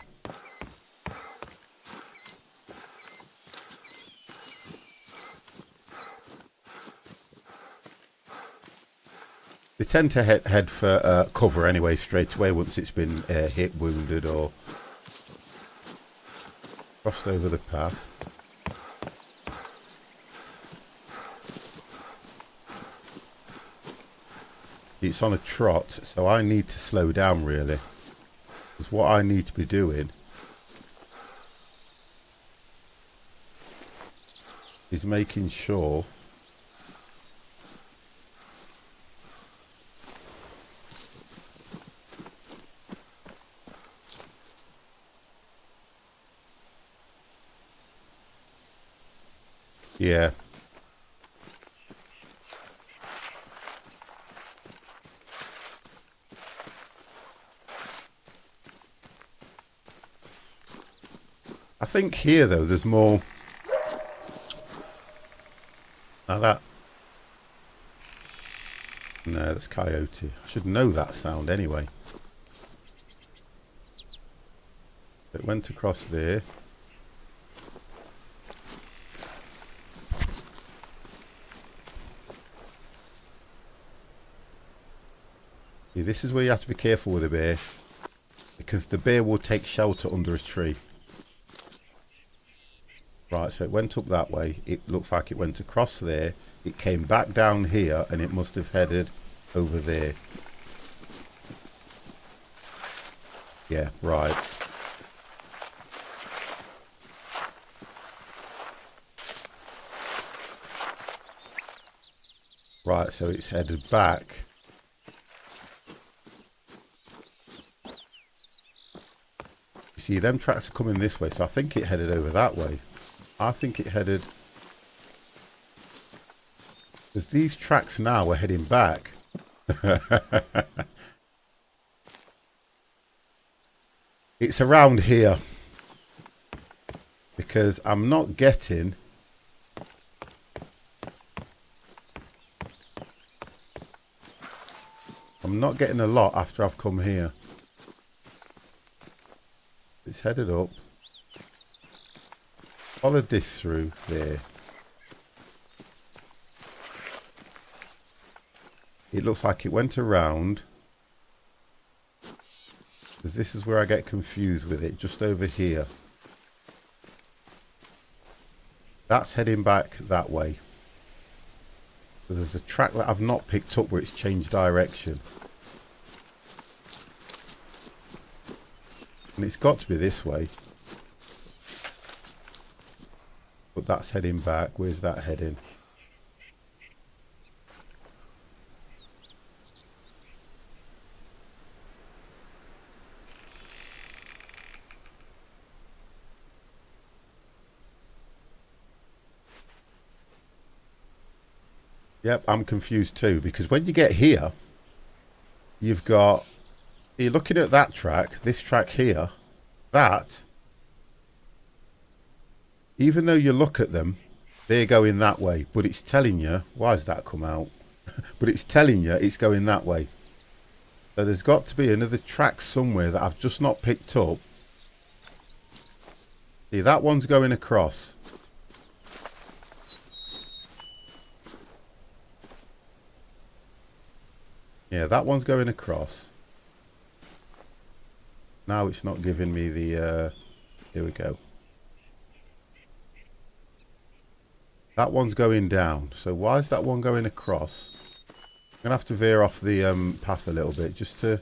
They tend to head for cover anyway straight away once it's been hit, wounded or crossed over the path. It's on a trot, so I need to slow down really. Because what I need to be doing is making sure yeah. I think here though there's more. Now that, no, that's coyote. I should know that sound anyway. It went across there. See, this is where you have to be careful with the bear, because the bear will take shelter under a tree. Right, so it went up that way. It looks like it went across there. It came back down here, and it must have headed over there. Yeah, right. Right, so it's headed back. You see, them tracks are coming this way, so I think it headed over that way. I think it headed... Because these tracks now are heading back. It's around here. Because I'm not getting... I'm not getting a lot after I've come here. It's headed up. Followed this through there. It looks like it went around. Because this is where I get confused with it, just over here. That's heading back that way. So there's a track that I've not picked up where it's changed direction. And it's got to be this way. But that's heading back. Where's that heading? Yep, I'm confused too, because when you get here, you've got, you're looking at that track, this track here, that, even though you look at them, they're going that way, but it's telling you, why has that come out? But it's telling you it's going that way. So there's got to be another track somewhere that I've just not picked up. See, that one's going across. Yeah, that one's going across. Now it's not giving me the, here we go. That one's going down. So why is that one going across? I'm going to have to veer off the path a little bit just to...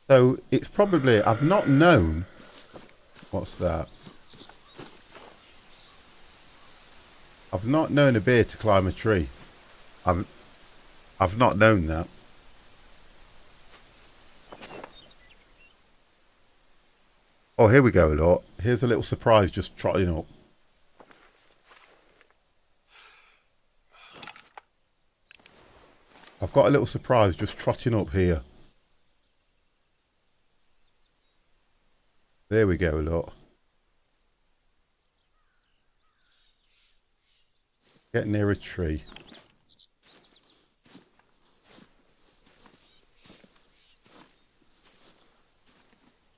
So it's probably, I've not known... What's that? I've not known a bear to climb a tree. I've not known that. Oh, here we go, look. Here's a little surprise just trotting up. I've got a little surprise just trotting up here. There we go, look. Get near a tree.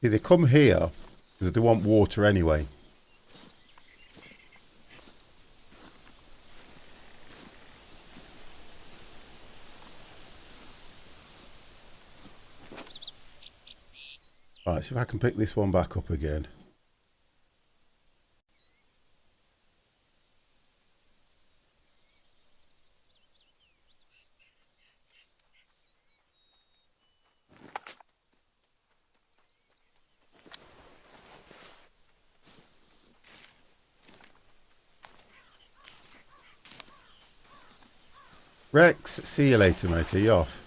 See, they come here because they want water anyway. Right, see if I can pick this one back up again. Rex, see you later, mate. Are you off?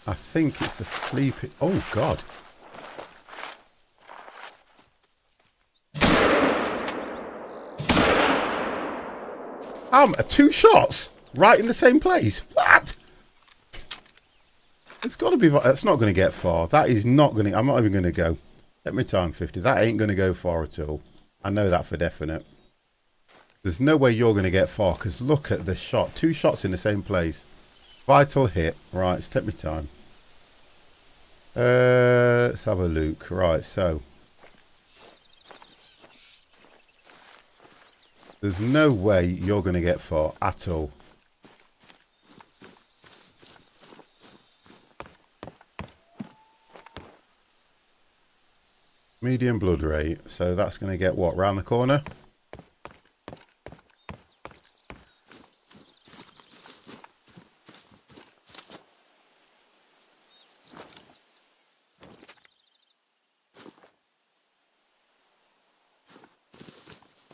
I think it's a sleepy... Oh, God. Two shots right in the same place. What? It's got to be... That's not going to get far. That is not going to... I'm not even going to go. Let me time 50. That ain't going to go far at all. I know that for definite. There's no way you're going to get far because look at the shot. Two shots in the same place. Vital hit. Right, let's take my time. Let's have a look. Right, so... There's no way you're going to get far at all. Medium blood rate. So that's going to get what? Round the corner?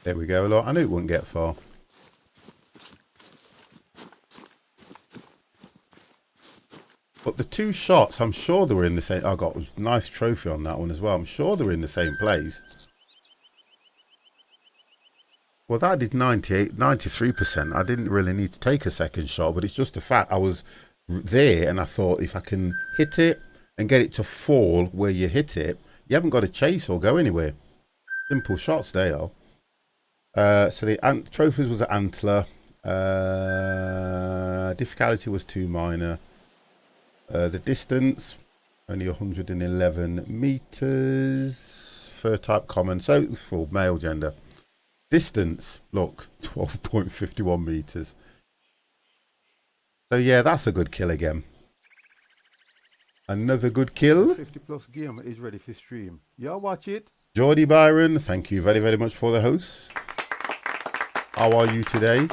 There we go. Look, I knew it wouldn't get far. But the two shots, I'm sure they were in the same... I got a nice trophy on that one as well. I'm sure they were in the same place. Well, that did 93%. I didn't really need to take a second shot, but it's just the fact I was there and I thought if I can hit it and get it to fall where you hit it, you haven't got to chase or go anywhere. Simple shots they are. So the trophies was an antler. Difficulty was 2 minor. The distance, Only 111 meters. Fur type common. So it's full male gender. Distance, look, 12.51 meters. So yeah, that's a good kill again. Another good kill. 50 plus game is ready for stream. Y'all watch it. Geordie Byron, thank you very, very much for the host. How are you today?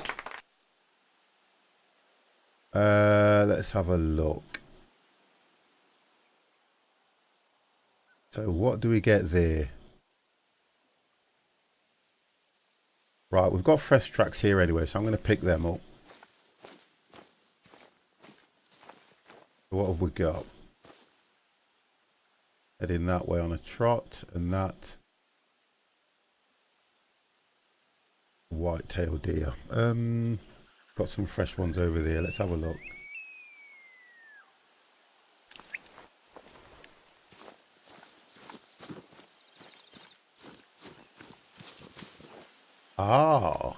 Let's have a look. So what do we get there? Right, we've got fresh tracks here anyway, so I'm going to pick them up. What have we got? Heading that way on a trot, and that white-tailed deer. Got some fresh ones over there. Let's have a look. Ah.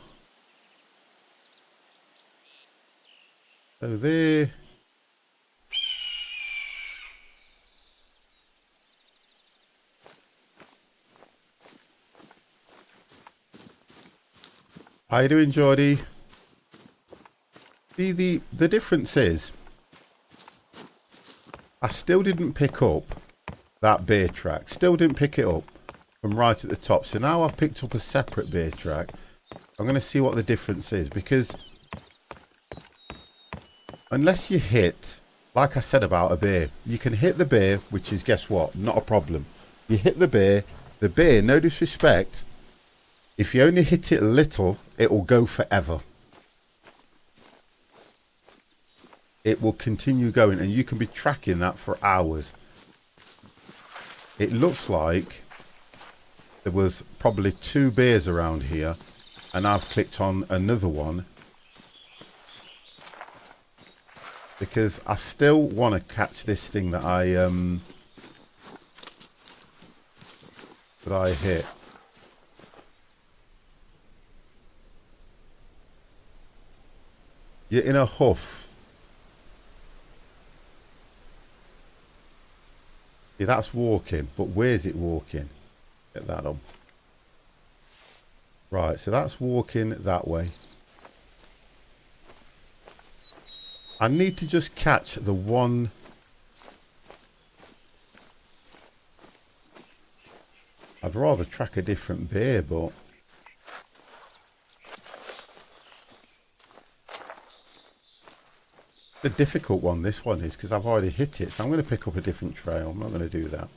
So there. How you doing, Geordie? See, the difference is, I still didn't pick up that bear track. Still didn't pick it up from right at the top. So now I've picked up a separate bear track. I'm going to see what the difference is, because unless you hit, like I said about a bear, you can hit the bear, which is, guess what, not a problem. You hit the bear, no disrespect, if you only hit it a little, it will go forever. It will continue going, and you can be tracking that for hours. It looks like there was probably 2 bears around here, and I've clicked on another one because I still want to catch this thing that I hit. You're in a huff. See, that's walking, but where's it walking? Get that on. Right, so that's walking that way. I need to just catch the one. I'd rather track a different bear, but the difficult one, this one is, because I've already hit it. So I'm going to pick up a different trail. I'm not going to do that.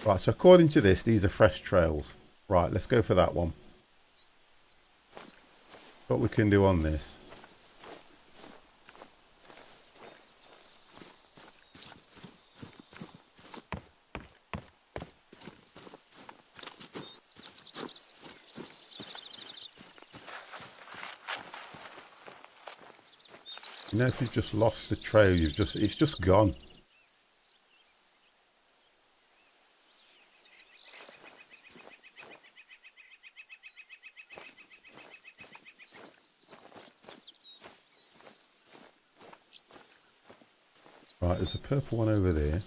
Right, so according to this, these are fresh trails. Right, let's go for that one. What we can do on this. You know, if you've just lost the trail, it's just gone. Right, there's a purple one over there.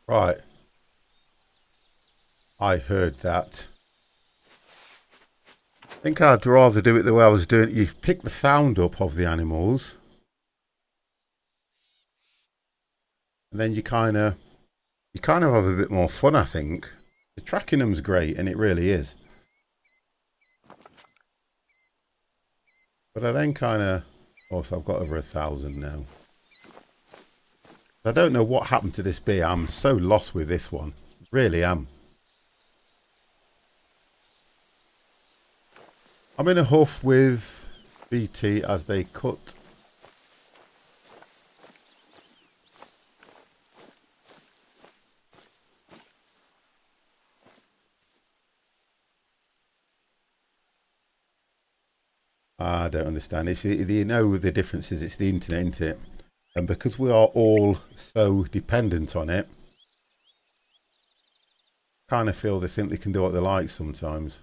Right. I heard that. I think I'd rather do it the way I was doing it. You pick the sound up of the animals. And then you kind of have a bit more fun, I think. The tracking them's great, and it really is. But I then kind of... Also, I've got over 1,000 now. I don't know what happened to this bee. I'm so lost with this one. Really am. I'm in a huff with BT as they cut. I don't understand. It's, you know the difference is it's the internet, isn't it? And because we are all so dependent on it, kind of feel they think they can do what they like sometimes.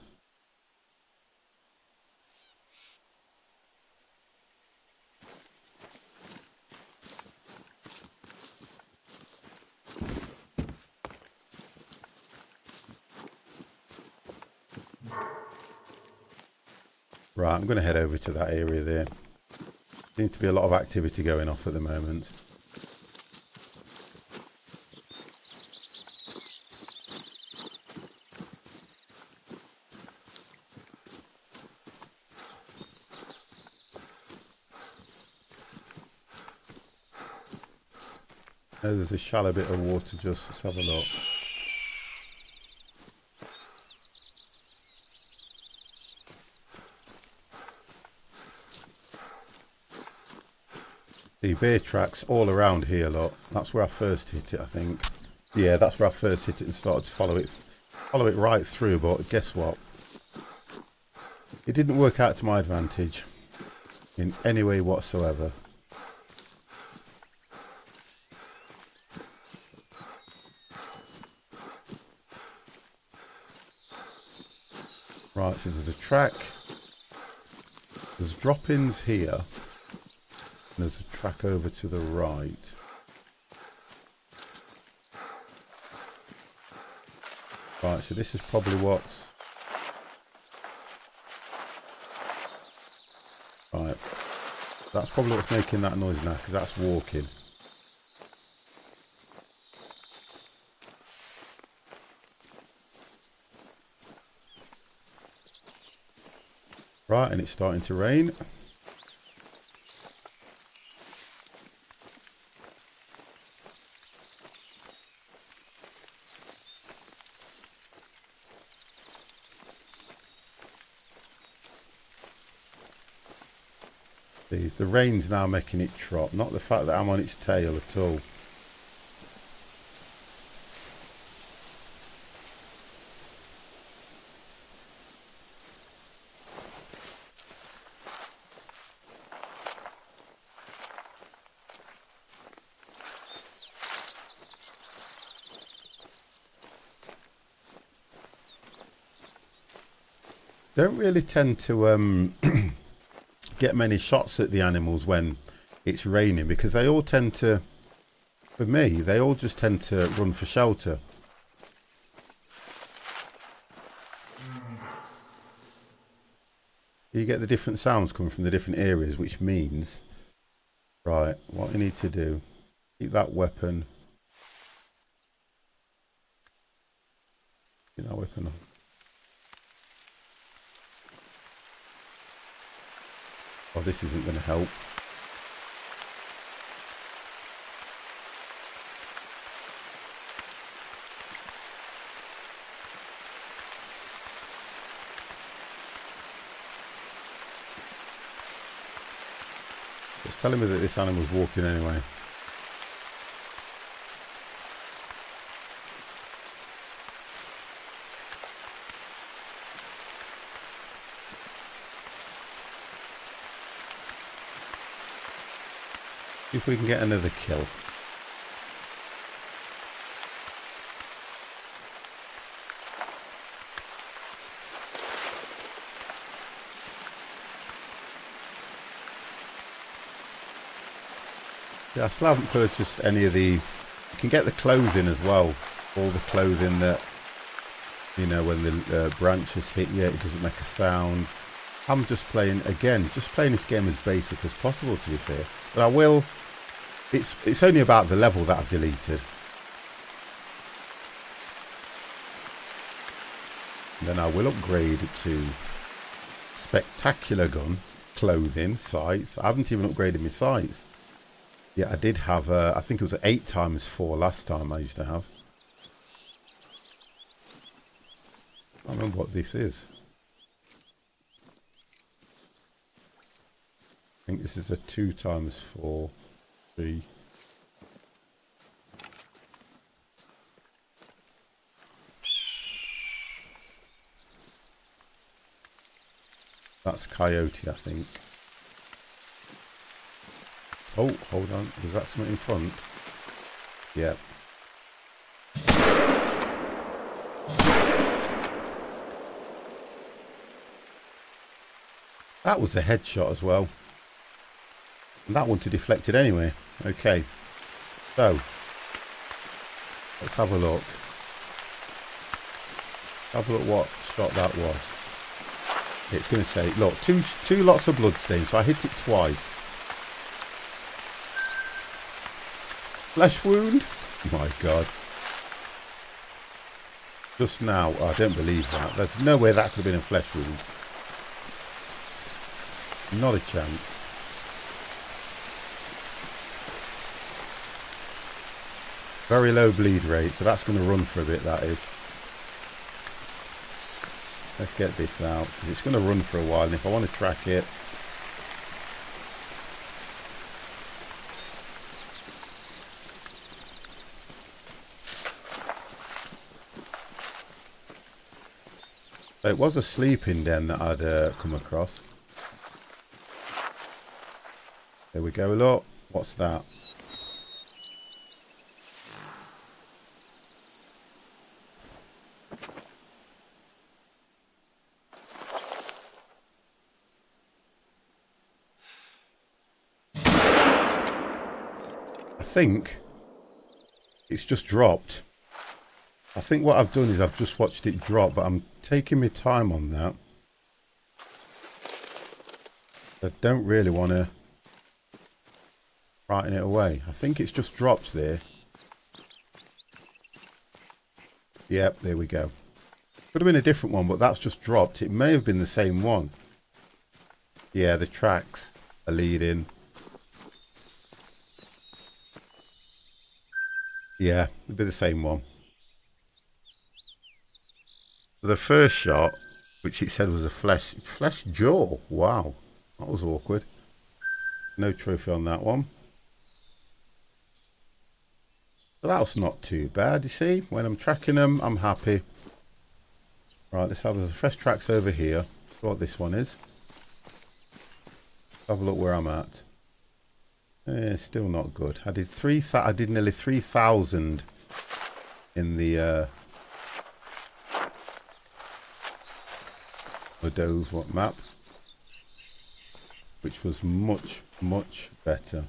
Right, I'm going to head over to that area there. Seems to be a lot of activity going off at the moment. Oh, there's a shallow bit of water just. Let's have a look. The bear tracks all around here, look. That's where I first hit it, I think. Yeah, that's where I first hit it and started to follow it right through, but guess what? It didn't work out to my advantage in any way whatsoever. Right, so there's a track. There's drop-ins here. And there's a track over to the right. Right, so this is probably what's... Right. That's probably what's making that noise now, because that's walking. Right, and it's starting to rain. The rain's now making it trot, not the fact that I'm on its tail at all. Don't really tend to get many shots at the animals when it's raining, because they all tend to, for me, they all just tend to run for shelter. You get the different sounds coming from the different areas, which means, right, what you need to do, keep that weapon, keep that weapon on. Oh, this isn't going to help. It's telling me that this animal's walking anyway. See if we can get another kill. Yeah, I still haven't purchased any of the... You can get the clothing as well. All the clothing that, you know, when the branches hit you, it doesn't make a sound. I'm just playing, again, just playing this game as basic as possible, to be fair. But I will... It's only about the level that I've deleted. And then I will upgrade to spectacular gun, clothing, sights. I haven't even upgraded my sights. Yeah, I did have, I think it was 8x4 last time I used to have. I don't remember what this is. I think this is a 2x4. 3. That's Coyote, I think. Oh, hold on. Was that something in front? Yeah. That was a headshot as well. And that one to deflect it anyway. Okay. So, let's have a look. Have a look what shot that was. It's going to say, look, two lots of bloodstains. So I hit it twice. Flesh wound? Oh my God. Just now, I don't believe that. There's no way that could have been a flesh wound. Not a chance. Very low bleed rate, so that's going to run for a bit, that is. Let's get this out, because it's going to run for a while, and if I want to track it... So it was a sleeping den that I'd come across. There we go, look. What's that? I think it's just dropped. I think what I've done is I've just watched it drop, but I'm taking my time on that. I don't really want to frighten it away. I think it's just dropped there. Yep, there we go. Could have been a different one, but that's just dropped. It may have been the same one. Yeah, the tracks are leading. Yeah, it'd be the same one. So the first shot, which it said was a flesh jaw. Wow, that was awkward. No trophy on that one. So that's not too bad, you see. When I'm tracking them, I'm happy. Right, let's have the fresh tracks over here. That's what this one is. Have a look where I'm at. Still not good. I did nearly 3,000 in the Meadows map, which was much better.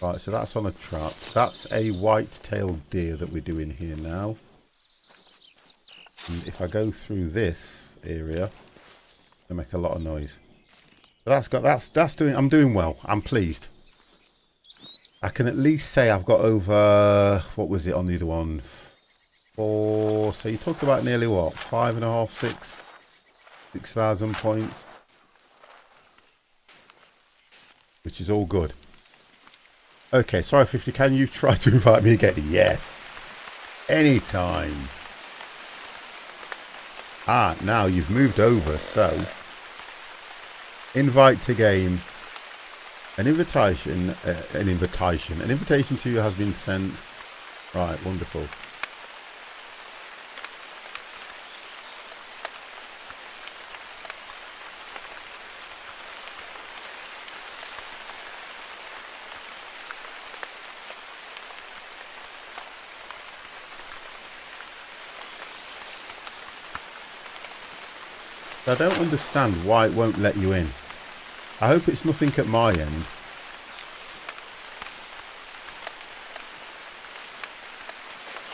Right, so that's on a trap. That's a white-tailed deer that we're doing here now. And if I go through this area, they make a lot of noise. But that's doing. I'm doing well. I'm pleased. I can at least say I've got over. What was it on the other one? 4. So you talk about nearly what? 5.5, 6,000 points, which is all good. Okay, sorry 50, can you try to invite me again? Yes. Anytime. Ah, now you've moved over, so invite to game. An invitation to you has been sent. Right, wonderful. I don't understand why it won't let you in. I hope it's nothing at my end.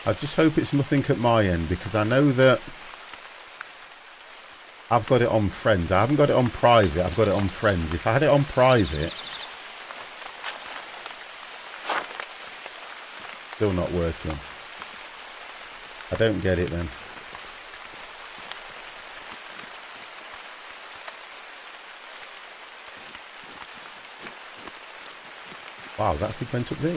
I just hope it's nothing at my end, because I know that I've got it on friends. I haven't got it on private, I've got it on friends. If I had it on private, still not working. I don't get it then. Wow, that thing went up there.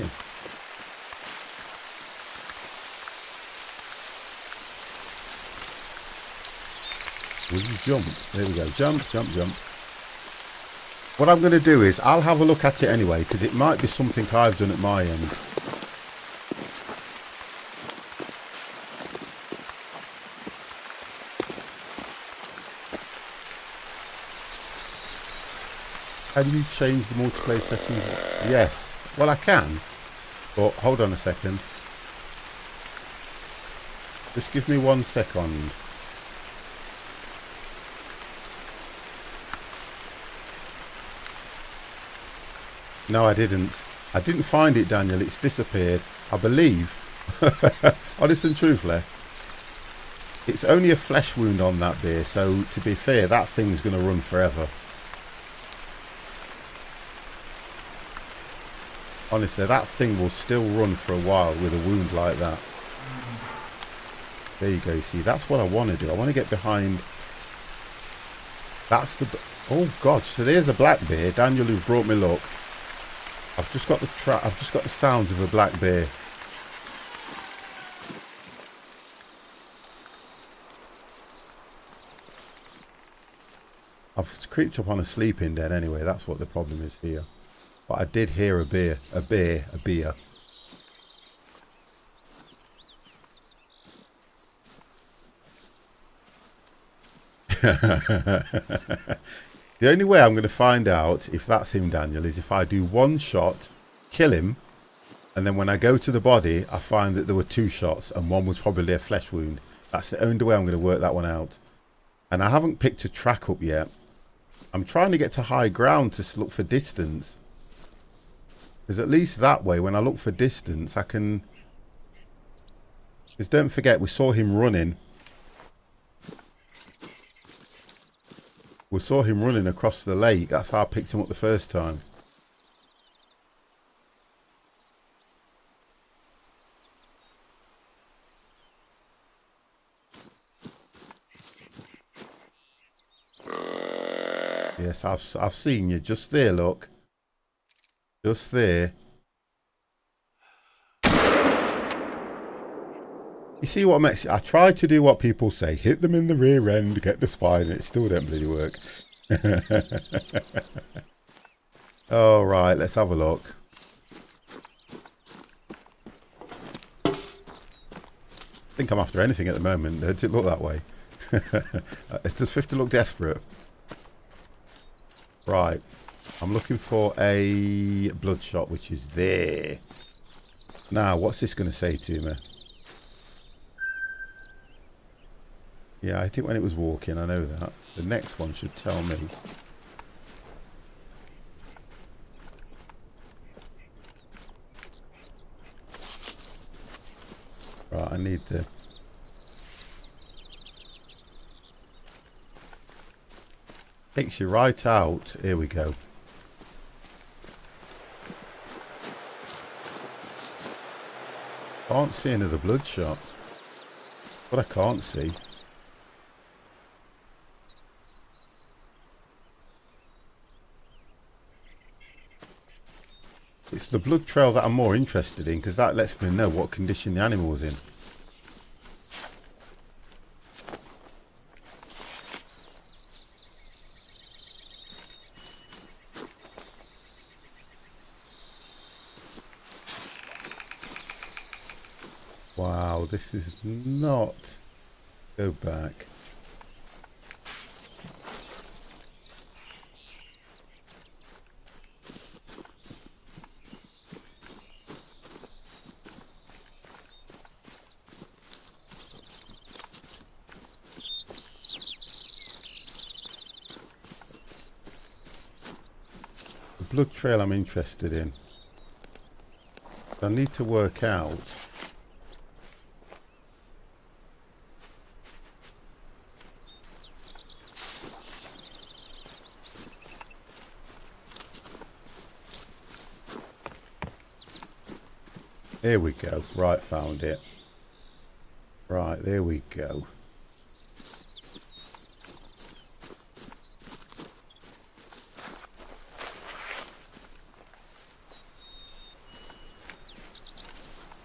Will you jump? There we go. Jump, jump, jump. What I'm going to do is I'll have a look at it anyway, because it might be something I've done at my end. Can you change the multiplayer settings? Yes. Well, I can. But hold on a second. Just give me 1 second. No, I didn't. I didn't find it, Daniel. It's disappeared. I believe. Honest and truthfully. It's only a flesh wound on that beer, so to be fair, that thing's going to run forever. Honestly, that thing will still run for a while with a wound like that. There you go, you see, that's what I want to do. I want to get behind... That's the... Oh, God, so there's a black bear. Daniel, who's brought me luck. I've just got the sounds of a black bear. I've creeped up on a sleeping den anyway. That's what the problem is here. But I did hear a bear. The only way I'm going to find out if that's him, Daniel, is if I do 1 shot, kill him, and then when I go to the body, I find that there were 2 shots and 1 was probably a flesh wound. That's the only way I'm going to work that one out. And I haven't picked a track up yet. I'm trying to get to high ground to look for distance. Because at least that way, when I look for distance, I can... Because don't forget, we saw him running. We saw him running across the lake. That's how I picked him up the first time. Yes, I've seen you just there, look. Just there. You see what makes... I try to do what people say. Hit them in the rear end, get the spine, and it still don't bloody work. All right, let's have a look. I think I'm after anything at the moment. Does it look that way? Does 50 look desperate? Right. I'm looking for a bloodshot, which is there. Now, what's this going to say to me? Yeah, I think when it was walking, I know that. The next one should tell me. Right, I need the... Takes you right out. Here we go. Can't see another bloodshot. But I can't see. It's the blood trail that I'm more interested in, because that lets me know what condition the animal was in. Wow, this is not... Go back. The blood trail I'm interested in. I need to work out... Here we go. Right, found it. Right, there we go.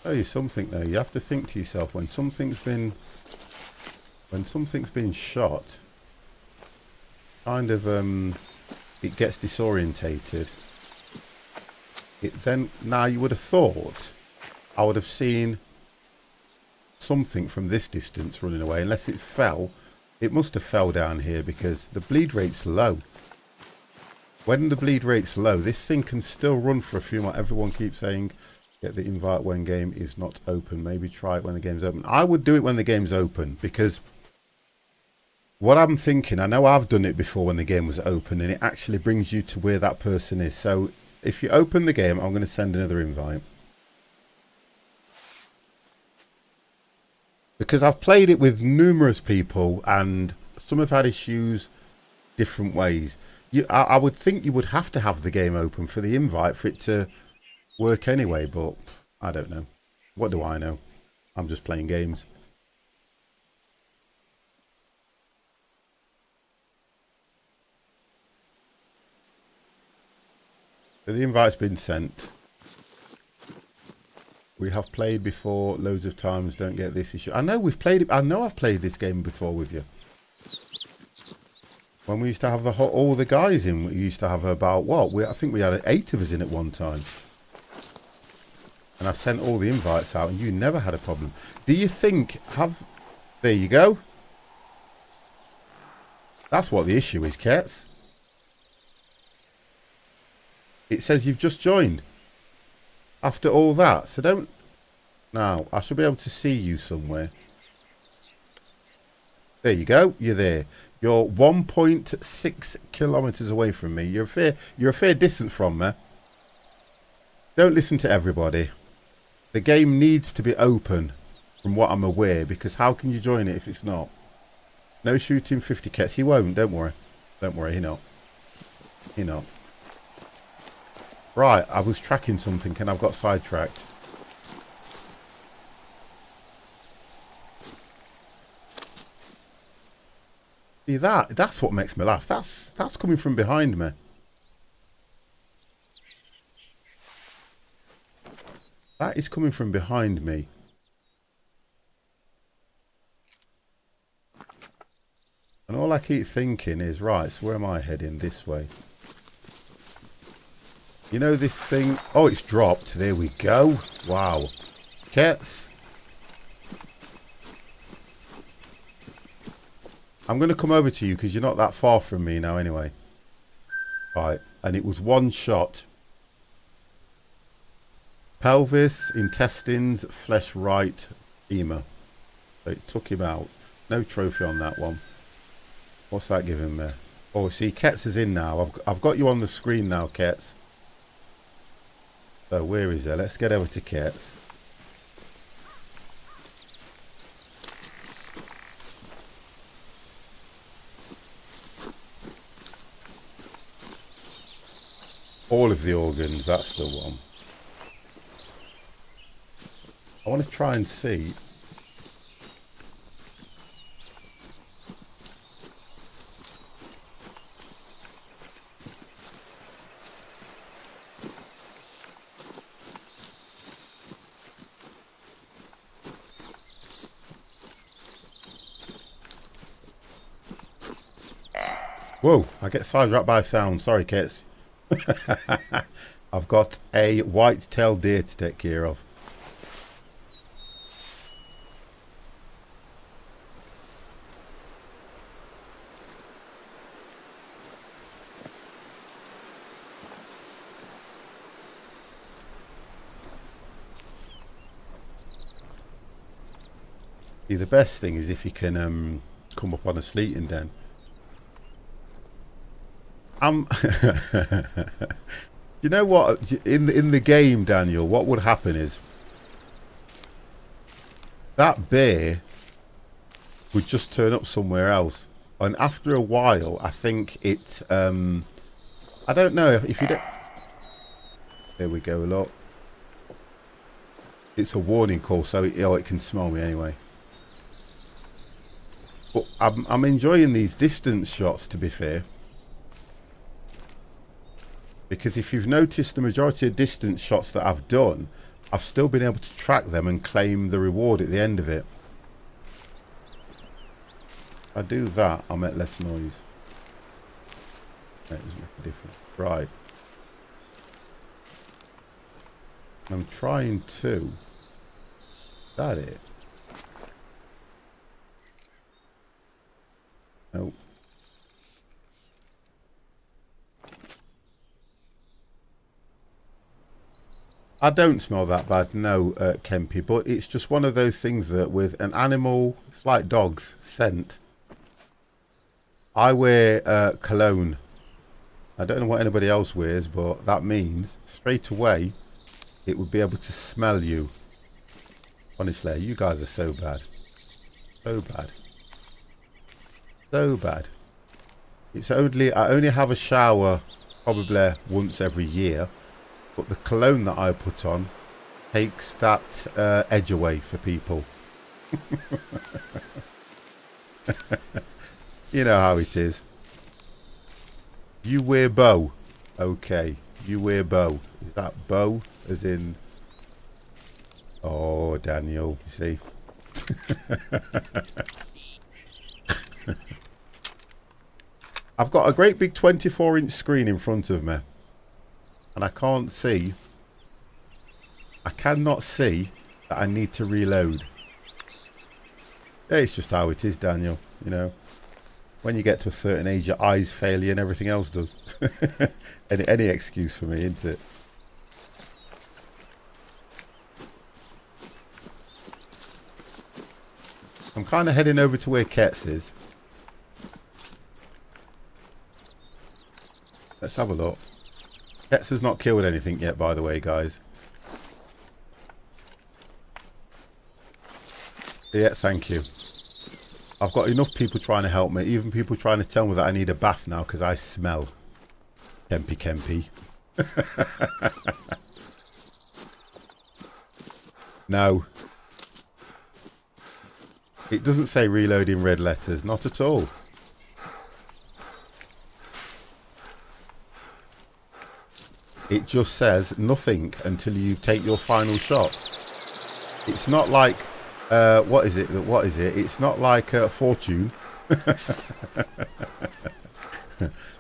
Tell you something though, you have to think to yourself when something's been shot, kind of it gets disorientated. Now you would have thought I would have seen something from this distance running away, unless it fell. It must have fell down here because the bleed rate's low. When the bleed rate's low, this thing can still run for a few more. Everyone keeps saying, get the invite when game is not open. Maybe try it when the game's open. I would do it when the game's open, because what I'm thinking, I know I've done it before when the game was open, and it actually brings you to where that person is. So if you open the game, I'm going to send another invite. Because I've played it with numerous people, and some have had issues different ways. I would think you would have to have the game open for the invite for it to work anyway, but I don't know. What do I know? I'm just playing games. So the invite's been sent. We have played before loads of times, don't get this issue. I know we've played it. I know I've played this game before with you. When we used to have all the guys in, we used to have about, what? I think we had 8 of us in at one time. And I sent all the invites out and you never had a problem. Do you think, there you go. That's what the issue is, Kets. It says you've just joined. After all that. So don't... Now, I should be able to see you somewhere. There you go. You're there. You're 1.6 kilometers away from me. You're a fair distance from me. Don't listen to everybody. The game needs to be open, from what I'm aware, because how can you join it if it's not? No shooting 50 Kets. He won't. Don't worry. Don't worry. He not. He not. Right. I was tracking something and I've got sidetracked. See that's what makes me laugh. That's coming from behind me. That is coming from behind me. And all I keep thinking is, right, so where am I heading? This way. You know this thing? Oh, it's dropped. There we go. Wow. Kets. I'm going to come over to you because you're not that far from me now anyway. Right. And it was one shot. Pelvis, intestines, flesh right, femur. So it took him out. No trophy on that one. What's that giving me? Oh, see, Kets is in now. I've got you on the screen now, Kets. So where is it? Let's get over to Kets. All of the organs, that's the one. I want to try and see. Whoa, I get sidetracked by sound. Sorry, Kets. I've got a white-tailed deer to take care of. See, the best thing is if you can come up on a sleeping den. You know what? In the game, Daniel, what would happen is that bear would just turn up somewhere else, and after a while, I think it. I don't know if you don't. There we go. Look, it's a warning call, so it can smell me anyway. But I'm enjoying these distance shots, to be fair. Because if you've noticed, the majority of distance shots that I've done, I've still been able to track them and claim the reward at the end of it. If I do that, I'll make less noise. That doesn't make a difference. Right. I'm trying to... Is that it? Nope. I don't smell that bad, no, Kempy, but it's just one of those things that with an animal, it's like dogs, scent. I wear cologne. I don't know what anybody else wears, but that means straight away it would be able to smell you. Honestly, you guys are so bad. So bad. So bad. It's only, I only have a shower probably once every year, but the cologne that I put on takes that edge away for people. You know how it is. You wear bow. Okay. You wear bow. Is that bow as in... Oh, Daniel, you see. I've got a great big 24-inch screen in front of me. And I can't see. I cannot see that I need to reload. Yeah, it's just how it is, Daniel. You know. When you get to a certain age, your eyes fail you and everything else does. any excuse for me, isn't it? I'm kind of heading over to where Ketz is. Let's have a look. Ketz has not killed anything yet, by the way, guys. Yeah, thank you. I've got enough people trying to help me. Even people trying to tell me that I need a bath now because I smell. Kempy Kempy. No. It doesn't say reload in red letters. Not at all. It just says nothing until you take your final shot. It's not like... what is it? What is it? It's not like Fortune.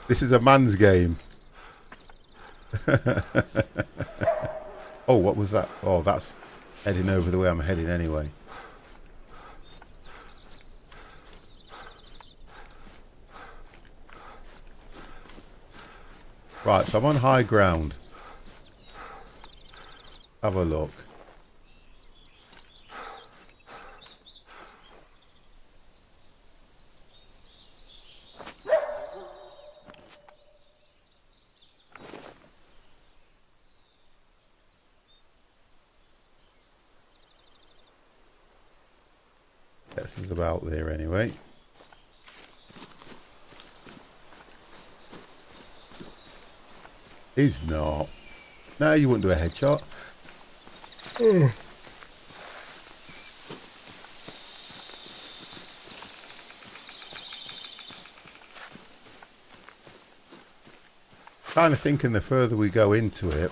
This is a man's game. Oh, what was that? Oh, that's heading over the way I'm heading anyway. Right, so I'm on high ground. Have a look. This is about there anyway. He's not. No, you wouldn't do a headshot. Kind of thinking the further we go into it,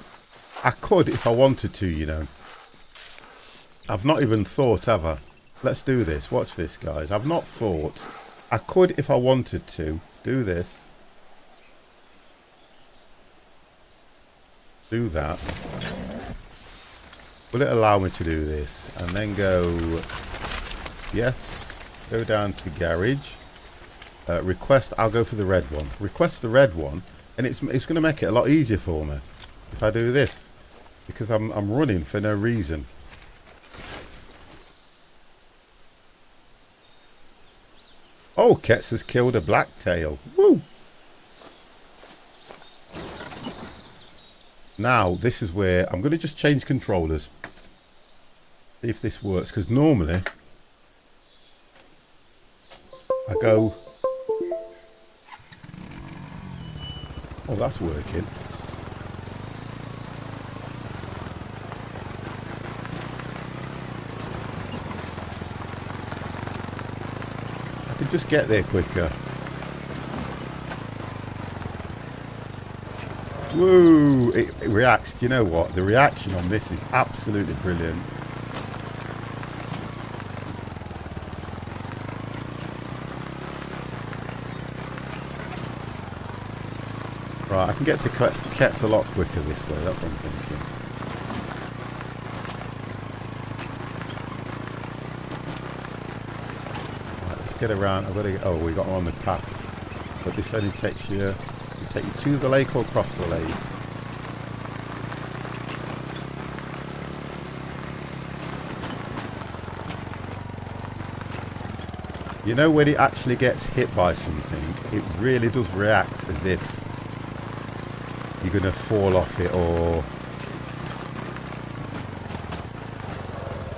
I could if I wanted to, you know. I've not even thought, have I? Let's do this. Watch this, guys. I've not thought. I could if I wanted to do this. Do that. Will it allow me to do this? And then go... Yes. Go down to garage. Request. I'll go for the red one. Request the red one. And it's going to make it a lot easier for me if I do this. Because I'm running for no reason. Oh, Ketz has killed a blacktail. Woo! Now, this is where I'm going to just change controllers. See if this works. Because normally, I go... Oh, that's working. I can just get there quicker. Woo! It reacts. Do you know what? The reaction on this is absolutely brilliant. Right, I can get to Ketz a lot quicker this way. That's what I'm thinking. Right, let's get around. I've got to get... Oh, we got on the path. But this only takes you... Take you to the lake or across the lake. You know when it actually gets hit by something, it really does react as if you're going to fall off it or...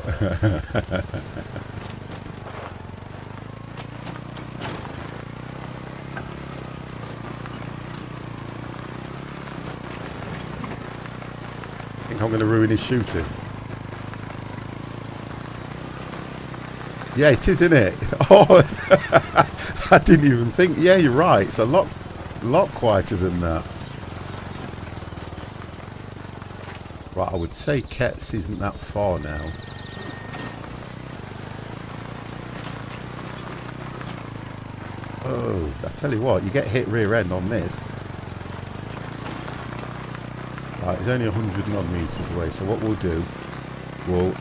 I think I'm going to ruin his shooting. Yeah, it is, isn't it? Oh, I didn't even think. Yeah, you're right. It's a lot quieter than that. Right, I would say Ket's isn't that far now. Oh, I tell you what, you get hit rear end on this. Right, it's only 100 odd meters away, so what we'll do, we'll...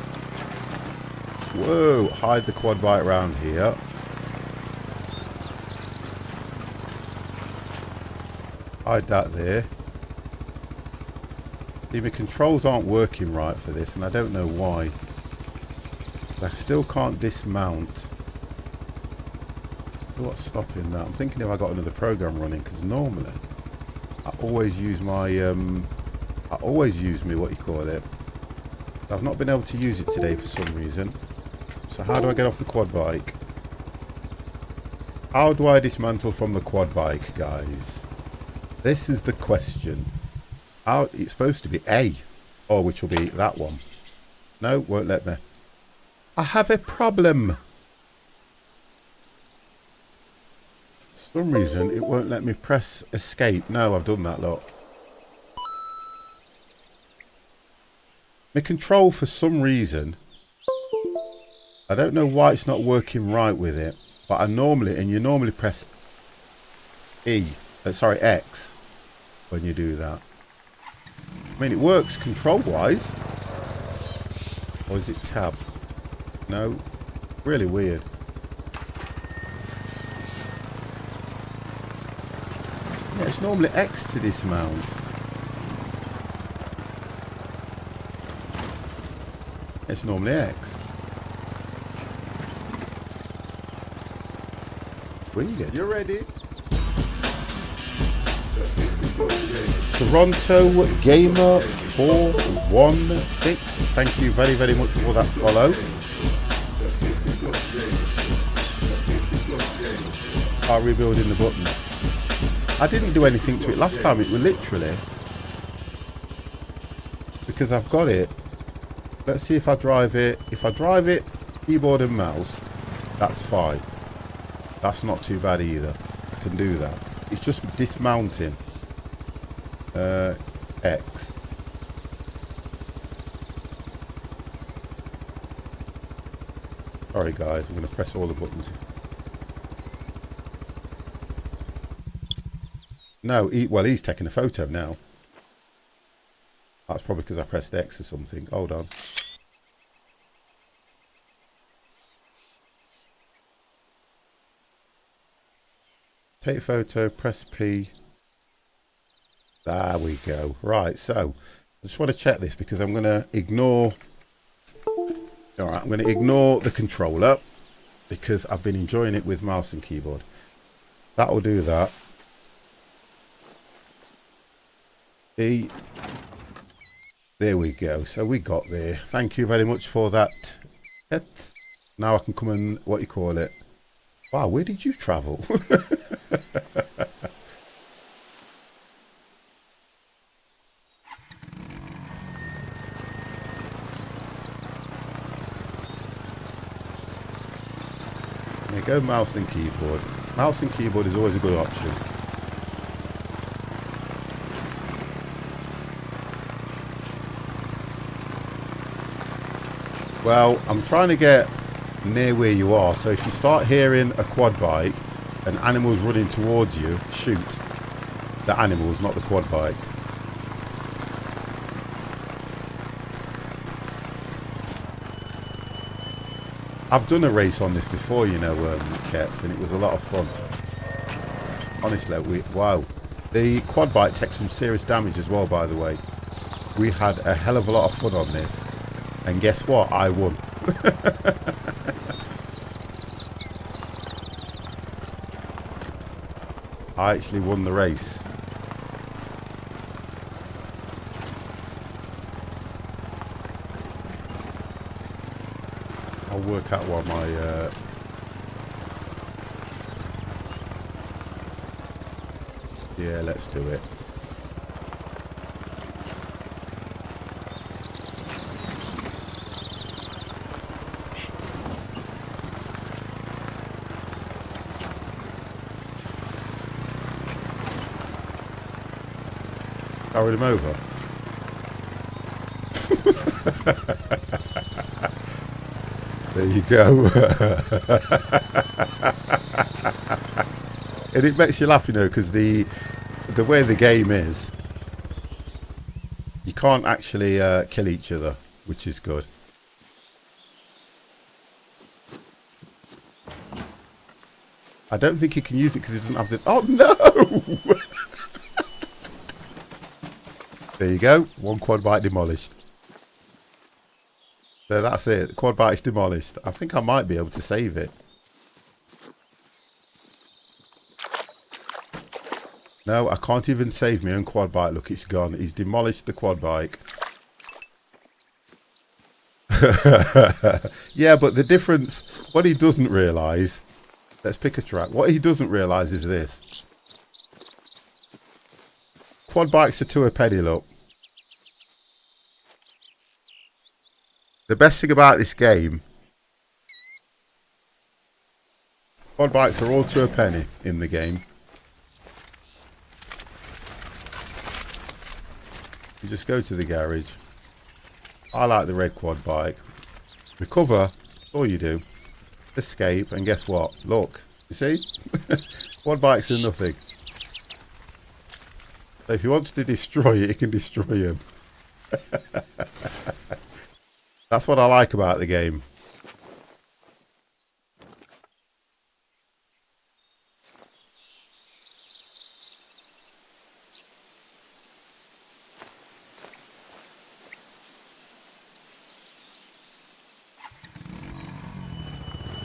Whoa, hide the quad bike around here. Hide that there. See, my controls aren't working right for this, and I don't know why. I still can't dismount. What's stopping that? I'm thinking if I got another program running, because normally I always use my what you call it. I've not been able to use it today for some reason. So how do I get off the quad bike? How do I dismantle from the quad bike, guys? This is the question. How, it's supposed to be A, or which will be that one. No, won't let me. I have a problem. For some reason, it won't let me press escape. No, I've done that, look. My control, for some reason, I don't know why it's not working right with it, but you normally press X when you do that. I mean, it works control-wise. Or is it tab? No, really weird. Yeah, it's normally X to dismount. It's normally X. Weird. You ready? Toronto Gamer 416. Thank you very, very much for that follow. Rebuilding the button. I didn't do anything to it last time. It was literally because I've got it. Let's see if I drive it. If I drive it, keyboard and mouse, that's fine. That's not too bad either. I can do that. It's just dismounting. X. Sorry guys, I'm going to press all the buttons. No, he's taking a photo now. That's probably because I pressed X or something. Hold on. Take photo, press P. There we go. Right, so I just want to check this because I'm going to ignore... Alright, I'm going to ignore the controller because I've been enjoying it with mouse and keyboard. That will do that. E. There we go. So we got there. Thank you very much for that. Now I can come and, what you call it. Wow, where did you travel? There you go, mouse and keyboard. Mouse and keyboard is always a good option. Well, I'm trying to get near where you are, so if you start hearing a quad bike and animals running towards you, shoot the animals, not the quad bike. I've done a race on this before, you know, Kets, and it was a lot of fun. Honestly, wow. The quad bike takes some serious damage as well, by the way. We had a hell of a lot of fun on this, and guess what? I won. I actually won the race. I'll work out what my yeah, let's do it. Carried him over. There you go. And it makes you laugh, you know, because the way the game is, you can't actually kill each other, which is good. I don't think he can use it because he doesn't have the... Oh, no! There you go. One quad bike demolished. So that's it. The quad bike's demolished. I think I might be able to save it. No, I can't even save my own quad bike. Look, it's gone. He's demolished the quad bike. Yeah, but the difference... What he doesn't realise... Let's pick a track. What he doesn't realise is this. Quad bikes are 2 a penny, look. The best thing about this game, quad bikes are all 2 a penny in the game. You just go to the garage. I like the red quad bike. Recover, that's all you do. Escape, and guess what? Look, you see? Quad bikes are nothing. So if he wants to destroy it, he can destroy him. That's what I like about the game.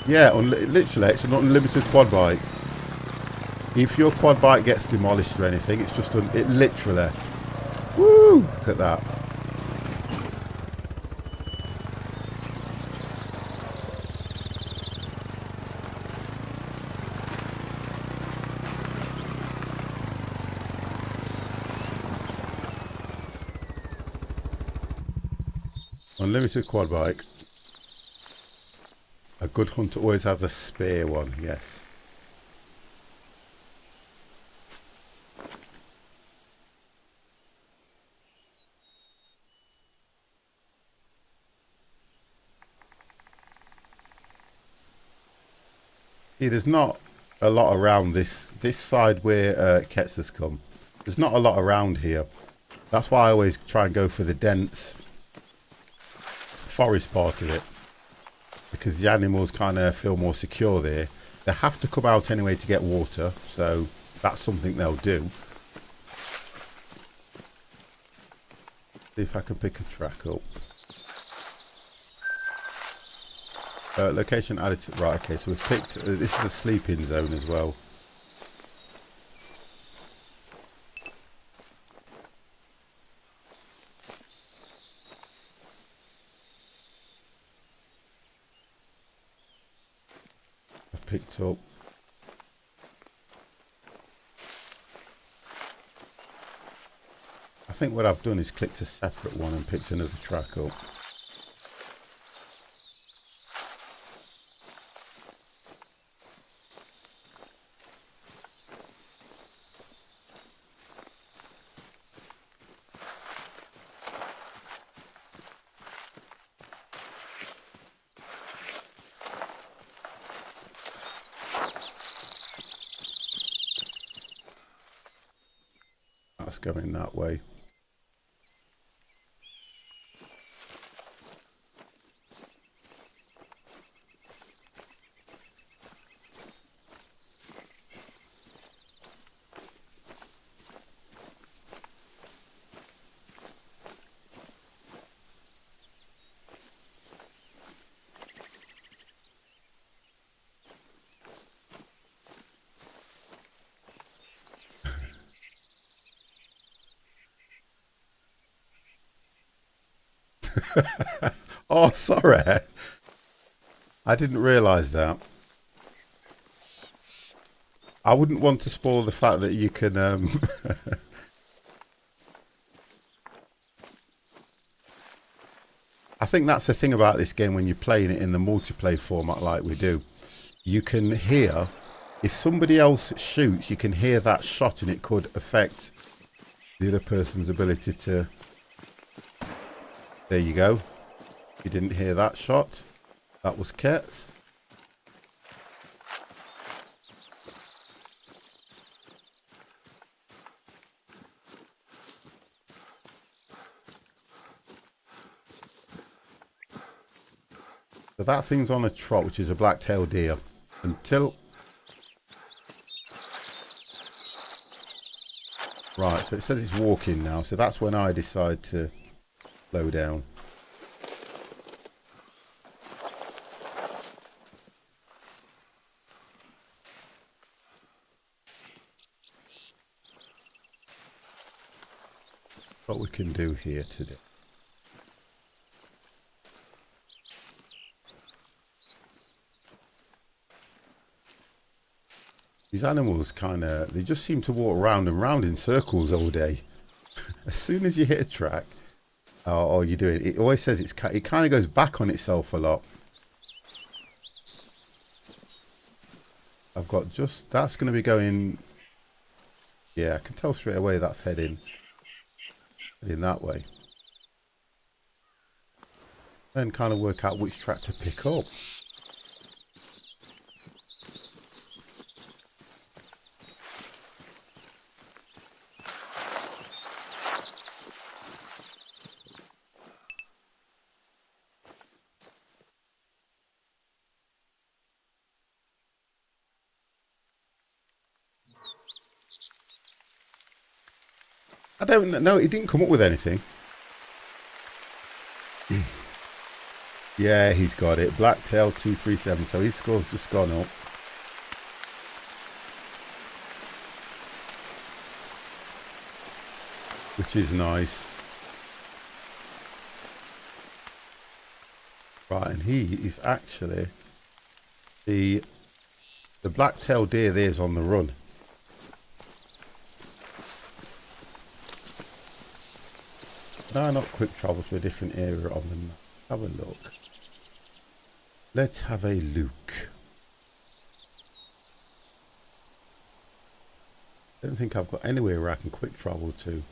Yeah, literally, it's an unlimited quad bike. If your quad bike gets demolished or anything, it's just it literally. Woo! Look at that. Unlimited quad bike. A good hunter always has a spare one, yes. See, there's not a lot around this side where Ketz has come. There's not a lot around here. That's why I always try and go for the dense forest part of it. Because the animals kind of feel more secure there. They have to come out anyway to get water, so that's something they'll do. See if I can pick a track up. Location added to... Right, okay, so we've picked... this is a sleeping zone as well. I've picked up... I think what I've done is clicked a separate one and picked another track up. That's going that way. Oh, sorry. I didn't realise that. I wouldn't want to spoil the fact that you can... I think that's the thing about this game when you're playing it in the multiplayer format like we do. You can hear... If somebody else shoots, you can hear that shot and it could affect the other person's ability to... There you go. You didn't hear that shot. That was Ket's. So that thing's on a trot, which is a black-tailed deer. Until... Right, so it says it's walking now. So that's when I decide to slow down. What we can do here today. These animals they just seem to walk round and round in circles all day. As soon as you hit a track, or you do it, it always says it kind of goes back on itself a lot. I've got that's going to be going, yeah, I can tell straight away that's heading that way. Then kind of work out which track to pick up. I don't know. It didn't come up with anything. Yeah, he's got it. Blacktail 237. So his score's just gone up. Which is nice. Right, and he is actually the black-tailed deer there's on the run. Now not quick travel to a different area on the map. Have a look. Let's have a look. I don't think I've got anywhere where I can quick travel to.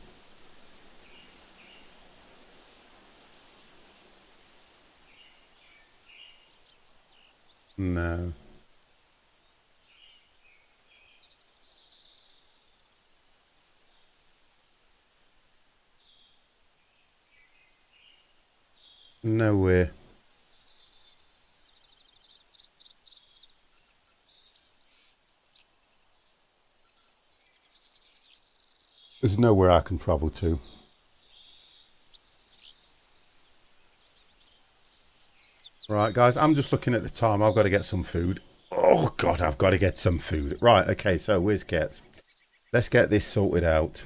No. Nowhere. There's nowhere I can travel to. Right, guys, I'm just looking at the time. I've got to get some food. Oh, God, I've got to get some food. Right, okay, so where's Kets? Let's get this sorted out.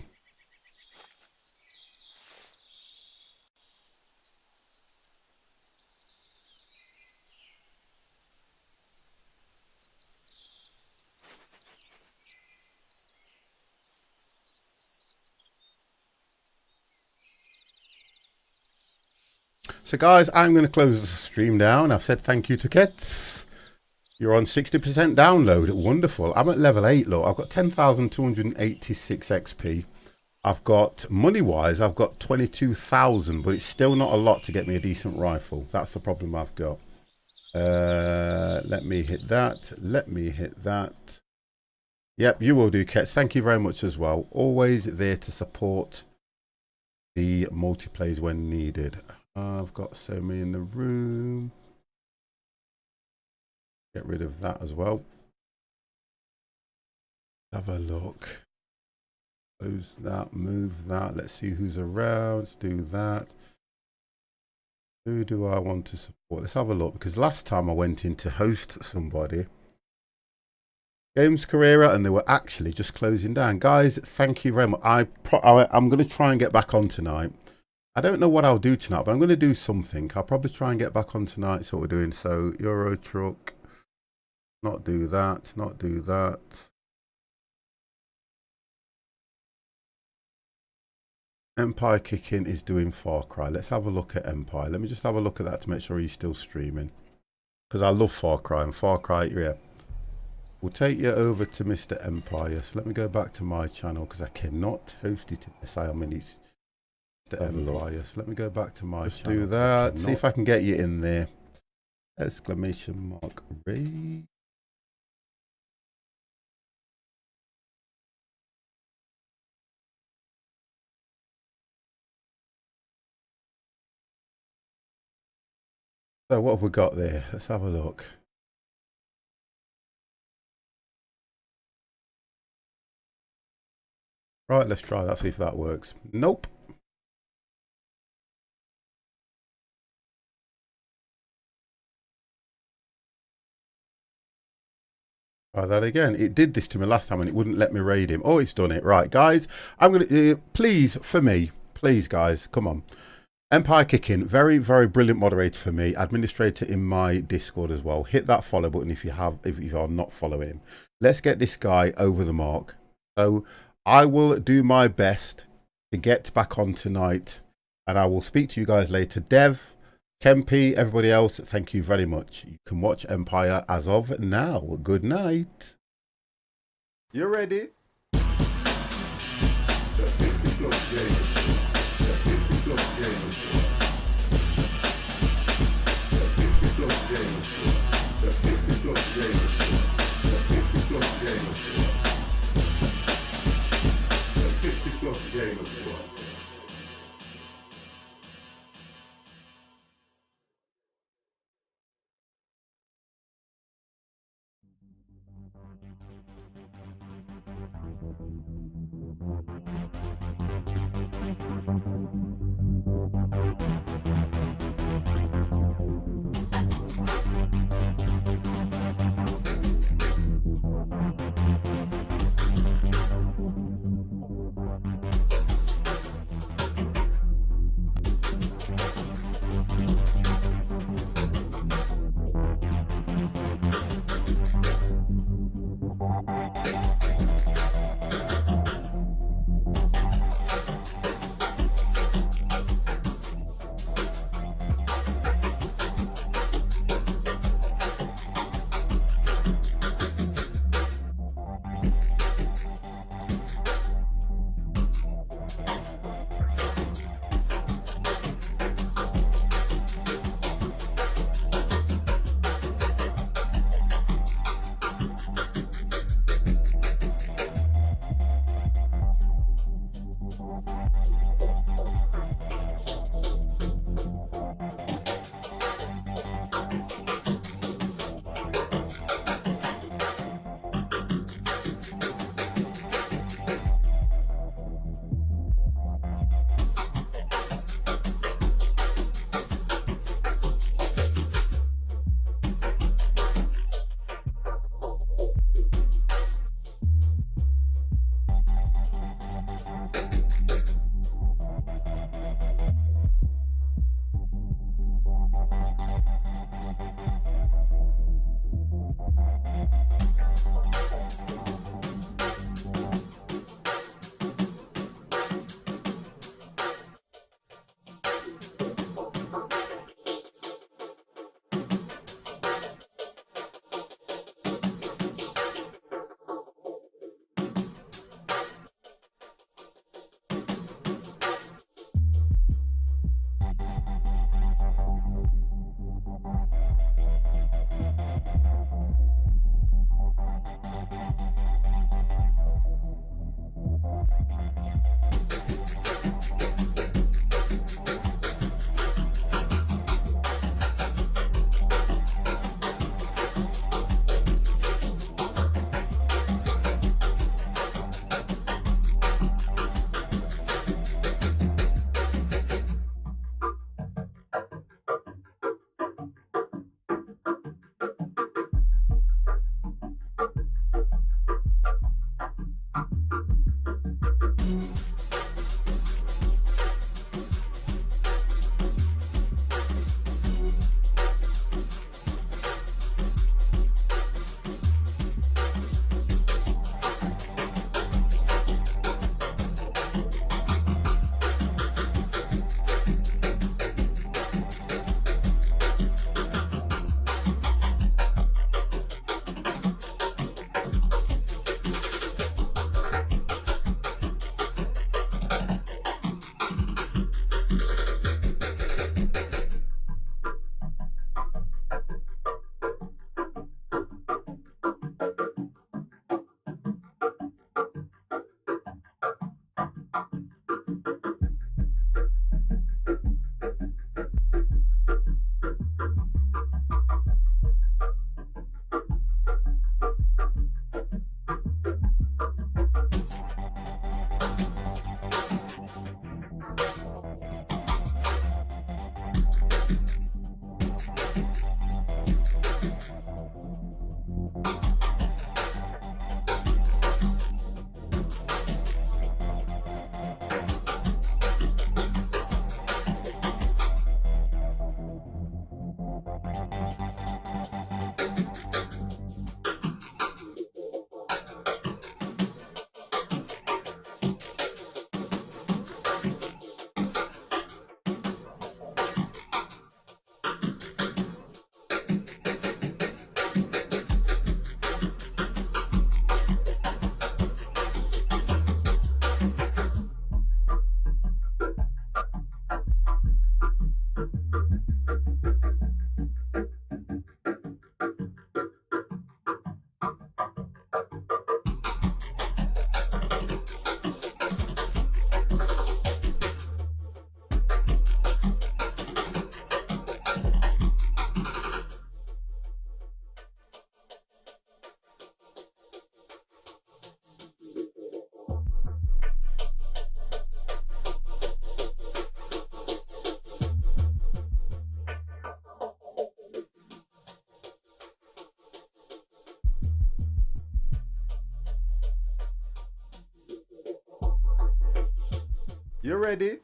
So guys, I'm going to close the stream down. I've said thank you to Kets. You're on 60% download. Wonderful. I'm at level 8, look. I've got 10,286 XP. I've got, money-wise, I've got 22,000, but it's still not a lot to get me a decent rifle. That's the problem I've got. Let me hit that. Let me hit that. Yep, you will do, Kets. Thank you very much as well. Always there to support the multiplayers when needed. I've got so many in the room. Get rid of that as well. Have a look. Close that, move that. Let's see who's around. Let's do that. Who do I want to support? Let's have a look, because last time I went in to host somebody, Games Carrera, and they were actually just closing down. Guys, thank you very much. I'm going to try and get back on tonight. I don't know what I'll do tonight, but I'm going to do something. I'll probably try and get back on tonight. So what we're doing. So Euro Truck, not do that, not do that. Empire Kicking is doing Far Cry. Let's have a look at Empire. Let me just have a look at that to make sure he's still streaming. Because I love Far Cry, and Far Cry, yeah. We'll take you over to Mr. Empire. So let me go back to my channel because I cannot host it unless I am in his Mr. Empire. So let me go back to my channel. Do that. See if I can get you in there. Exclamation mark read. So what have we got there? Let's have a look. Right, let's try that, see if that works. Nope. Try that again. It did this to me last time and it wouldn't let me raid him. Oh, it's done it. Right, guys, I'm going to, please, for me, please, guys, come on. Empire Kicking, very, very brilliant moderator for me, administrator in my Discord as well. Hit that follow button if you are not following him. Let's get this guy over the mark. So I will do my best to get back on tonight, and I will speak to you guys later. Dev, Kempy, everybody else, thank you very much. You can watch Empire as of now. Good night. You ready? You ready?